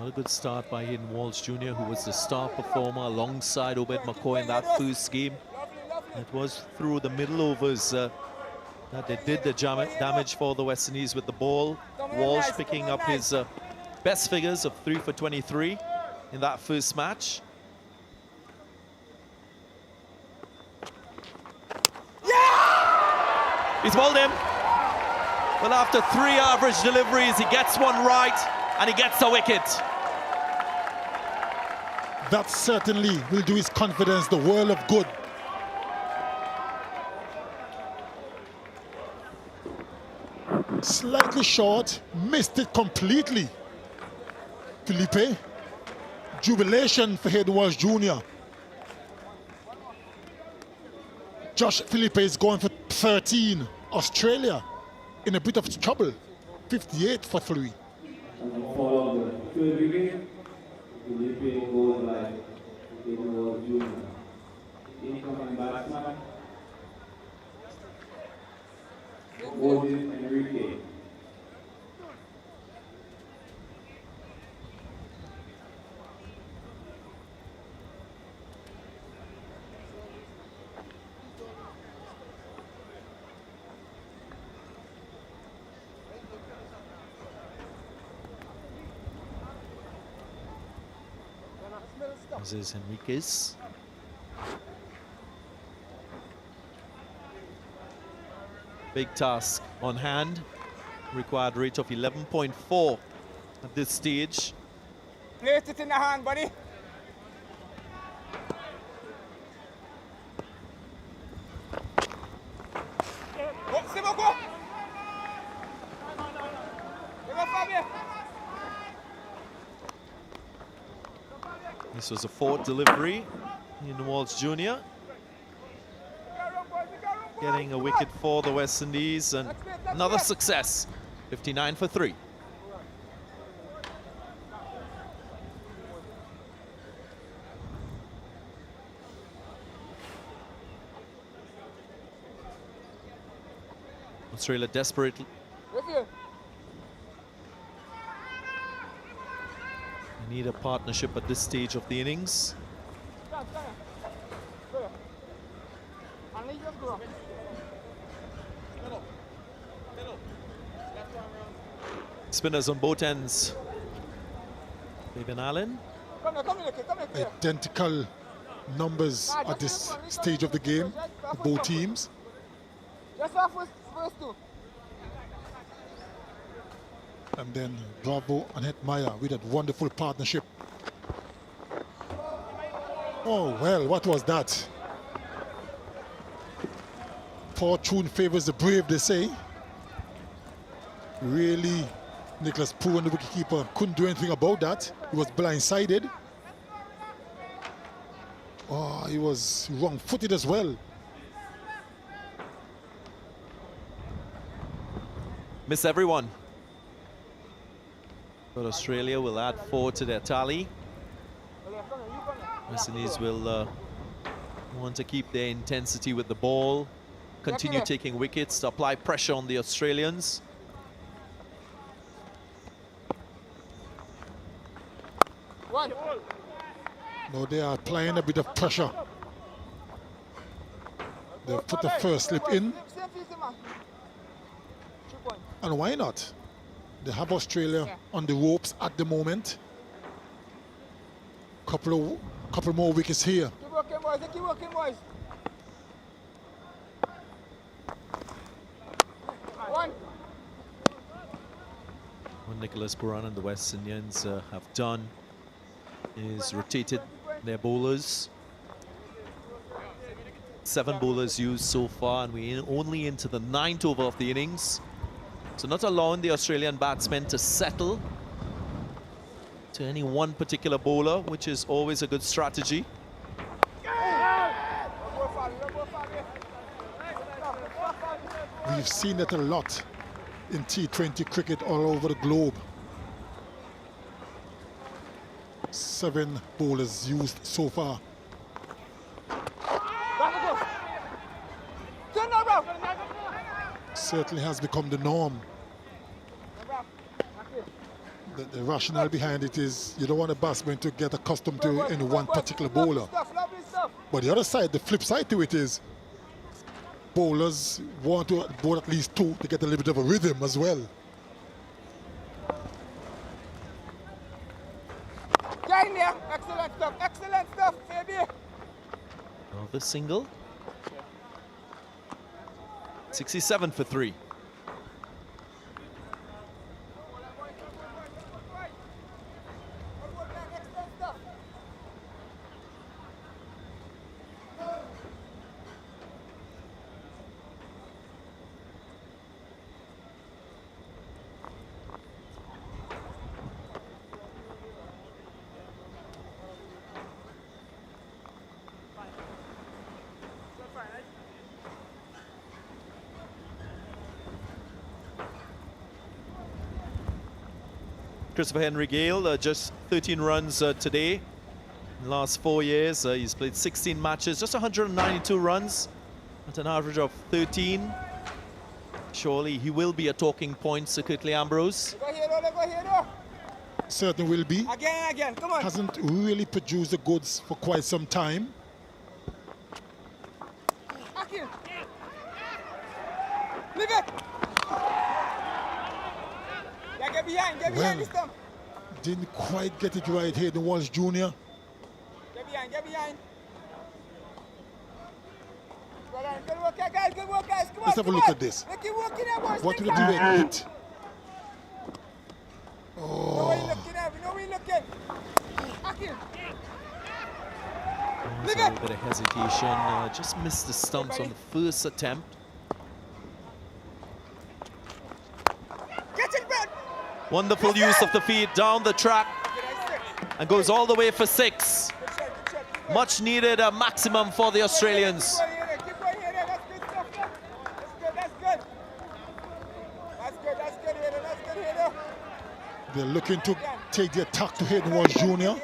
a good start by Hayden Walsh Jr., who was the star performer alongside Obed McCoy in that first game. It was through the middle overs that they did the damage for the West Indies with the ball. Walsh picking up his best figures of 3 for 23 in that first match. He's bowled him. But after 3 average deliveries, he gets one right and he gets a wicket. That certainly will do his confidence the world of good. Slightly short, missed it completely. Felipe, jubilation for Hetmyer Jr. Josh Felipe is going for 13. Australia in a bit of trouble. 58 for 3. Follow the third wicket. Felipe goes by Hetmyer Jr. Incoming batsman. Gordon Enrique. This is Enriquez. Big task on hand. Required rate of 11.4 at this stage. Place it in the hand, buddy. This was a 4th delivery in Walsh Jr. Getting a wicket for the West Indies and another success. 59 for 3. Australia desperate. They need a partnership at this stage of the innings. Spinners on both ends. Fabian Allen. Identical numbers at this stage of the game, both teams. And then Bravo and Hetmyer with that wonderful partnership. Oh, well, what was that? Fortune favors the brave, they say. Really, Nicholas Pooh and the wicketkeeper couldn't do anything about that. He was blindsided. Oh, he was wrong-footed as well. Miss everyone. But Australia will add 4 to their tally. West Indies will want to keep their intensity with the ball, continue taking wickets to apply pressure on the Australians. No, they are applying a bit of pressure. They've put the first slip in. And why not? They have Australia on the ropes at the moment. Couple more wickets here. Keep working, boys. Keep working, boys. One. What Nicholas Puran and the West Indians have done is rotated their bowlers. 7 bowlers used so far, and we're only into the 9th over of the innings. So not allowing the Australian batsmen to settle to any one particular bowler, which is always a good strategy. We've seen it a lot in T20 cricket all over the globe. 7 bowlers used so far. Certainly has become the norm. The rationale behind it is you don't want a batsman to get accustomed to any one particular bowler. But the other side, the flip side to it is bowlers want to bowl at least 2 to get a little bit of a rhythm as well. Excellent stuff, baby. Another single. 67 for 3. Christopher Henry Gale, just 13 runs today. In the last 4 years, he's played 16 matches, just 192 runs at an average of 13. Surely he will be a talking point, Sir Kirtley Ambrose. Certainly will be. Again, come on. Hasn't really produced the goods for quite some time. Akil. Leave it. Yeah, get behind this time. Didn't quite get it right here, the Walsh Jr. Get behind. Good work, guys, come on. Let's have a look at this. What will the direct hit? No way looking. Akil. There's a little bit of hesitation, just missed the stumps on the first attempt. Get it, Brad. Wonderful use of the feet down the track and goes all the way for 6. Much needed a maximum for the Australians. Keep going here. That's good stuff. That's good here. They're looking to take the attack to hit Walsh Jr.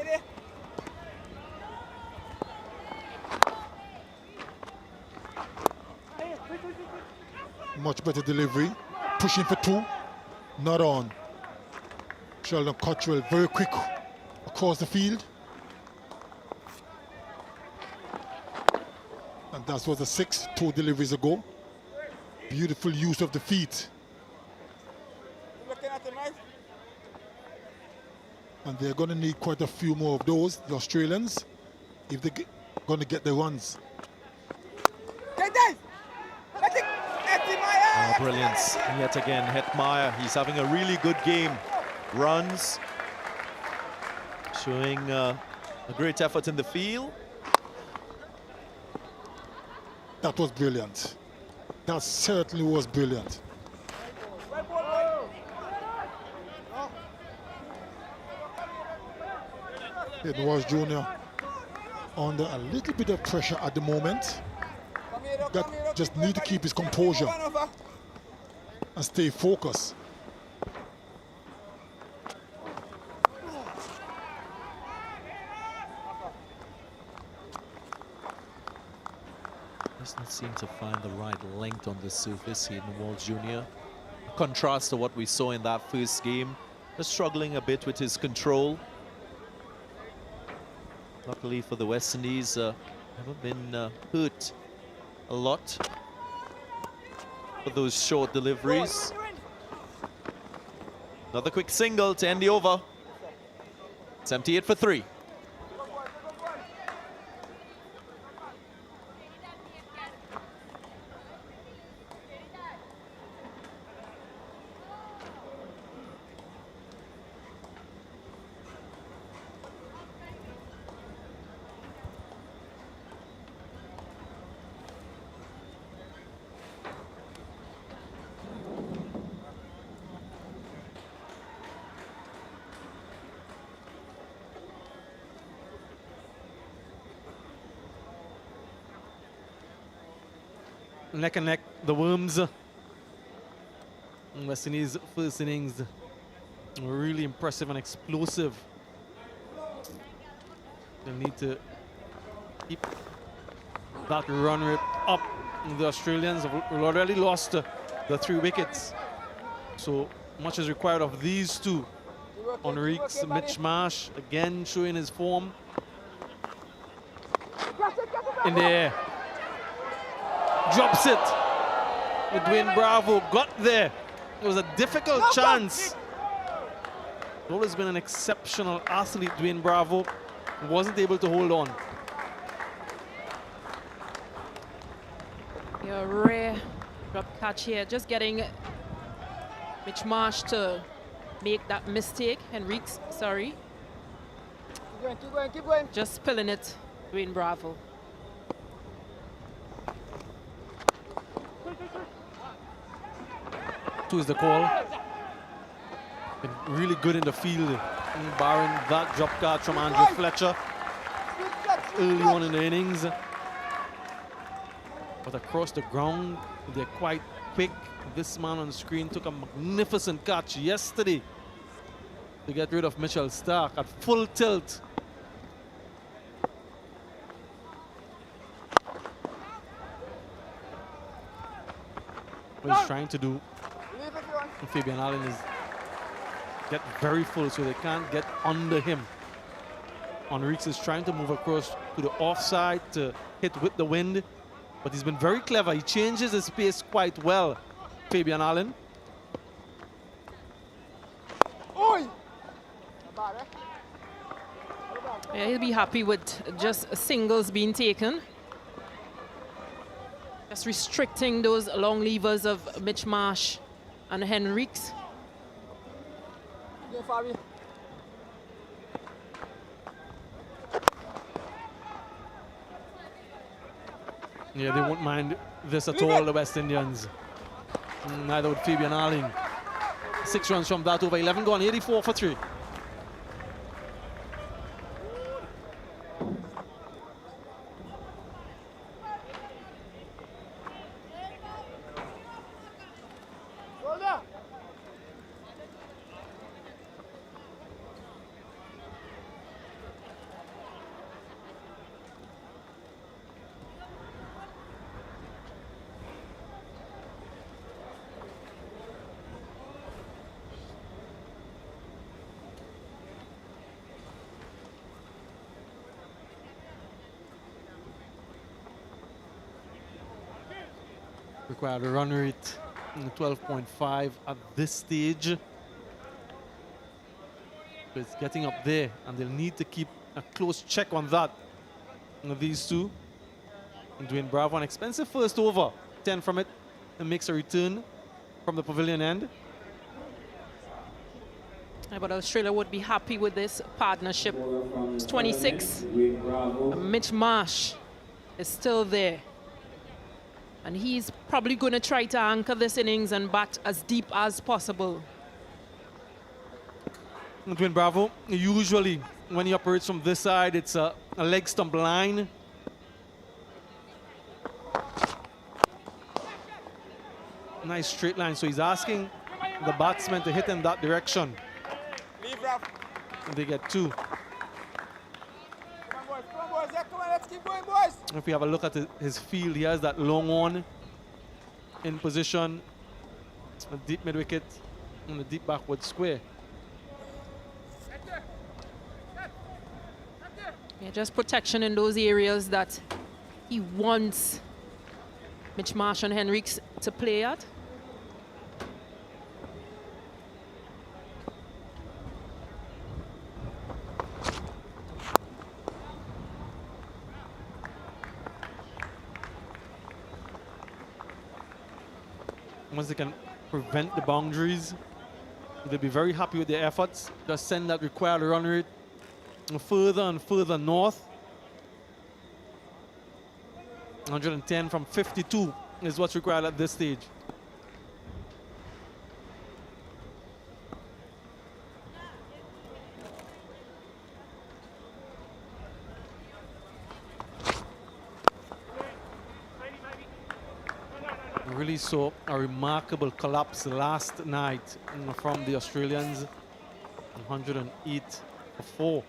Much better delivery. Pushing for 2. Not on. Sheldon Cottrell very quick across the field. And that was a 6, 2 deliveries ago. Beautiful use of the feet. Looking at the knife. And they're going to need quite a few more of those, the Australians, if they're going to get the runs. Get that! Oh, brilliance. Yet again, Hetmyer, he's having a really good game. Runs, showing a great effort in the field. That was brilliant. That certainly was brilliant. Walsh Jr. under a little bit of pressure at the moment. Just need to keep his composure and stay focused. Does not seem to find the right length on the surface here in Walsh Jr. A contrast to what we saw in that first game. Just struggling a bit with his control. Luckily for the West Indies, haven't been hurt a lot for those short deliveries. Another quick single to end the over. 78 for 3. neck and neck, the Worms. West Indies first innings were really impressive and explosive. They'll need to keep that run rate up. The Australians have already lost the 3 wickets. So much is required of these two. On Reeks, Mitch Marsh again showing his form. In the air. Drops it. Dwayne Bravo got there. It was a difficult chance. Always been an exceptional athlete, Dwayne Bravo. Wasn't able to hold on. Yeah, rare drop catch here. Just getting Mitch Marsh to make that mistake. Henriques, sorry. Keep going, keep going. Just spilling it, Dwayne Bravo. Two is the call. Been really good in the field, barring that drop catch from Andrew Fletcher early on in the innings. But across the ground, they're quite quick. This man on the screen took a magnificent catch yesterday to get rid of Mitchell Stark at full tilt. What he's trying to do, Fabian Allen, is get very full so they can't get under him. Enriques is trying to move across to the offside to hit with the wind, but he's been very clever. He changes his pace quite well, Fabian Allen. Yeah, he'll be happy with just singles being taken. Just restricting those long levers of Mitch Marsh and Henriques. Yeah, they won't mind this at all, the West Indians. Neither would Fabian Allen. 6 runs from that over 11 gone, 84 for 3. Required a run rate 12.5 at this stage. But it's getting up there, and they'll need to keep a close check on that. These two. And Dwayne Bravo, an expensive first over. 10 from it, and makes a return from the pavilion end. Yeah, but Australia would be happy with this partnership. It's 26. Mitch Marsh is still there. And he's probably going to try to anchor this innings and bat as deep as possible. Dwayne Bravo, usually when he operates from this side, it's a leg stump line. Nice straight line, so he's asking the batsman to hit in that direction. And they get 2. Keep going, boys. If we have a look at his field, he has that long on in position, a deep mid wicket, and a deep backward square. Yeah, just protection in those areas that he wants Mitch Marsh and Henriques to play at. Once they can prevent the boundaries, they'll be very happy with their efforts. Just send that required run rate further and further north. 110 from 52 is what's required at this stage. Really saw a remarkable collapse last night from the Australians. 108 for 4.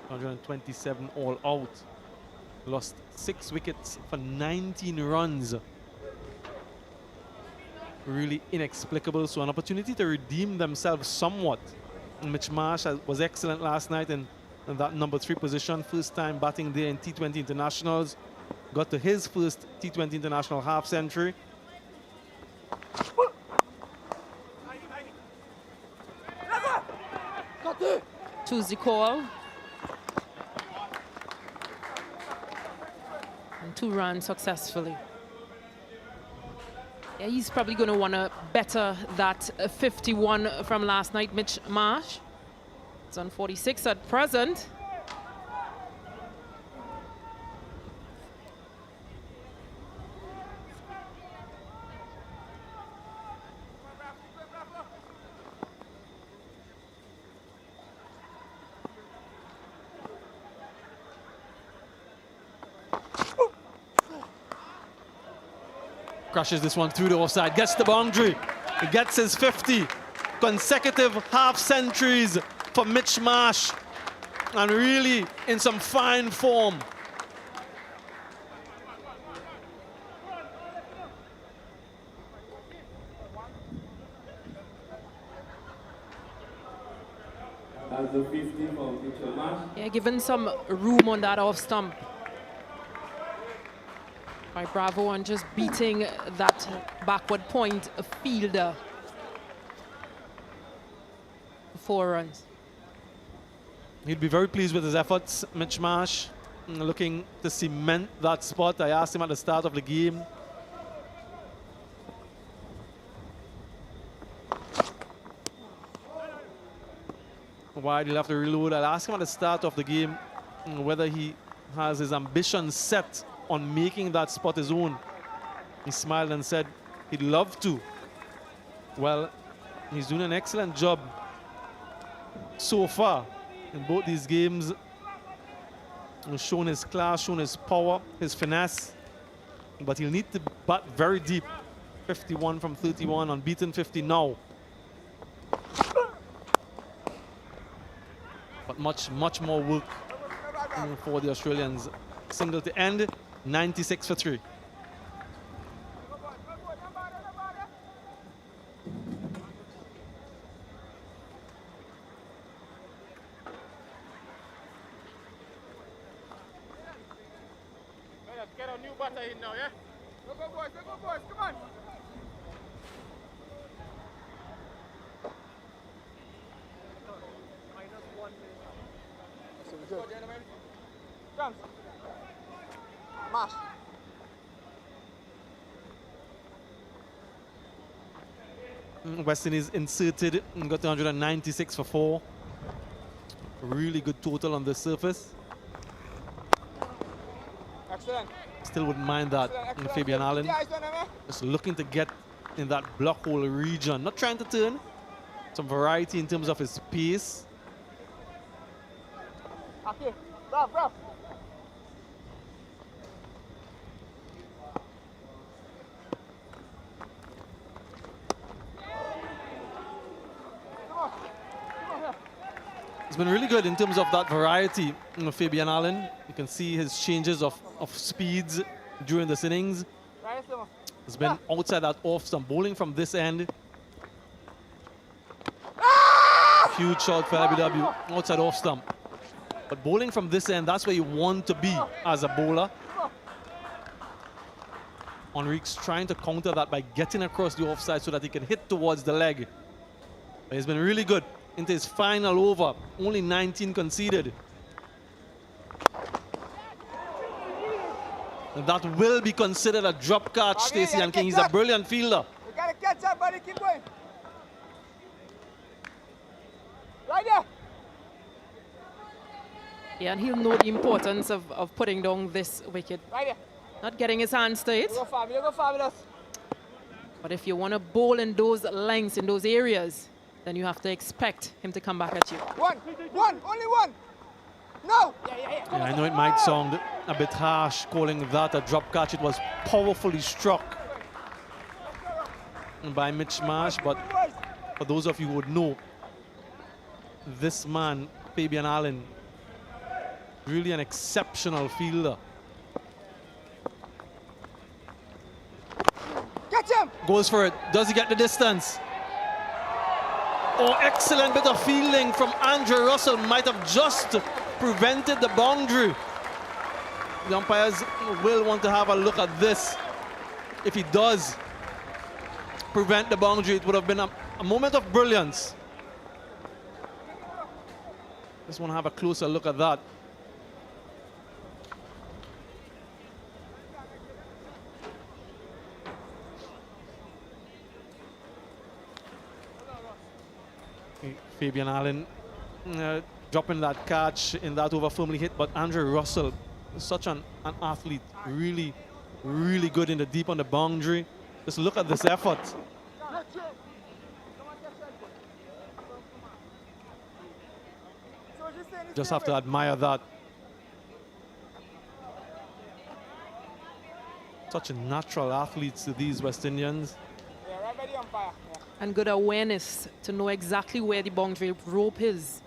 127 all out. Lost 6 wickets for 19 runs. Really inexplicable. So an opportunity to redeem themselves somewhat. Mitch Marsh was excellent last night in that number 3 position. First time batting there in T20 internationals. Got to his first T20 international half century. Tuesday call. And 2 runs successfully. Yeah, he's probably going to want to better that 51 from last night, Mitch Marsh. It's on 46 at present. Crushes this one through the offside, gets the boundary. He gets his 50. Consecutive half centuries for Mitch Marsh. And really in some fine form. That's the 50 from Mitch Marsh. Yeah, given some room on that off stump by Bravo and just beating that backward point fielder. 4 runs. He'd be very pleased with his efforts, Mitch Marsh, looking to cement that spot. I asked him at the start of the game. Why he'll have to reload. I'll ask him at the start of the game whether he has his ambition set on making that spot his own. He smiled and said he'd love to. Well, he's doing an excellent job so far in both these games. He's shown his class, shown his power, his finesse, but he'll need to bat very deep. 51 from 31, unbeaten 50 now. But much more work for the Australians. Single to end, 96 for 3. Let's get a new batter in now, yeah? Go, boys, come on. Drums. Marsh. West Indies inserted and got 196 for 4. Really good total on the surface. Excellent. Still wouldn't mind that. Excellent. Fabian Allen Yeah, he's done it, man. just looking to get in that block hole region. Not trying to turn. Some variety in terms of his pace. Okay. Rough. It's been really good in terms of that variety, Fabian Allen. You can see his changes of speeds during this innings. It's been outside that off stump, bowling from this end. Huge shot for LBW, outside off stump. But bowling from this end, that's where you want to be as a bowler. Enrique's trying to counter that by getting across the offside so that he can hit towards the leg. But he's been really good into his final over. Only 19 conceded. And that will be considered a drop catch, Stacey and King. He's a brilliant fielder. You gotta catch up, buddy. Keep going. Right there. Yeah, and he'll know the importance of putting down this wicket. Right there. Not getting his hands to it. You go far with us. But if you want to bowl in those lengths, in those areas, then you have to expect him to come back at you. One, only one. No. Yeah. Yeah, I know it might sound a bit harsh calling that a drop catch. It was powerfully struck. by Mitch Marsh, but for those of you who would know, this man, Fabian Allen, really an exceptional fielder. Catch him! Goes for it. Does he get the distance? Oh, excellent bit of fielding from Andrew Russell. Might have just prevented the boundary. The umpires will want to have a look at this. If he does prevent the boundary, it would have been a moment of brilliance. Just want to have a closer look at that. Fabian Allen dropping that catch in that over, firmly hit, but Andrew Russell, such an athlete, really, really good in the deep on the boundary. Just look at this effort. Just have to admire that. Such a natural athletes, these West Indians. And good awareness to know exactly where the boundary rope is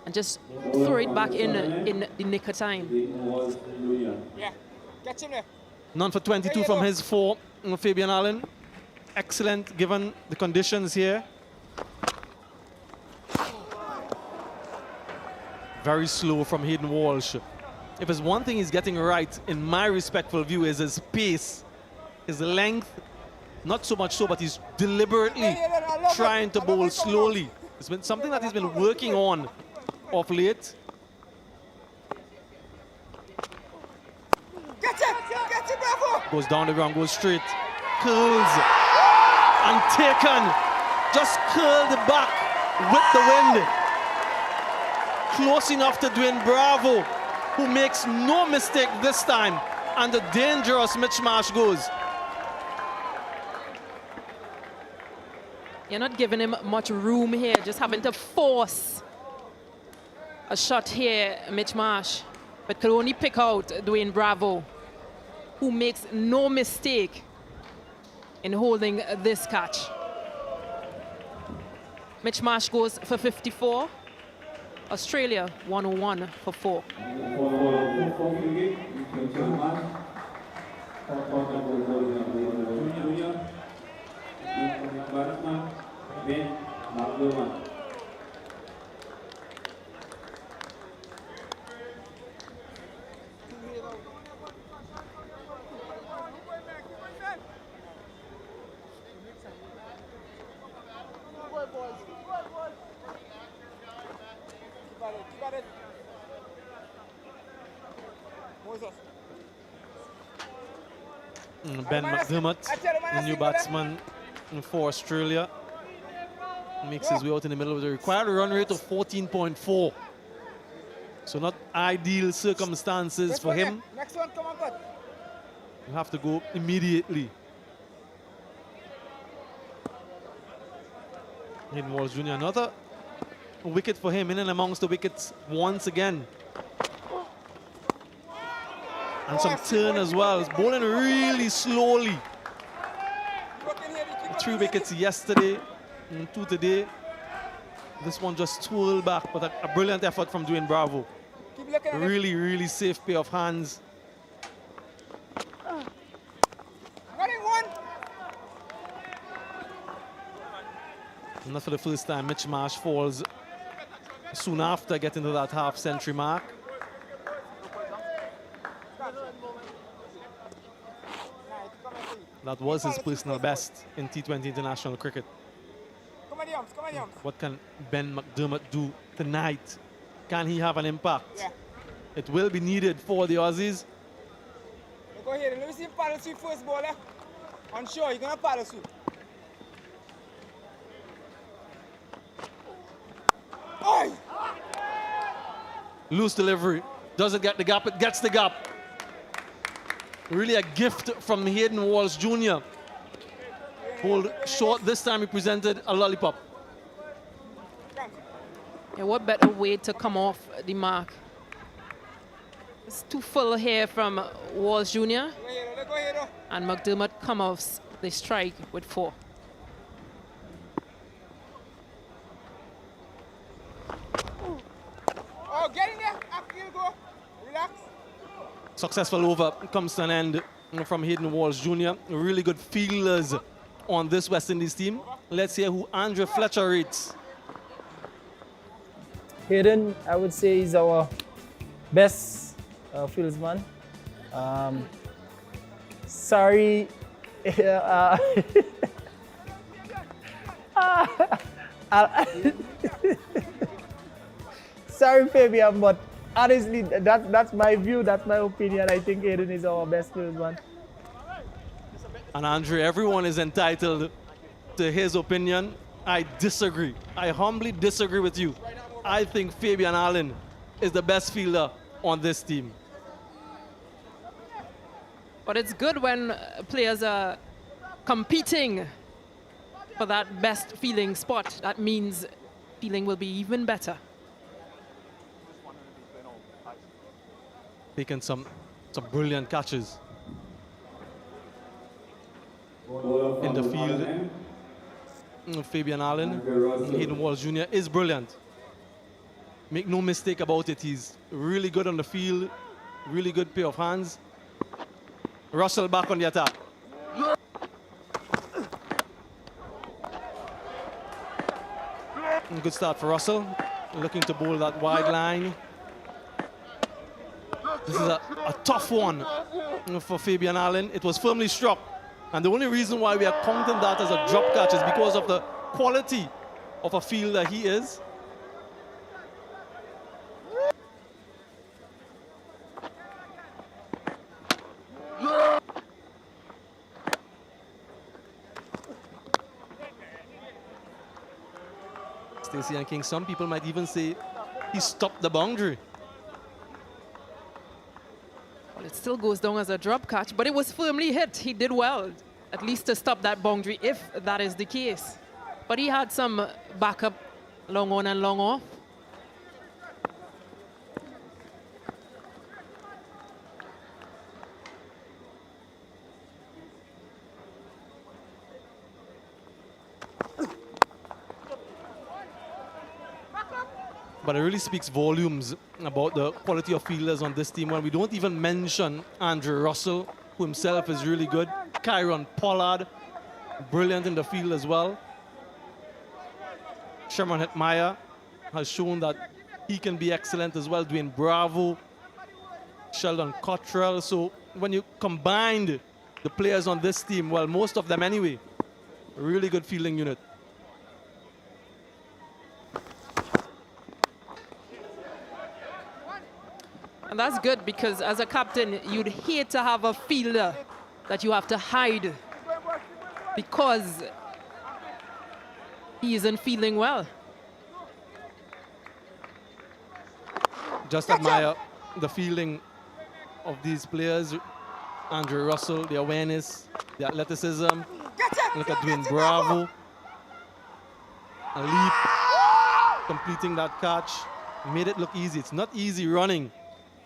and just throw it back in the nick of time. Yeah, catch him there. None for 22 from his four, Fabian Allen. Excellent given the conditions here. Very slow from Hayden Walsh. If there's one thing he's getting right, in my respectful view, is his pace, his length. Not so much so, but he's deliberately trying to bowl slowly. It's been something that he's been working on of late. Catch him, bravo! Goes down the ground, goes straight, curls, and taken. Just curled back with the wind. Close enough to Dwayne Bravo, who makes no mistake this time, and the dangerous Mitch Marsh goes. You're not giving him much room here, just having to force a shot here, Mitch Marsh, but could only pick out Dwayne Bravo, who makes no mistake in holding this catch. Mitch Marsh goes for 54. Australia 101 for 4. Ben McDermott, the new batsman for Australia, makes his way out in the middle with a required run rate of 14.4. So not ideal circumstances for him. Next one, come on, bud. You have to go immediately. Hayden Walsh Jr., another wicket for him, in and amongst the wickets once again. And some turn as well. He's bowling really slowly. 3 wickets yesterday, and 2 today. This one just twirled back, but a brilliant effort from Dwayne Bravo. Really, really safe pair of hands. And not for the first time, Mitch Marsh falls soon after getting to that half-century mark. That was his personal best in T20 international cricket. What can Ben McDermott do tonight? Can he have an impact? Yeah. It will be needed for the Aussies. Go ahead, let me see him paddle sweep first bowler. I'm sure he's gonna paddle sweep. Oi! Loose delivery. Doesn't get the gap, it gets the gap. Really a gift from Hayden Walsh Jr. Bowled short, this time he presented a lollipop. Yeah, what better way to come off the mark? It's too full here from Walsh Jr. And McDermott come off the strike with 4. successful over comes to an end from Hayden Walsh Jr. Really good fielders on this West Indies team. Let's hear who Andre Fletcher rates. Hayden, I would say, is our best fieldsman. Sorry. Sorry, Fabian, but honestly, that's my view, that's my opinion. I think Hayden is our best fieldsman. And Andre, everyone is entitled to his opinion. I disagree. I humbly disagree with you. I think Fabian Allen is the best fielder on this team. But it's good when players are competing for that best feeling spot. That means feeling will be even better. Taking some brilliant catches in the field. Fabian Allen, Hayden Walsh Jr. is brilliant. Make no mistake about it, he's really good on the field, really good pair of hands. Russell back on the attack. Good start for Russell, looking to bowl that wide line. This is a tough one for Fabian Allen. It was firmly struck. And the only reason why we are counting that as a drop catch is because of the quality of a fielder he is. Stacey and King, some people might even say he stopped the boundary. Well, it still goes down as a drop catch, but it was firmly hit. He did well, at least to stop that boundary, if that is the case. But he had some backup long on and long off. But it really speaks volumes about the quality of fielders on this team when we don't even mention Andrew Russell, who himself is really good. Kyron Pollard, brilliant in the field as well. Sherman Hetmyer has shown that he can be excellent as well. Dwayne Bravo, Sheldon Cottrell. So when you combine the players on this team, well, most of them anyway, a really good fielding unit. And that's good because as a captain, you'd hate to have a fielder that you have to hide because he isn't feeling well. Just admire the fielding of these players. Andrew Russell, the awareness, the athleticism. Look at Dwayne Bravo. A leap, completing that catch. Made it look easy. It's not easy running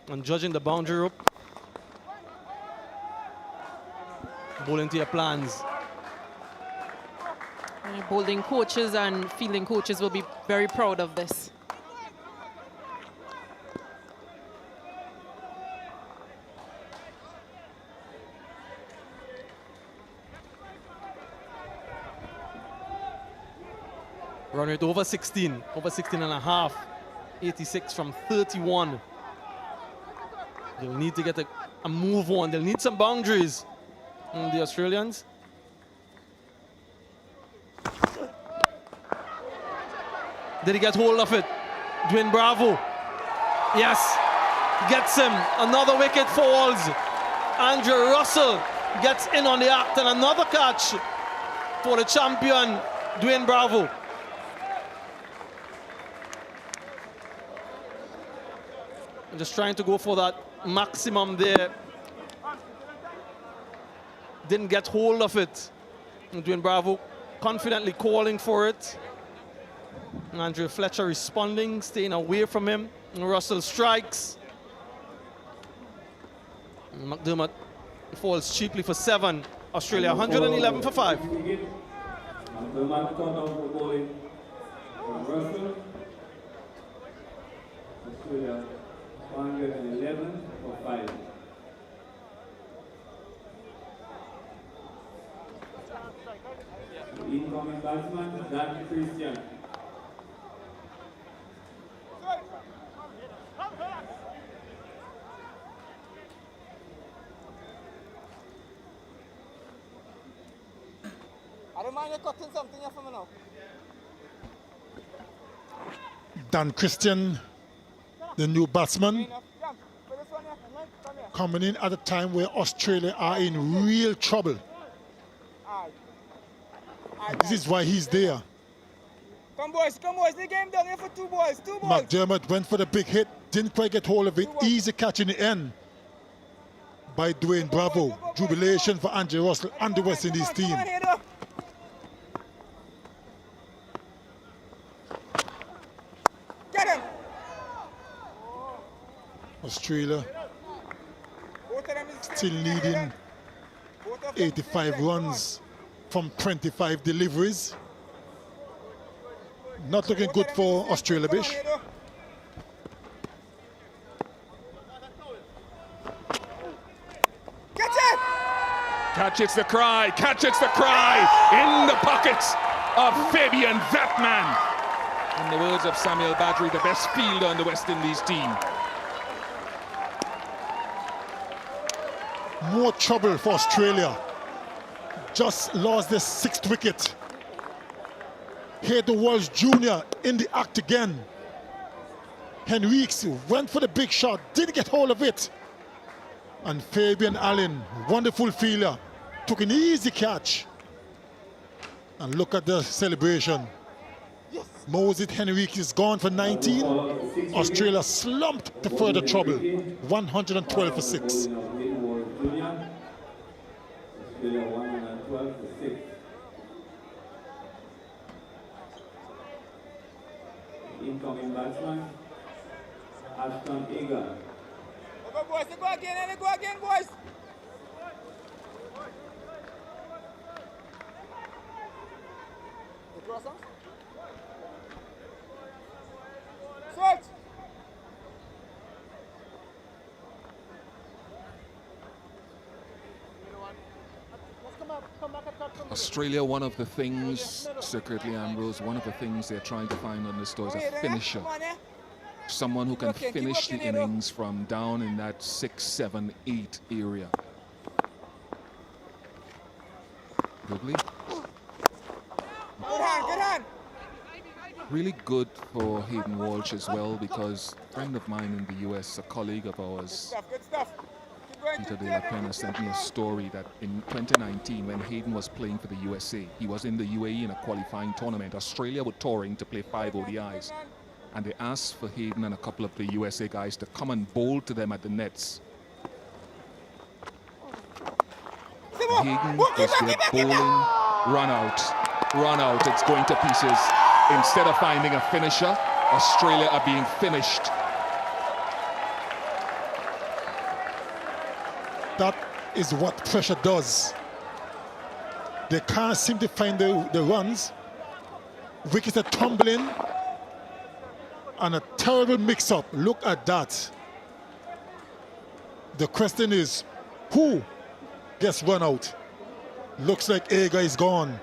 and judging the boundary rope. Bowling to your plans. Bowling coaches and fielding coaches will be very proud of this. Run rate over 16 and a half. 86 from 31. They'll need to get a move on. They'll need some boundaries, the Australians. Did he get hold of it? Dwayne Bravo. Yes, gets him. Another wicket falls. Andrew Russell gets in on the act and another catch for the champion, Dwayne Bravo. Just trying to go for that maximum there. Didn't get hold of it. Dwayne Bravo confidently calling for it. Andrew Fletcher responding, staying away from him. Russell strikes. McDermott falls cheaply for 7. Australia 111 for 5. McDermott cut out for bowling from Russell. Australia 111 for 5. Incoming batsman, Dan Christian. I don't mind you cutting something here for me now. Dan Christian, the new batsman, coming in at a time where Australia are in real trouble. This is why he's there. Come boys, the game down here for two boys. McDermott went for the big hit, didn't quite get hold of it. Easy catch in the end by Dwayne Bravo. Jubilation for Andrew Russell and the West Indies team. Get him! Australia still needing 85 runs from 25 deliveries. Not looking good for Australia, Bish. Catch it's the cry, catch it's the cry in the pockets of Fabian that man. In the words of Samuel Badri, the best fielder on the West Indies team. More trouble for Australia. Just lost their 6th wicket. Here the Walsh Jr. in the act again. Henriques went for the big shot, didn't get hold of it. And Fabian Allen, wonderful fielder, took an easy catch. And look at the celebration. Yes. Moses Henriques is gone for 19. Australia slumped to further trouble. 112 for 6. Australia 112 for 6. Incoming batsman, Ashton Egan. Go boys, go again, boys. Switch. Australia, one of the things, secretly Ambrose, one of the things they're trying to find on this tour is a finisher. Someone who can finish the innings from down in that 6, 7, 8 area. Goodly. Good hand. Really good for Hayden Walsh as well, because a friend of mine in the US, a colleague of ours, Good stuff. Peter De La Pena, sent me a story that in 2019, when Hayden was playing for the USA, he was in the UAE in a qualifying tournament. Australia were touring to play 5 ODIs. And they asked for Hayden and a couple of the USA guys to come and bowl to them at the nets. Hayden is there bowling, run out, it's going to pieces. Instead of finding a finisher, Australia are being finished. That is what pressure does. They can't seem to find the runs. Wickets are tumbling. And a terrible mix-up. Look at that. The question is, who gets run out? Looks like Agar is gone.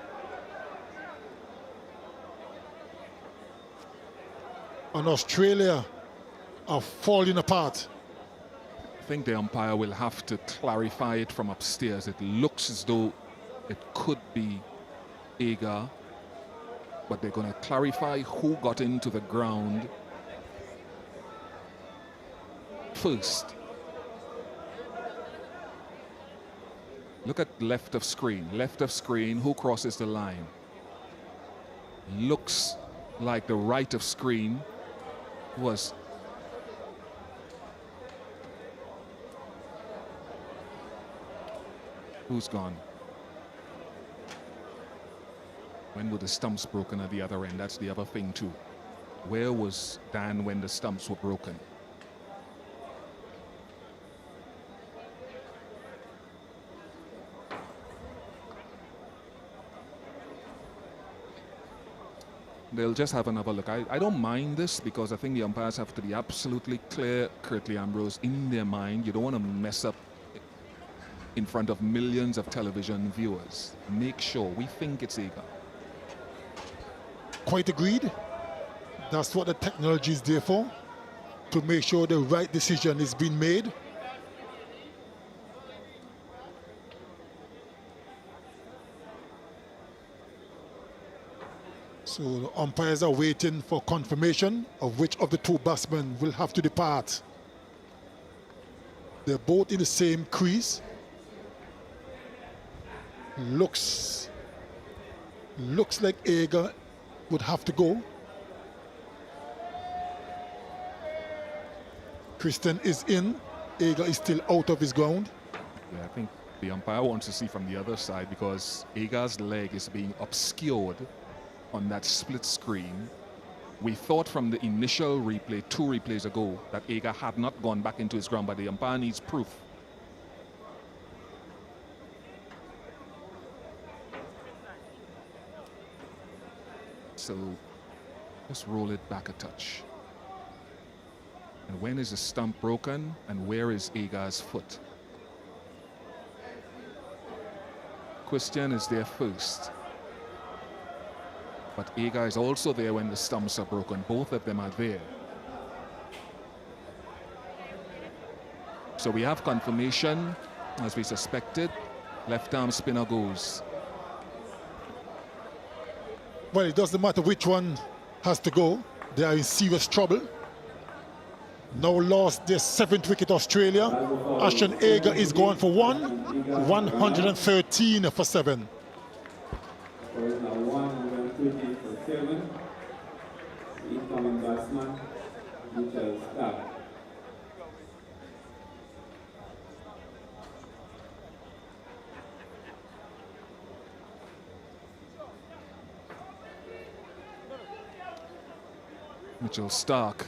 And Australia are falling apart. I think the umpire will have to clarify it from upstairs. It looks as though it could be Agar, but they're going to clarify who got into the ground first. Look at left of screen, who crosses the line? Looks like the right of screen was who's gone? When were the stumps broken at the other end? That's the other thing too. Where was Dan when the stumps were broken? They'll just have another look. I don't mind this, because I think the umpires have to be absolutely clear, Curtly Ambrose, in their mind. You don't want to mess up in front of millions of television viewers. Make sure we think it's Agar. Quite agreed. That's what the technology is there for, to make sure the right decision is being made. So the umpires are waiting for confirmation of which of the two batsmen will have to depart. They're both in the same crease. Looks like Agar would have to go. Christian is in. Agar is still out of his ground. Yeah, I think the umpire wants to see from the other side because Agar's leg is being obscured on that split screen. We thought from the initial replay, 2 replays ago, that Agar had not gone back into his ground, but the umpire needs proof. So let's roll it back a touch. And when is the stump broken, and where is Agar's foot? Christian is there first. But Agar is also there when the stumps are broken. Both of them are there. So we have confirmation, as we suspected. Left arm spinner goes. Well, it doesn't matter which one has to go. They are in serious trouble. Now lost their 7th wicket, Australia. Ashton Agar is going for 113 for 7. So it's now 120 for 7. Incoming batsman, Mitchell Stark. Mitchell Stark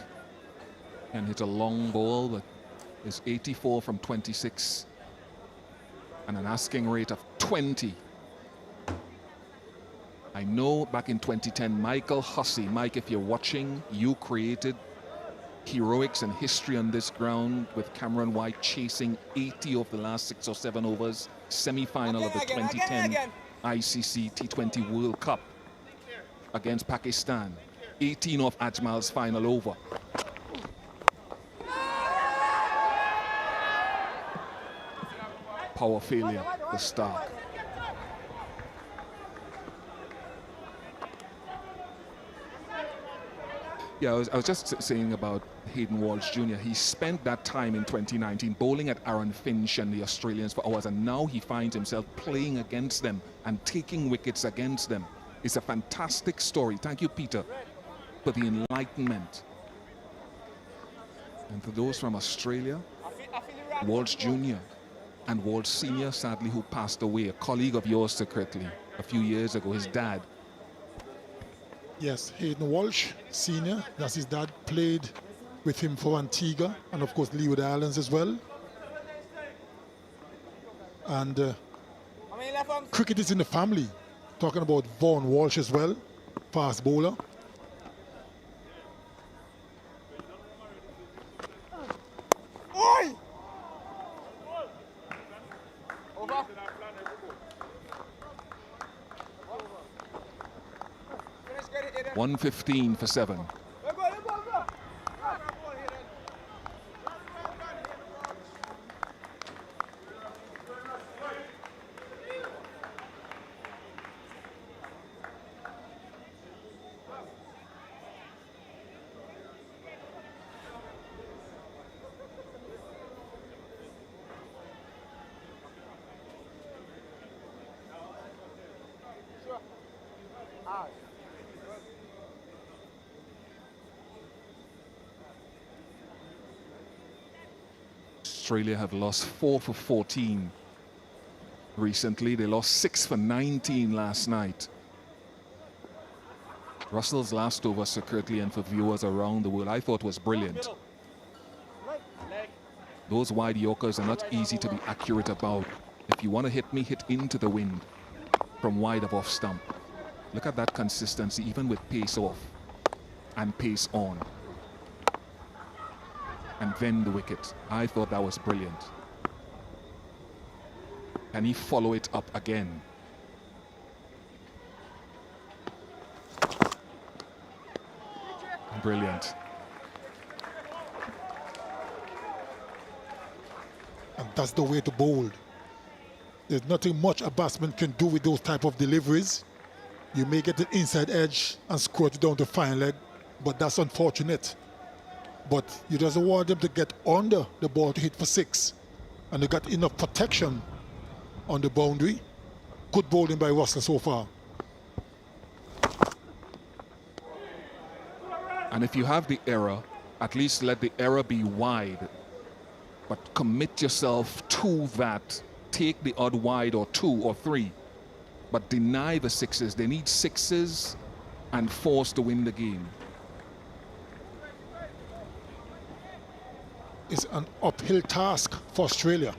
can hit a long ball that is 84 from 26 and an asking rate of 20. I know back in 2010, Michael Hussey, Mike, if you're watching, you created heroics and history on this ground with Cameron White chasing 80 of the last 6 or 7 overs, semi-final of the 2010 ICC T20 World Cup against Pakistan. 18 off Ajmal's final over. Power failure for Stark. Yeah, I was just saying about Hayden Walsh Jr. He spent that time in 2019 bowling at Aaron Finch and the Australians for hours, and now he finds himself playing against them and taking wickets against them. It's a fantastic story. Thank you, Peter, for the enlightenment. And for those from Australia, Walsh Jr. and Walsh Sr., sadly, who passed away, a colleague of yours, secretly, a few years ago, his dad. Yes, Hayden Walsh Sr., that's his dad, played with him for Antigua and of course Leeward Islands as well. And cricket is in the family. Talking about Vaughan Walsh as well, fast bowler. Oi! 115 for 7. Australia have lost 4 for 14 recently. They lost 6 for 19 last night. Russell's last over, secretly, and for viewers around the world, I thought was brilliant. Those wide Yorkers are not easy to be accurate about. If you want to hit me, hit into the wind from wide of off stump. Look at that consistency, even with pace off and pace on. And then the wicket. I thought that was brilliant. Can he follow it up again? Brilliant. And that's the way to bowl. There's nothing much a batsman can do with those type of deliveries. You may get the inside edge and squirt it down to fine leg, but that's unfortunate. But you just want them to get under the ball to hit for 6. And they got enough protection on the boundary. Good bowling by Russell so far. And if you have the error, at least let the error be wide. But commit yourself to that. Take the odd wide or 2 or 3. But deny the 6s. They need 6s and 4s to win the game. It's an uphill task for Australia.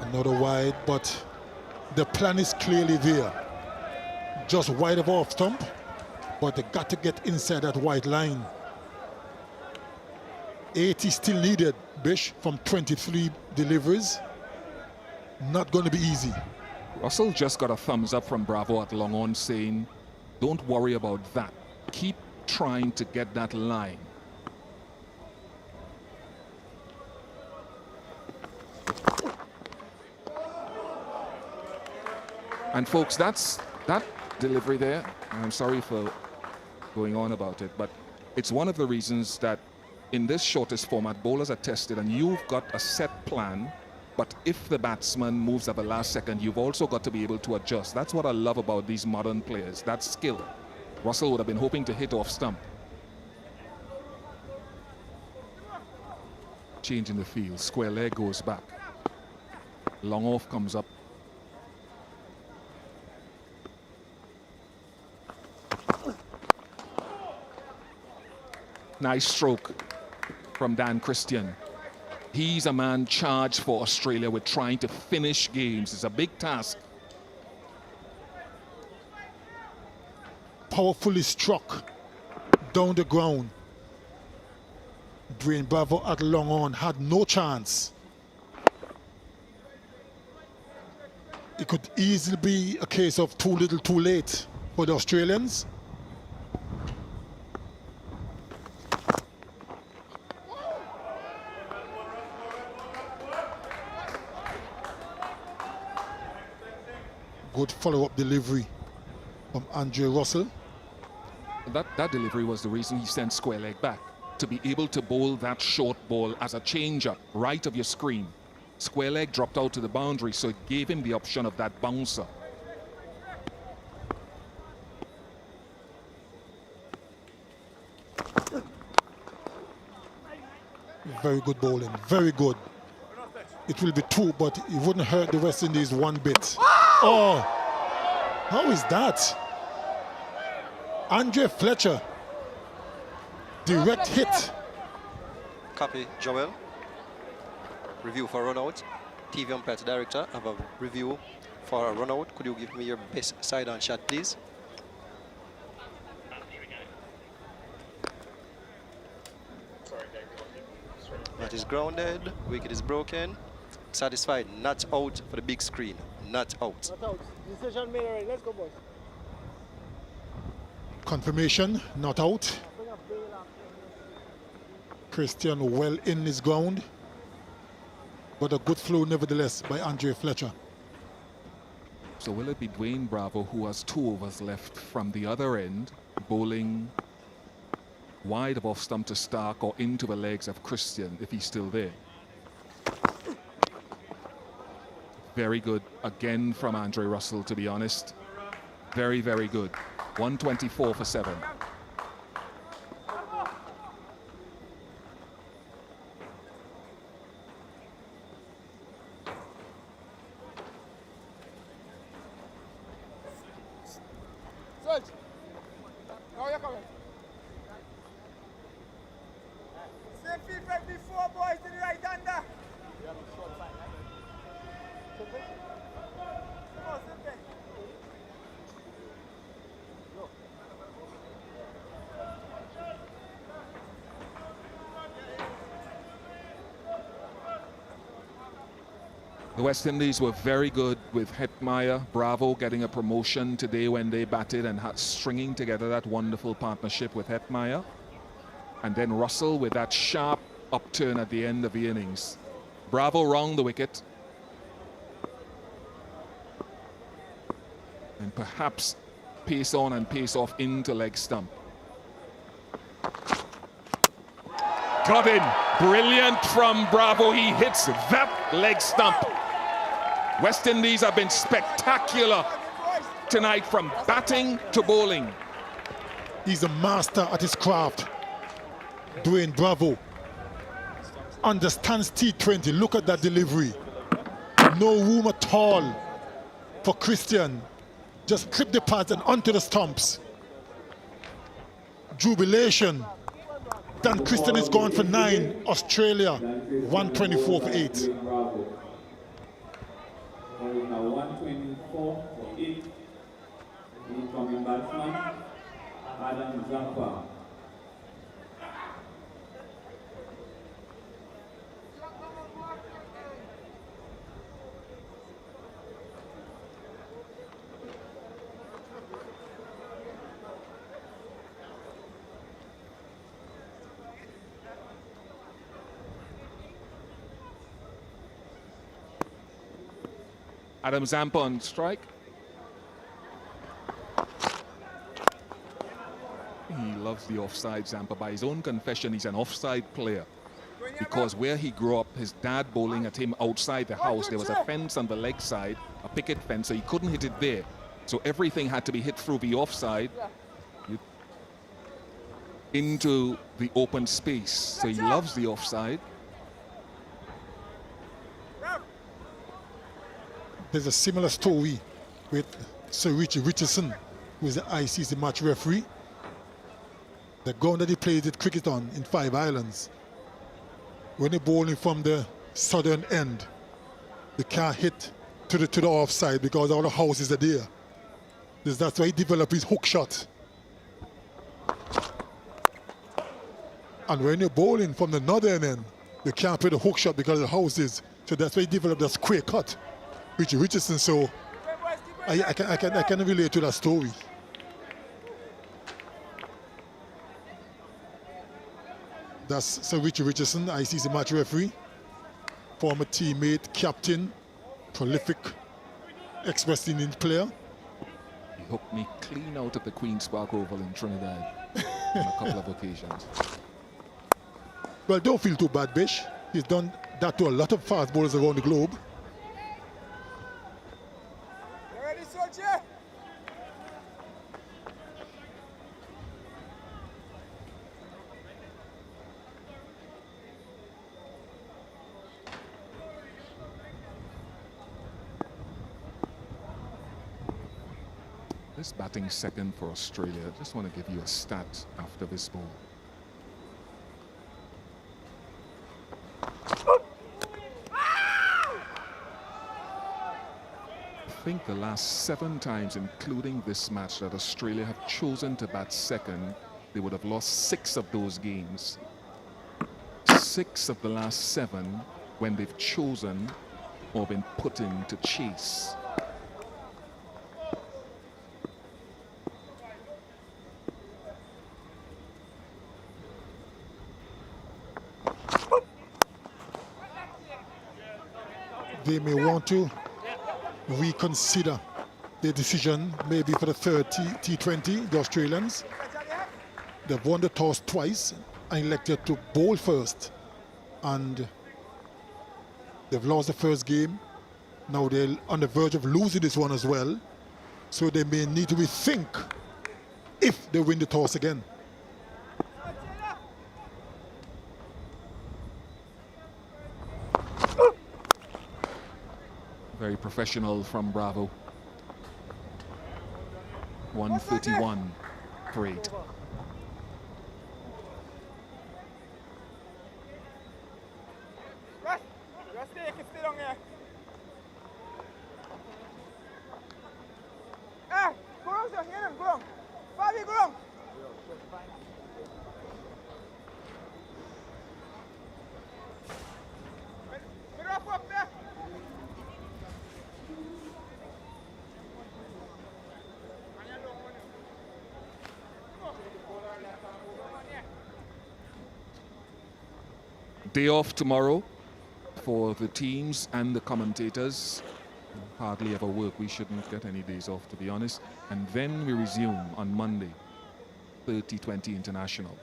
Another wide, but the plan is clearly there. Just wide of off stump, but they got to get inside that white line. 80 still needed, Bish, from 23 deliveries. Not going to be easy. Russell just got a thumbs up from Bravo at long on saying, don't worry about that. Keep trying to get that line. And folks, that's that delivery there. I'm sorry for going on about it, but it's one of the reasons that in this shortest format, bowlers are tested and you've got a set plan, but if the batsman moves at the last second, you've also got to be able to adjust. That's what I love about these modern players, that skill. Russell would have been hoping to hit off stump. Change in the field, square leg goes back. Long off comes up. Nice stroke from Dan Christian. He's a man charged for Australia with trying to finish games. It's a big task. Powerfully struck down the ground. Dwayne Bravo at long on had no chance. It could easily be a case of too little too late for the Australians. Good follow-up delivery from Andre Russell. That delivery was the reason he sent square leg back, to be able to bowl that short ball as a change-up right of your screen. Square leg dropped out to the boundary, so it gave him the option of that bouncer. Very good bowling, very good. It will be 2, but it wouldn't hurt the West Indies one bit. Oh, how is that? Andre Fletcher, direct hit. Copy, Joel. Review for run out. TV umpire to director, I have a review for a run out. Could you give me your best side on shot, please? That is grounded, wicket is broken. Satisfied, not out for the big screen, not out. Not out. Decision made already. Let's go, boys. Confirmation, not out. Christian well in his ground, but a good flow nevertheless by Andre Fletcher. So will it be Dwayne Bravo, who has 2 overs left from the other end, bowling wide of off stump to Stark or into the legs of Christian if he's still there? Very good again from Andre Russell, to be honest. Very, very good. 124 for 7. Search. Now you're coming. Same field right before, boys, to the right hander. You have a short side, right? Come on, sit there. Go. The West Indies were very good with Hetmyer, Bravo getting a promotion today when they batted and stringing together that wonderful partnership with Hetmyer. And then Russell with that sharp upturn at the end of the innings. Bravo round the wicket. And perhaps pace on and pace off into leg stump. Got in. Brilliant from Bravo. He hits that leg stump. West Indies have been spectacular tonight from batting to bowling. He's a master at his craft. Dwayne Bravo understands T20. Look at that delivery. No room at all for Christian. Just clip the pads and onto the stumps. Jubilation. Dan Christian is gone for 9. Australia 124 for 8. Now 124 for 8. Incoming batsman, Adam Zampa. Adam Zampa on strike. He loves the offside, Zampa. By his own confession, he's an offside player. Because where he grew up, his dad bowling at him outside the house, there was a fence on the leg side, a picket fence, so he couldn't hit it there. So everything had to be hit through the offside into the open space. So he loves the offside. There's a similar story with Sir Richie Richardson, who is the ICC match referee. The ground that he plays it cricket on in 5 Islands. When they're bowling from the southern end, they can't hit to the offside because all the houses are there. That's why he developed his hook shot. And when you're bowling from the northern end, you can't play the hook shot because of the houses. So that's why he developed that square cut. Richie Richardson, so I can relate to that story. That's Sir Richie Richardson, ICC match referee, former teammate, captain, prolific ex-West Indian player. He hooked me clean out at the Queen's Park Oval in Trinidad on a couple of occasions. Well, don't feel too bad, Bish. He's done that to a lot of fast bowlers around the globe. This batting second for Australia. I just want to give you a stat after this ball. I think the last 7 times, including this match, that Australia have chosen to bat second, they would have lost 6 of those games. 6 of the last 7 when they've chosen or been put in to chase. They may want to reconsider their decision, maybe for the third T20, the Australians. They've won the toss twice and elected to bowl first. And they've lost the first game. Now they're on the verge of losing this one as well. So they may need to rethink if they win the toss again. Very professional from Bravo. 131 for 8. Day off tomorrow for the teams and the commentators. Hardly ever work. We shouldn't get any days off, to be honest. And then we resume on Monday, T20I International.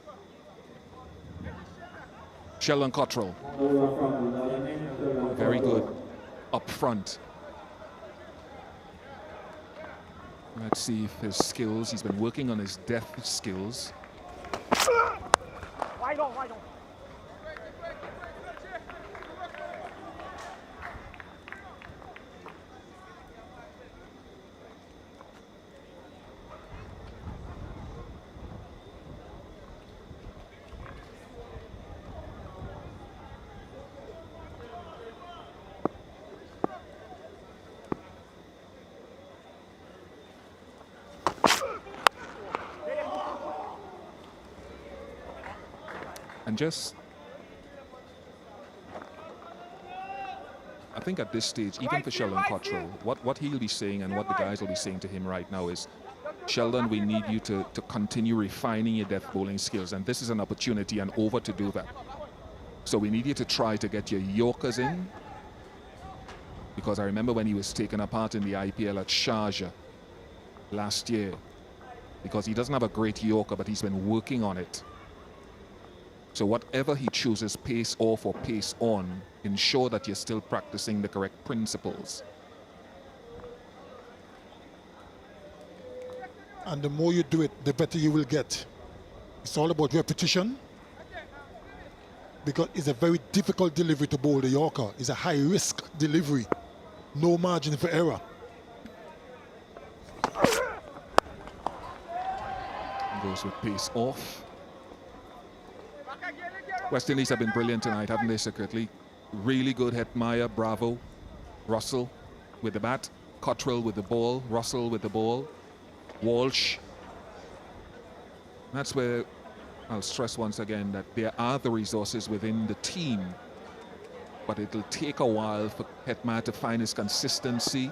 Sheldon Cottrell, very good up front. Let's see if his skills, he's been working on his depth skills. Wide on, wide on. And just, I think at this stage, even for Sheldon Cottrell, what he'll be saying and what the guys will be saying to him right now is, Sheldon, we need you to continue refining your death bowling skills, and this is an opportunity and over to do that. So we need you to try to get your Yorkers in, because I remember when he was taking a part in the IPL at Sharjah last year, because he doesn't have a great Yorker, but he's been working on it. So whatever he chooses, pace off or pace on, ensure that you're still practicing the correct principles. And the more you do it, the better you will get. It's all about repetition, because it's a very difficult delivery to bowl the Yorker. It's a high-risk delivery. No margin for error. Goes with pace off. West Indies have been brilliant tonight, haven't they, secretly? Really good. Hetmyer, bravo. Russell with the bat. Cottrell with the ball. Russell with the ball. Walsh. That's where I'll stress once again that there are the resources within the team, but it'll take a while for Hetmyer to find his consistency,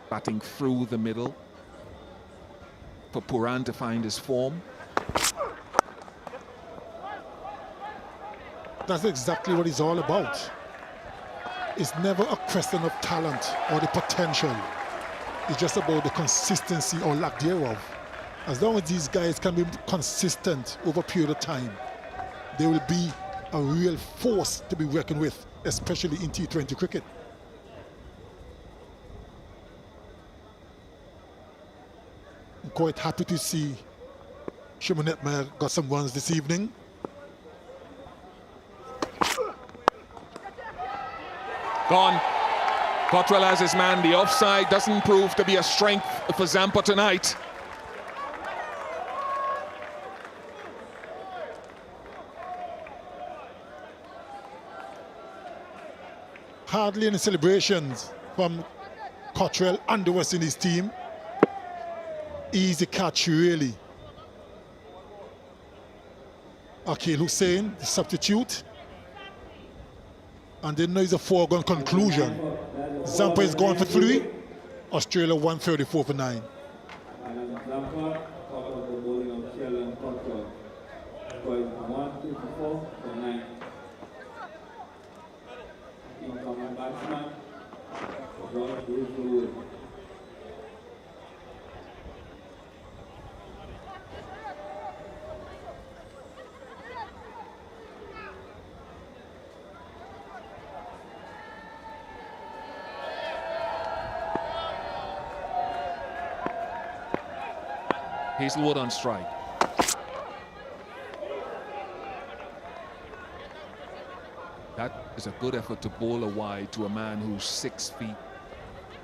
batting through the middle, for Puran to find his form. That's exactly what it's all about. It's never a question of talent or the potential. It's just about the consistency or lack thereof. As long as these guys can be consistent over a period of time, they will be a real force to be reckoned with, especially in T20 cricket. I'm quite happy to see Shimon Hetmyer got some runs this evening. Gone. Cottrell has his man. The offside doesn't prove to be a strength for Zampa tonight. Hardly any celebrations from Cottrell and the West Indies team. Easy catch, really. Akil Hussain, the substitute. And then there's a foregone conclusion. Zampa is going for 3. Australia 134 for 9. And Zampa caught the bowling of Sheldon Cottrell. Going 154 for 9. Incoming batsman, John Bruce. Hazelwood on strike. That is a good effort to bowl a wide to a man who's 6 feet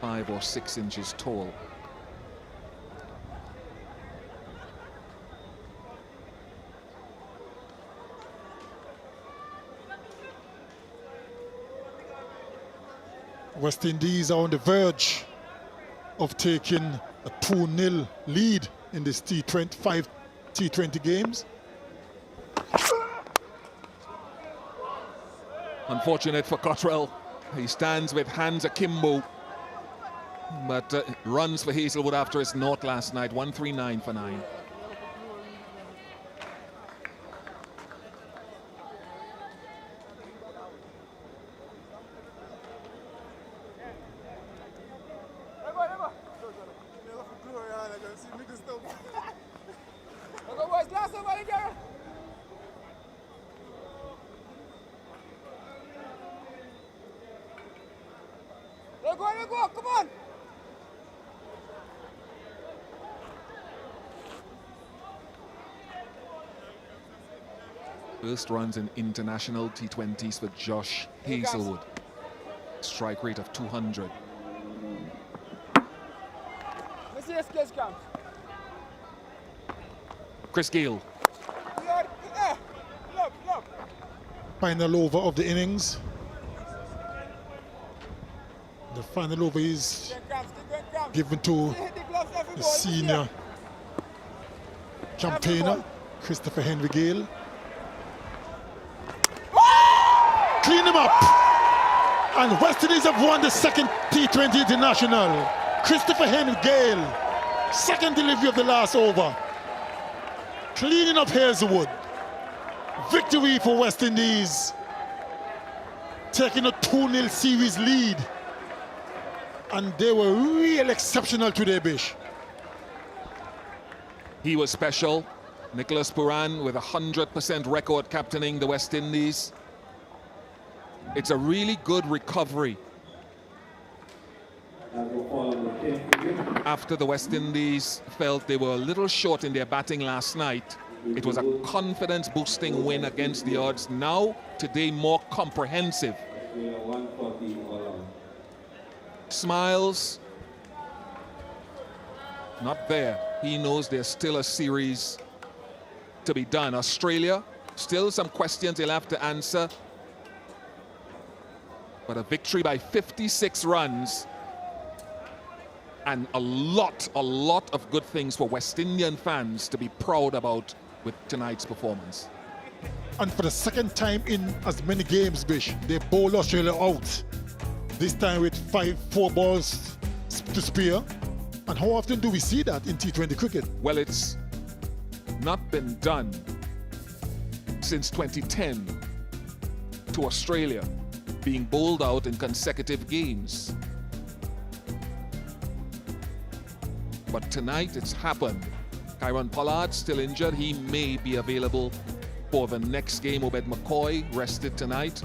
5 or 6 inches tall. West Indies are on the verge of taking a 2-0 lead in this T20 games. Unfortunate for Cottrell. He stands with hands akimbo, but runs for Hazelwood after his nought last night. 139 for 9. First runs in international T20s for Josh Hazelwood. Strike rate of 200. Chris Gale. Final over of the innings. The final over is given to the senior campaigner, Christopher Henry Gale. Clean him up! And West Indies have won the second T20 International. Christopher Henry Gale, second delivery of the last over. Cleaning up Hazelwood. Victory for West Indies. Taking a 2-0 series lead. And they were real exceptional today, Bish. He was special. Nicholas Puran with a 100% record captaining the West Indies. It's a really good recovery after the West Indies felt they were a little short in their batting last night. It was a confidence-boosting win against the odds. Now, today, more comprehensive. Smiles, not there. He knows there's still a series to be done. Australia, still some questions he'll have to answer. But a victory by 56 runs and a lot of good things for West Indian fans to be proud about with tonight's performance. And for the second time in as many games, Bish, they bowled Australia out. This time with 4 balls to spare. And how often do we see that in T20 cricket? Well, it's not been done since 2010 to Australia, being bowled out in consecutive games. But tonight it's happened. Kyron Pollard still injured. He may be available for the next game. Obed McCoy rested tonight.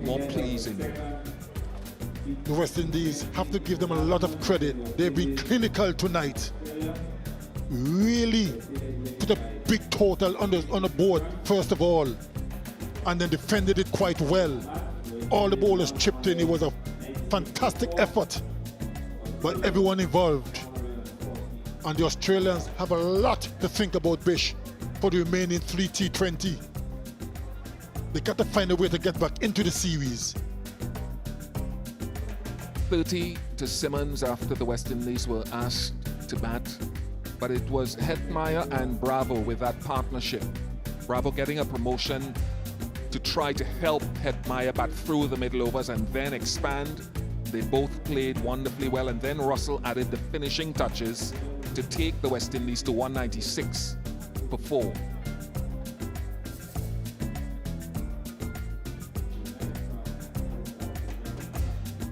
More pleasing. The West Indies have to give them a lot of credit. They've been clinical tonight. Really put a big total on the board, first of all, and then defended it quite well. All the bowlers chipped in. It was a fantastic effort by everyone involved. And the Australians have a lot to think about, Bish, for the remaining 3 T20. They got to find a way to get back into the series. 30 to Simmons after the West Indies were asked to bat. But it was Hetmyer and Bravo with that partnership. Bravo getting a promotion to try to help Hetmyer bat through the middle overs and then expand. They both played wonderfully well, and then Russell added the finishing touches to take the West Indies to 196 for 4.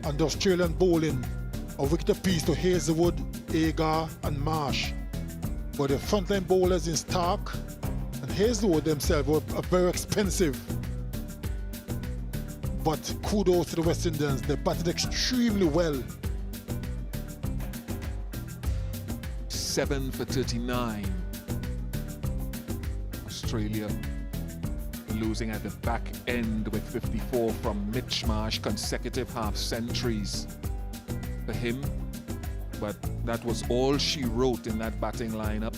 And the Australian bowling, a wicket apiece to Hazelwood, Agar and Marsh. But the frontline bowlers in Stark and Hazelwood themselves were very expensive. But kudos to the West Indians, they batted extremely well. 7 for 39. Australia losing at the back end with 54 from Mitch Marsh, consecutive half centuries for him. But that was all she wrote in that batting lineup.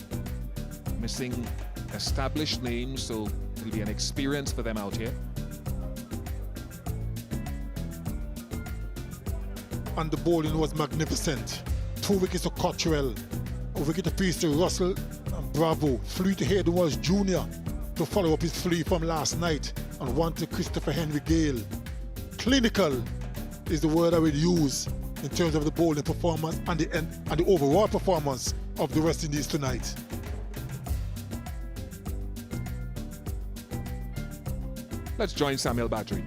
Missing established names, so it'll be an experience for them out here. And the bowling was magnificent. 2 wickets to Cottrell, a wicket apiece to Russell and Bravo, 3 to Hayden Walsh Jr. to follow up his 3 from last night, and 1 to Christopher Henry Gale. Clinical is the word I would use in terms of the bowling performance and the overall performance of the West Indies tonight. Let's join Samuel Badri.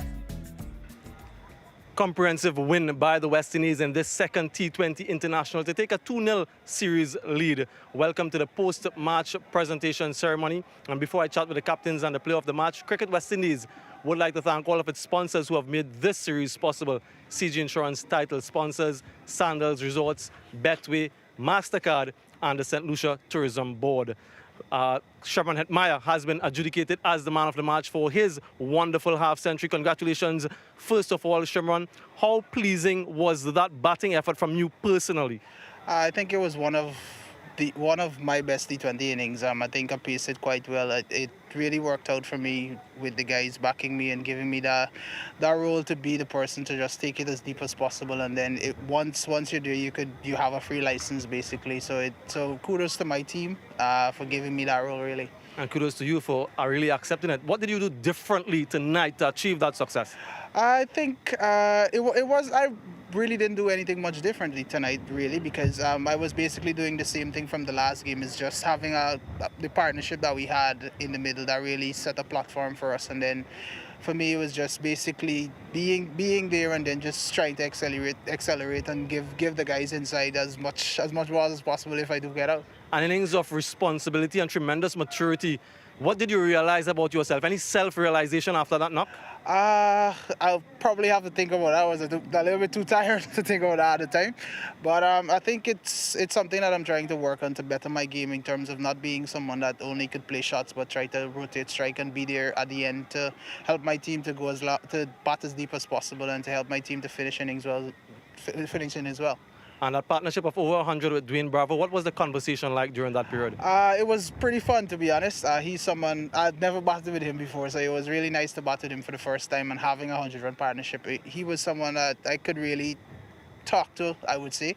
comprehensive win by the West Indies in this second T20 International to take a 2-0 series lead. Welcome to the post-match presentation ceremony. And before I chat with the captains and the player of the match, Cricket West Indies would like to thank all of its sponsors who have made this series possible. CG Insurance title sponsors, Sandals Resorts, Betway, MasterCard, and the St. Lucia Tourism Board. Hetmyer has been adjudicated as the man of the match for his wonderful half-century. Congratulations. First of all, Shimron, how pleasing was that batting effort from you personally? I think it was one of my best T20 innings. I think I paced it quite well. It really worked out for me with the guys backing me and giving me that role to be the person to just take it as deep as possible. And then once you're there, you have a free license basically. So kudos to my team for giving me that role really. And kudos to you for really accepting it. What did you do differently tonight to achieve that success? I think I really didn't do anything much differently tonight, really, because I was basically doing the same thing from the last game. Is just having the partnership that we had in the middle that really set a platform for us. And then for me, it was just basically being there and then just trying to accelerate and give the guys inside as much balls as possible if I do get out. An innings of responsibility and tremendous maturity. What did you realize about yourself? Any self-realization after that knock? I'll probably have to think about that. I was a little bit too tired to think about that at the time. But I think it's something that I'm trying to work on to better my game in terms of not being someone that only could play shots but try to rotate, strike and be there at the end to help my team to go to bat as deep as possible and to help my team to finish innings as well. And that partnership of over 100 with Dwayne Bravo, what was the conversation like during that period? It was pretty fun, to be honest. He's someone, I'd never batted with him before, so it was really nice to bat with him for the first time and having a 100-run partnership. He was someone that I could really talk to, I would say.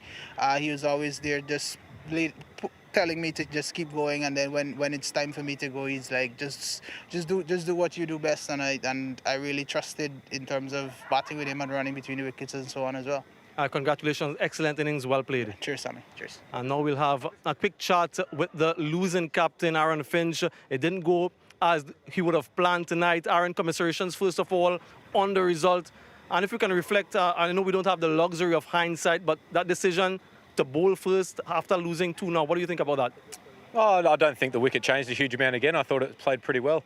He was always there just telling me to just keep going, and then when it's time for me to go, he's like, just do what you do best, and I really trusted in terms of batting with him and running between the wickets and so on as well. Congratulations, excellent innings, well played. Cheers, Sammy. Cheers. And now we'll have a quick chat with the losing captain, Aaron Finch. It didn't go as he would have planned tonight. Aaron, commiserations, first of all, on the result. And if you can reflect, I know we don't have the luxury of hindsight, but that decision to bowl first after losing 2 now, what do you think about that? Oh, I don't think the wicket changed a huge amount again. I thought it played pretty well.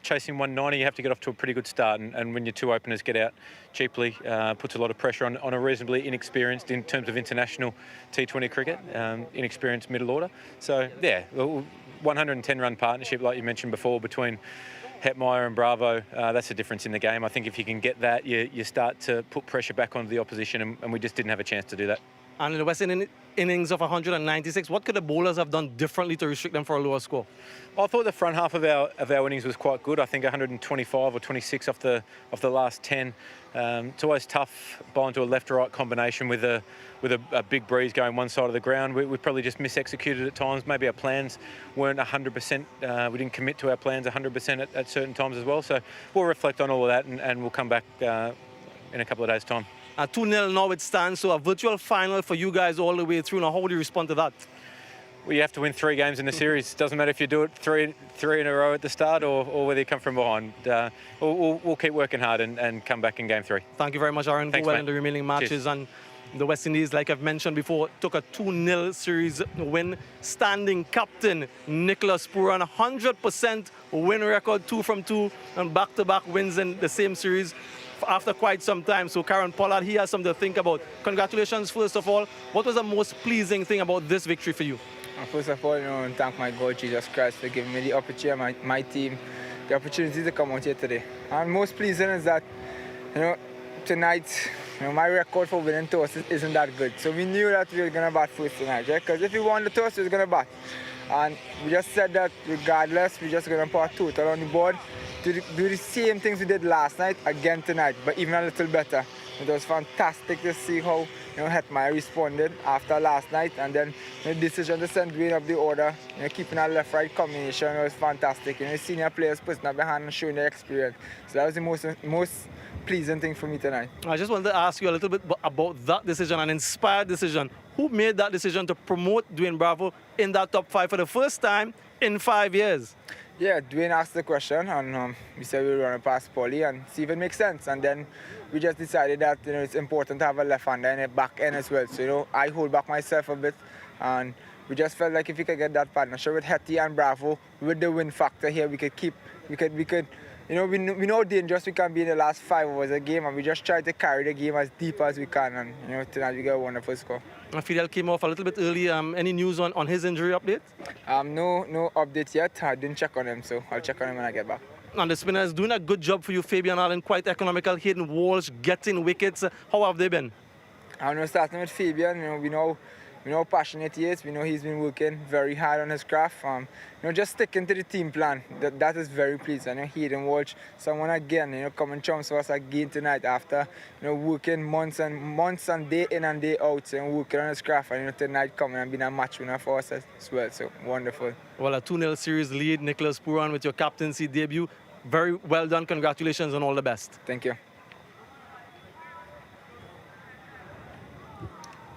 Chasing 190, you have to get off to a pretty good start, and when your 2 openers get out cheaply, puts a lot of pressure on a reasonably inexperienced, in terms of international T20 cricket, inexperienced middle order. So yeah, 110-run partnership, like you mentioned before, between Hetmyer and Bravo, that's the difference in the game. I think if you can get that, you start to put pressure back onto the opposition, and we just didn't have a chance to do that. And in the West innings of 196, what could the bowlers have done differently to restrict them for a lower score? I thought the front half of our innings was quite good. I think 125 or 26 off the last 10. It's always tough bowling to a left-to-right combination with a big breeze going one side of the ground. We probably just mis-executed at times. Maybe our plans weren't 100%. We didn't commit to our plans 100% at certain times as well. So we'll reflect on all of that and we'll come back in a couple of days' time. 2-0 now it stands, so a virtual final for you guys all the way through. Now, how would you respond to that? Well, you have to win 3 games in the series. It doesn't matter if you do it three in a row at the start or whether you come from behind. We'll keep working hard and come back in game 3. Thank you very much, Aaron. Thanks, Go well mate. in the remaining matches. Cheers. And the West Indies, like I've mentioned before, took a 2-0 series win. Standing captain Nicholas Pooran, 100% win record, 2 from 2, and back-to-back wins in the same series after quite some time. So Karen Pollard, he has something to think about. Congratulations, first of all. What was the most pleasing thing about this victory for you? First of all, thank my God, Jesus Christ, for giving me the opportunity, my team, the opportunity to come out here today. And most pleasing is that, tonight, my record for winning toss isn't that good. So we knew that we were going to bat first tonight, right? Because if we won the toss, we were going to bat. And we just said that regardless, we're just going to put total on the board. Do the same things we did last night again tonight, but even a little better. It was fantastic to see how Hetmyer responded after last night, and then the decision to send Dwayne up the order, keeping a left-right combination was fantastic. Senior players putting up their hand and showing their experience. So that was the most pleasing thing for me tonight. I just wanted to ask you a little bit about that decision, an inspired decision. Who made that decision to promote Dwayne Bravo in that top 5 for the first time in 5 years? Yeah, Dwayne asked the question, and we said we were going to pass Paulie and see if it makes sense. And then we just decided that it's important to have a left-hander in the back end as well. So I hold back myself a bit, and we just felt like if we could get that partnership with Hetty and Bravo, with the win factor here, we could. We know how dangerous we can be in the last 5 overs of the game, and we just try to carry the game as deep as we can, and tonight we got a wonderful score. Fidel came off a little bit early. Any news on his injury update? No update yet. I didn't check on him, so I'll check on him when I get back. And the spinner is doing a good job for you, Fabian Allen, quite economical, hitting walls, getting wickets. How have they been? Starting with Fabian, we know how passionate he is. We know he's been working very hard on his craft. Just sticking to the team plan. That is very pleasing. He didn't watch someone again, come and chance for us again tonight after working months and day in and day out and working on his craft. And tonight coming and being a match winner for us as well. So wonderful. Well, a 2-0 series lead. Nicholas Pooran with your captaincy debut. Very well done. Congratulations and all the best. Thank you.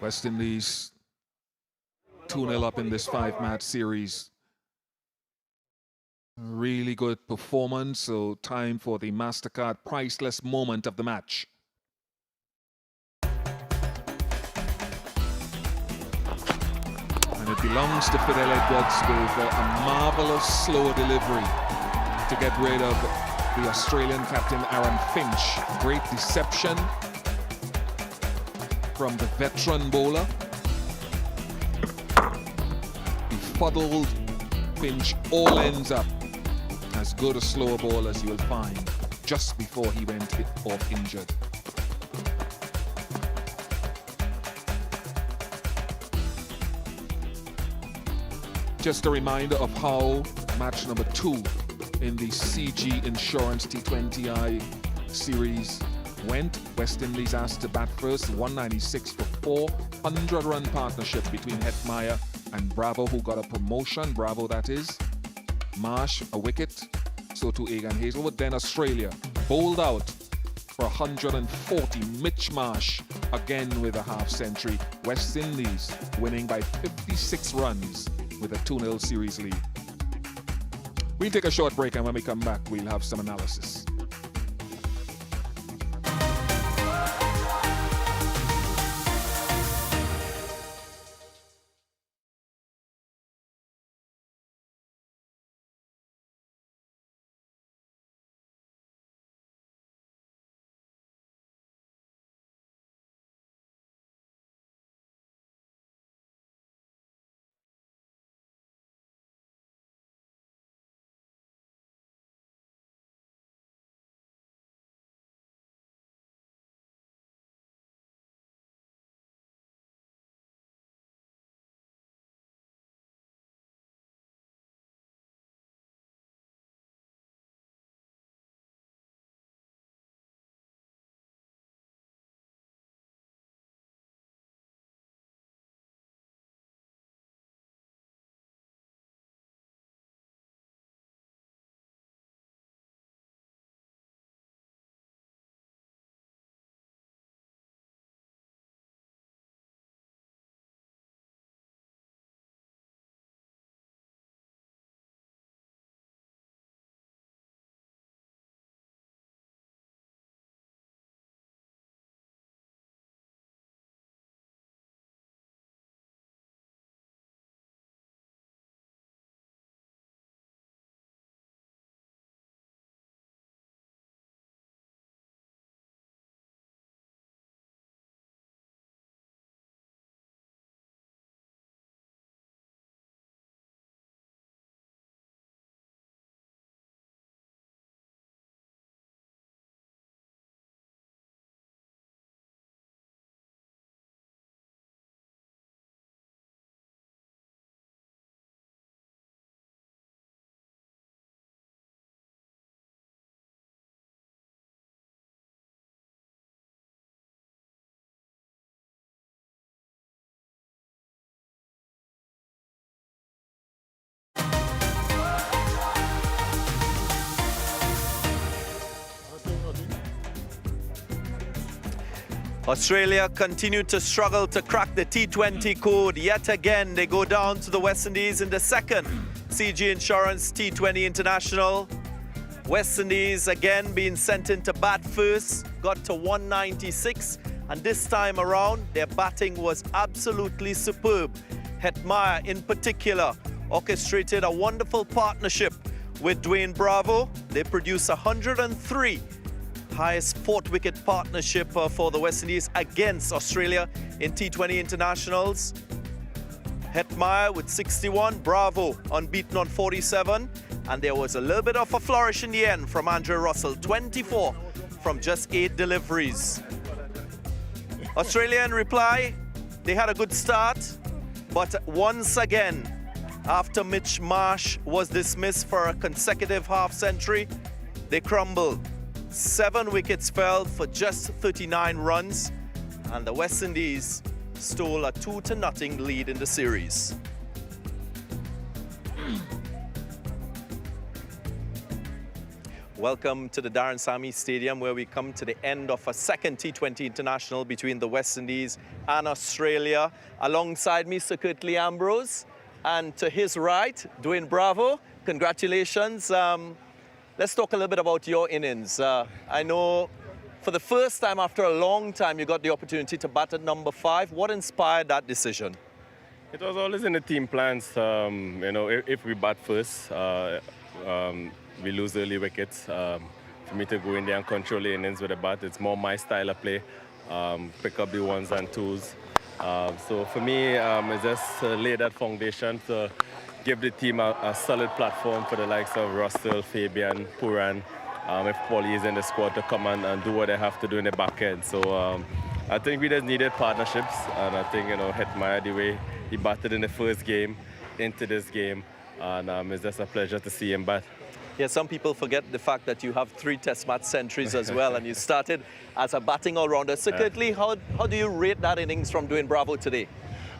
West Indies 2-0 up in this 5-match series. Really good performance, so time for the MasterCard priceless moment of the match. And it belongs to Fidel Edwards with a marvelous slow delivery to get rid of the Australian captain Aaron Finch. Great deception from the veteran bowler. Befuddled Finch all ends up as good a slower ball as you'll find just before he went off injured. Just a reminder of how match number 2 in the CG Insurance T20I series went. West Indies asked to bat first, 196 for 400-run partnership between Hetmyer and Bravo, who got a promotion. Bravo, that is. Marsh, a wicket. So too Egan Hazelwood. Then Australia bowled out for 140. Mitch Marsh again with a half-century. West Indies winning by 56 runs with a 2-0 series lead. We'll take a short break, and when we come back, we'll have some analysis. Australia continued to struggle to crack the T20 code. Yet again, they go down to the West Indies in the second. CG Insurance T20 International. West Indies again being sent in to bat first, got to 196, and this time around their batting was absolutely superb. Hetmyer in particular orchestrated a wonderful partnership with Dwayne Bravo. They produced 103, highest 4th wicket partnership for the West Indies against Australia in T20 Internationals. Hetmyer with 61, Bravo unbeaten on 47, and there was a little bit of a flourish in the end from Andre Russell, 24 from just 8 deliveries. Australia in reply, they had a good start, but once again, after Mitch Marsh was dismissed for a consecutive half-century, they crumbled. 7 wickets fell for just 39 runs, and the West Indies stole a 2-0 lead in the series. Welcome to the Darren Sammy Stadium, where we come to the end of a second T20 International between the West Indies and Australia. Alongside me, Sir Curtly Ambrose, and to his right, Dwayne Bravo. Congratulations. Let's talk a little bit about your innings. I know for the first time after a long time, you got the opportunity to bat at number 5. What inspired that decision? It was always in the team plans. You know, if we bat first, we lose early wickets. For me to go in there and control the innings with the bat, it's more my style of play. Pick up the 1s and 2s. So for me, it's just lay that foundation to give the team a solid platform for the likes of Russell, Fabian, Puran, if Paulie is in the squad, to come and do what they have to do in the back end. So I think we just needed partnerships, and I think, you know, Hetmyer, the way he batted in the first game into this game, and it's just a pleasure to see him bat. Yeah, some people forget the fact that you have 3 Test match centuries as well, and you started as a batting all-rounder. So, Curtly, how do you rate that innings from Dwayne Bravo today?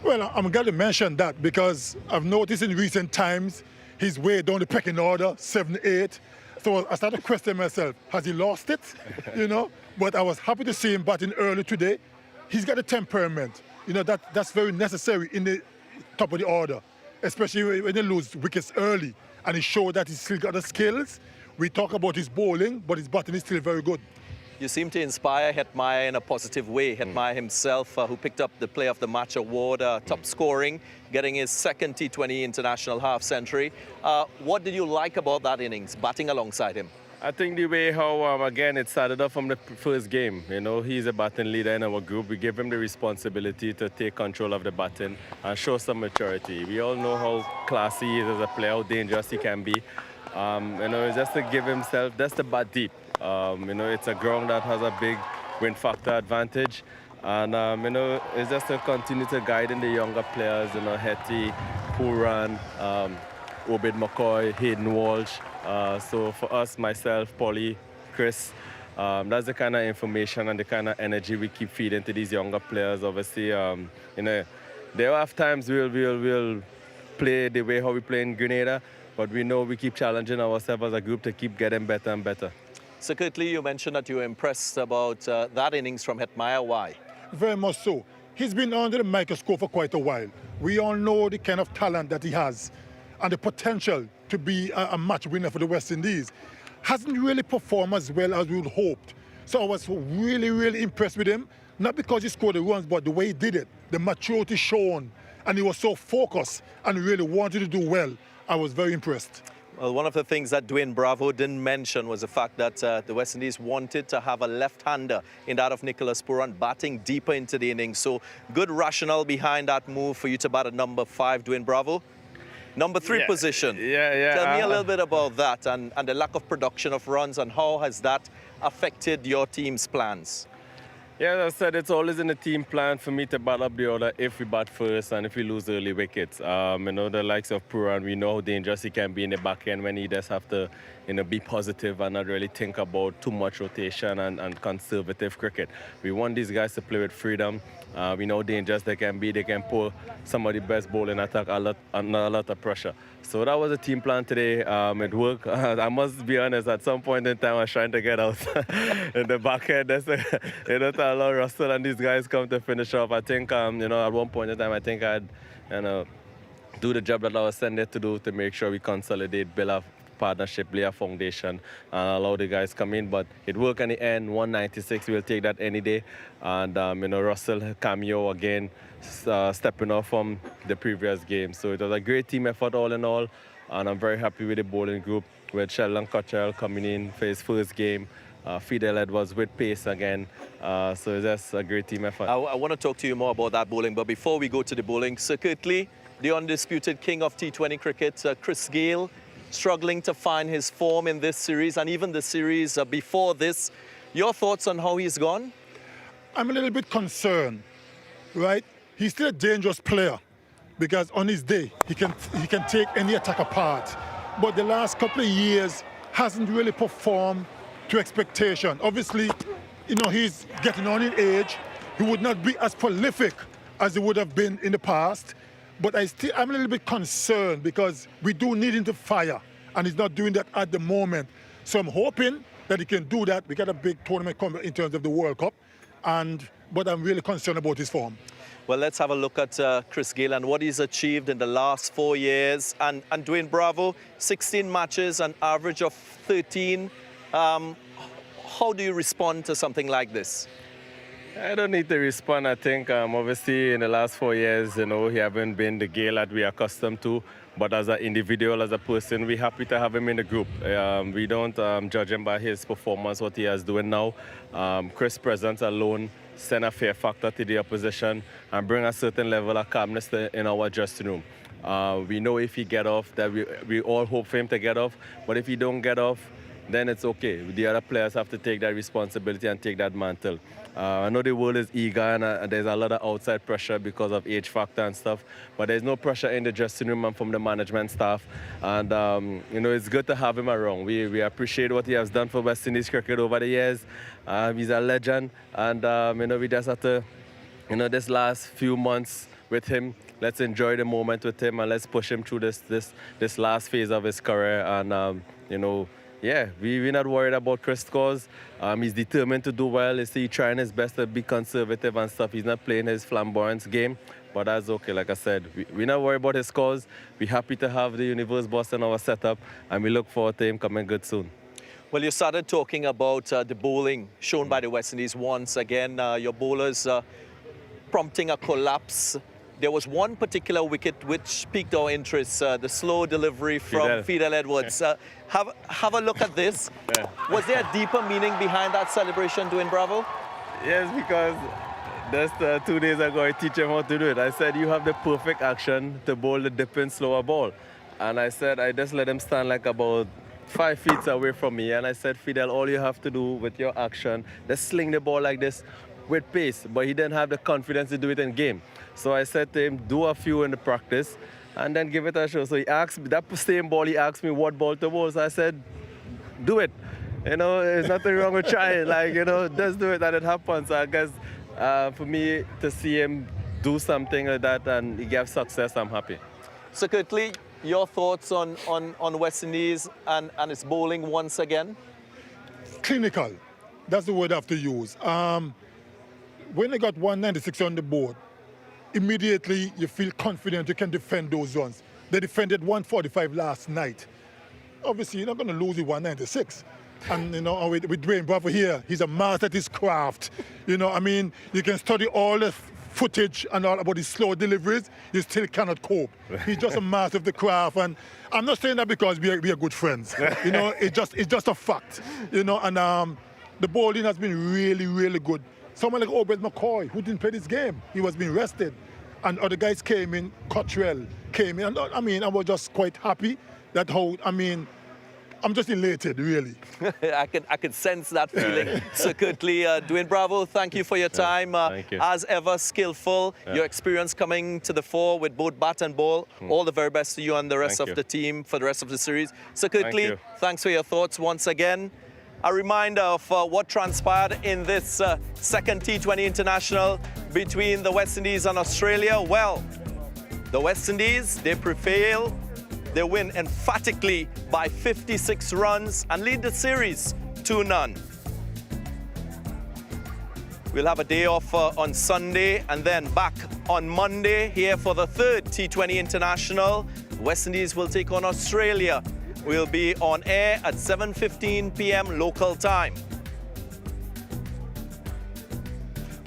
Well, I'm glad to mention that, because I've noticed in recent times he's way down the pecking order, 7, 8. So I started questioning myself, has he lost it? You know? But I was happy to see him batting early today. He's got a temperament. You know, that's very necessary in the top of the order, especially when you lose wickets early. And he showed that he's still got the skills. We talk about his bowling, but his batting is still very good. You seem to inspire Hetmyer in a positive way. Hetmyer himself, who picked up the Player of the Match award, top scoring, getting his second T20 International half-century. What did you like about that innings, batting alongside him? I think the way how, again, it started off from the first game. You know, he's a batting leader in our group. We give him the responsibility to take control of the batting and show some maturity. We all know how classy he is as a player, how dangerous he can be. You know, it's just to give himself, just to bat deep. You know, it's a ground that has a big wind factor advantage. And, you know, it's just to continue to guide in the younger players, you know, Hetty, Puran, Obed McCoy, Hayden Walsh. So for us, myself, Paulie, Chris, that's the kind of information and the kind of energy we keep feeding to these younger players. Obviously, you know, there are times we'll play the way how we play in Grenada, but we know we keep challenging ourselves as a group to keep getting better and better. So, Curtly, you mentioned that you were impressed about that innings from Hetmyer. Why? Very much so. He's been under the microscope for quite a while. We all know the kind of talent that he has and the potential to be a match winner for the West Indies. Hasn't really performed as well as we would hoped. So I was really, really impressed with him. Not because he scored the runs, but the way he did it, the maturity shown, and he was so focused and really wanted to do well. I was very impressed. Well, one of the things that Dwayne Bravo didn't mention was the fact that the West Indies wanted to have a left-hander in that of Nicholas Puran batting deeper into the innings. So good rationale behind that move for you to bat at number 5, Dwayne Bravo. Number 3 position. Yeah. Tell me a little bit about that and the lack of production of runs, and how has that affected your team's plans? Yeah, as I said, it's always in the team plan for me to bat up the order if we bat first and if we lose early wickets. You know, the likes of Puran, we know how dangerous he can be in the back end when he does have to, you know, be positive and not really think about too much rotation and conservative cricket. We want these guys to play with freedom. We know how dangerous they can be. They can pull some of the best bowling attack under a lot of pressure. So that was a team plan today. It worked. I must be honest, at some point in time I was trying to get out in the back end. You know, to allow Russell and these guys come to finish off. I think, you know, at one point in time I think I had, you know, do the job that I was sent there to do to make sure we consolidate, build a partnership, lay a foundation, and allow the guys come in. But it worked in the end. 196, we'll take that any day. And Russell cameo again, stepping off from the previous game. So it was a great team effort all in all, and I'm very happy with the bowling group, with Sheldon Cottrell coming in for his first game. Fidel Edwards with pace again. So that's a great team effort. I want to talk to you more about that bowling, but before we go to the bowling, circuitly, the undisputed king of T20 cricket, Chris Gayle, struggling to find his form in this series and even the series before this. Your thoughts on how he's gone? I'm a little bit concerned, right? He's still a dangerous player because on his day, he can take any attack apart. But the last couple of years hasn't really performed to expectation. Obviously, he's getting on in age. He would not be as prolific as he would have been in the past. But I'm a little bit concerned because we do need him to fire, and he's not doing that at the moment. So I'm hoping that he can do that. We got a big tournament coming in terms of the World Cup, but I'm really concerned about his form. Well, let's have a look at Chris Gayle and what he's achieved in the last 4 years. And Dwayne Bravo, 16 matches, an average of 13. How do you respond to something like this? I don't need to respond. I think obviously in the last 4 years, he haven't been the Gayle that we are accustomed to. But as an individual, as a person, we're happy to have him in the group. We don't judge him by his performance, what he is doing now. Chris' presence alone send a fear factor to the opposition and bring a certain level of calmness in our dressing room. We know if he get off, that we all hope for him to get off. But if he don't get off, then it's okay. The other players have to take that responsibility and take that mantle. I know the world is eager and there's a lot of outside pressure because of age factor and stuff, but there's no pressure in the dressing room and from the management staff. And, it's good to have him around. We appreciate what he has done for West Indies cricket over the years. He's a legend, and, we just have to, this last few months with him, let's enjoy the moment with him and let's push him through this last phase of his career. And, yeah, we're not worried about Chris' cause. He's determined to do well. He's trying his best to be conservative and stuff. He's not playing his flamboyance game, but that's okay. Like I said, we're not worried about his cause. We're happy to have the Universe boss in our setup, and we look forward to him coming good soon. Well, you started talking about the bowling shown by the West Indies once again. Your bowlers prompting a collapse. There was one particular wicket which piqued our interest, the slow delivery from Fidel Edwards. Have a look at this. Yeah. Was there a deeper meaning behind that celebration, Dwayne Bravo? Yes, because just 2 days ago I teach him how to do it. I said, you have the perfect action to bowl the dipping slower ball. And I said, I just let him stand like about 5 feet away from me. And I said, Fidel, all you have to do with your action, just sling the ball like this with pace. But he didn't have the confidence to do it in game. So I said to him, do a few in the practice and then give it a show. So he asked me, that same ball, he asked me what ball to bowl. So I said, do it. There's nothing wrong with trying. Just do it and it happens. So I guess for me to see him do something like that and he gave success, I'm happy. So quickly, your thoughts on West Indies and its bowling once again? Clinical. That's the word I have to use. When they got 196 on the board, immediately you feel confident you can defend those runs. They defended 145 last night. Obviously, you're not going to lose with 196. And, with Dwayne Bravo here, he's a master at his craft. You can study all the footage and all about his slow deliveries, you still cannot cope. He's just a master of the craft. And I'm not saying that because we are good friends. It's just a fact. And the bowling has been really, really good. Someone like Obed McCoy, who didn't play this game, he was being rested. And other guys came in, Cottrell came in. And I was just quite happy that I'm just elated, really. I could sense that feeling. So quickly, Dwayne Bravo, thank you for your time. Thank you. As ever, skillful. Your experience coming to the fore with both bat and ball. All the very best to you and the rest of the team for the rest of the series. So quickly, thanks for your thoughts once again. A reminder of what transpired in this second T20 International between the West Indies and Australia. Well, the West Indies, they prevail. They win emphatically by 56 runs and lead the series 2-0. We'll have a day off on Sunday and then back on Monday here for the third T20 International. West Indies will take on Australia. We'll be on air at 7:15 p.m. local time.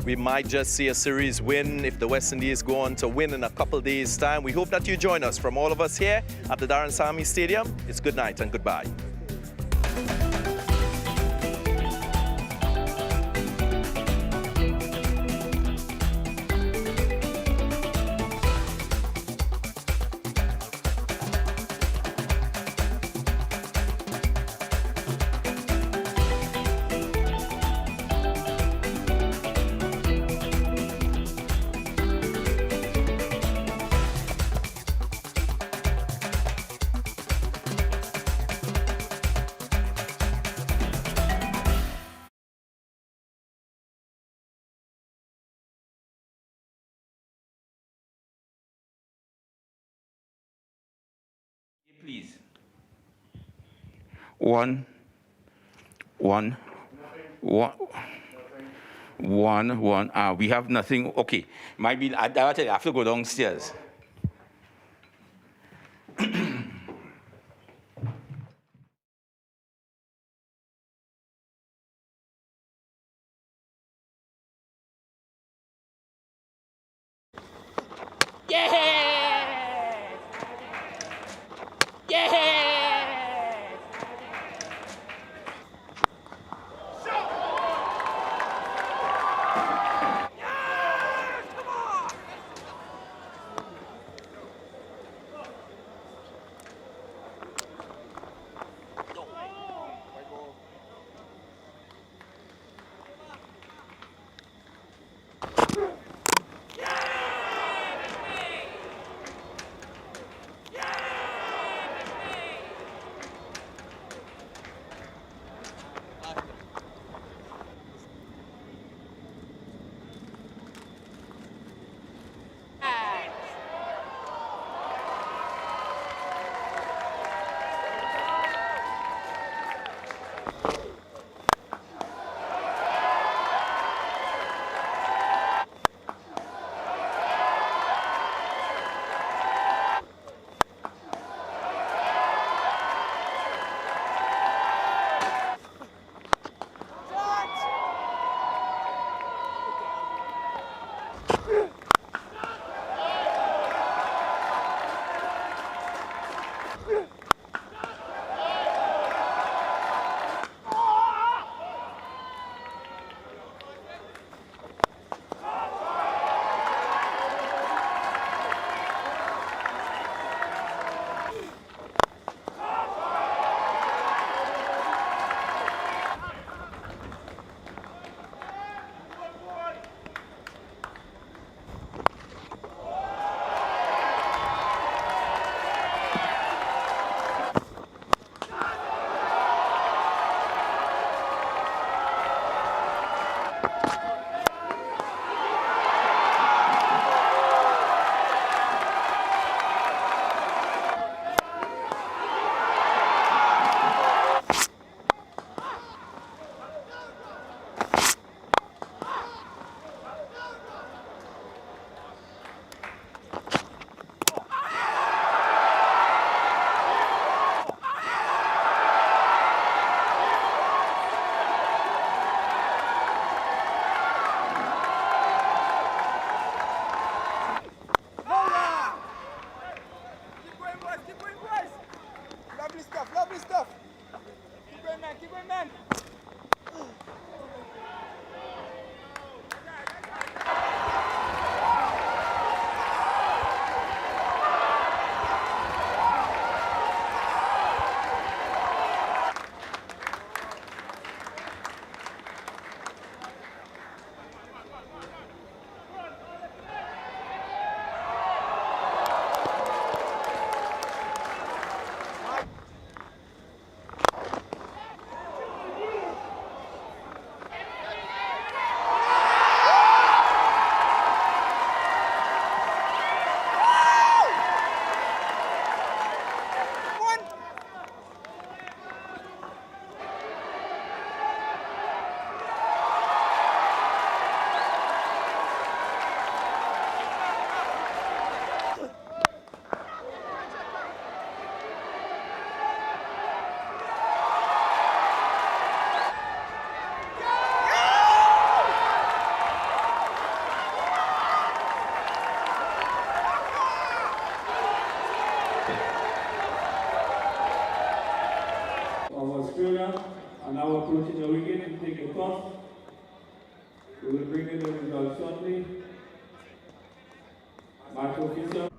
We might just see a series win if the West Indies go on to win in a couple days' time. We hope that you join us. From all of us here at the Darren Sami Stadium, it's good night and goodbye. Please. One. We have nothing. Okay. Might be. I have to go downstairs. results shortly. Match official.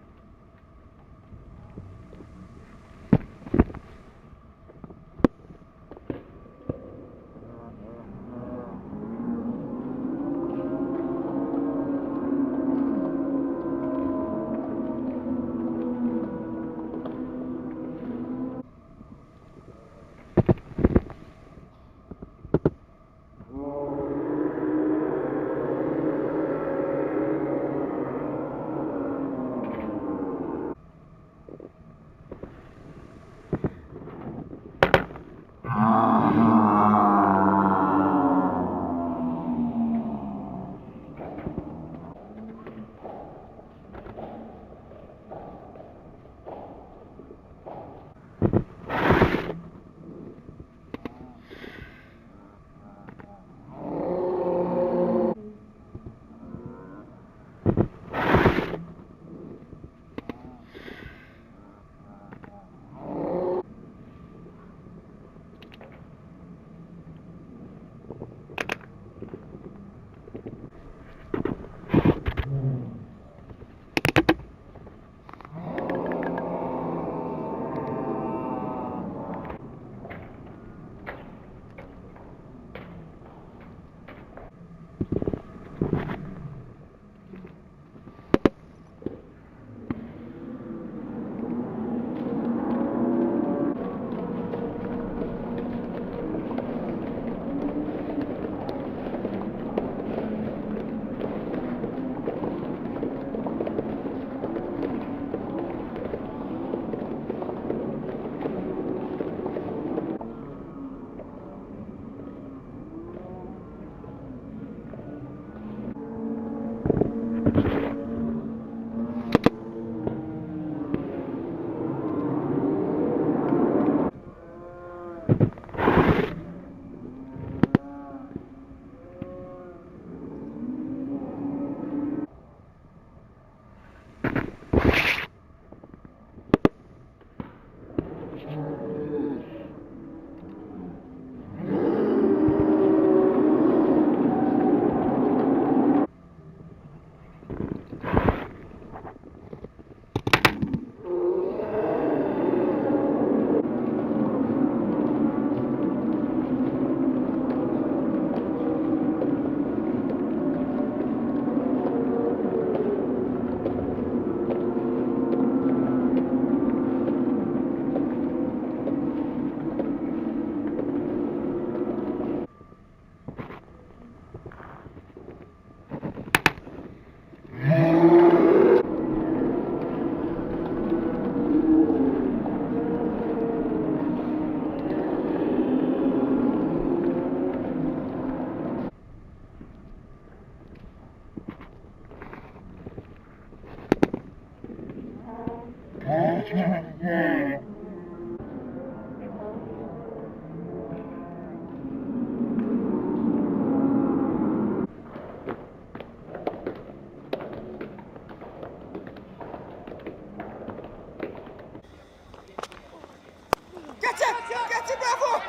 Get it, bravo!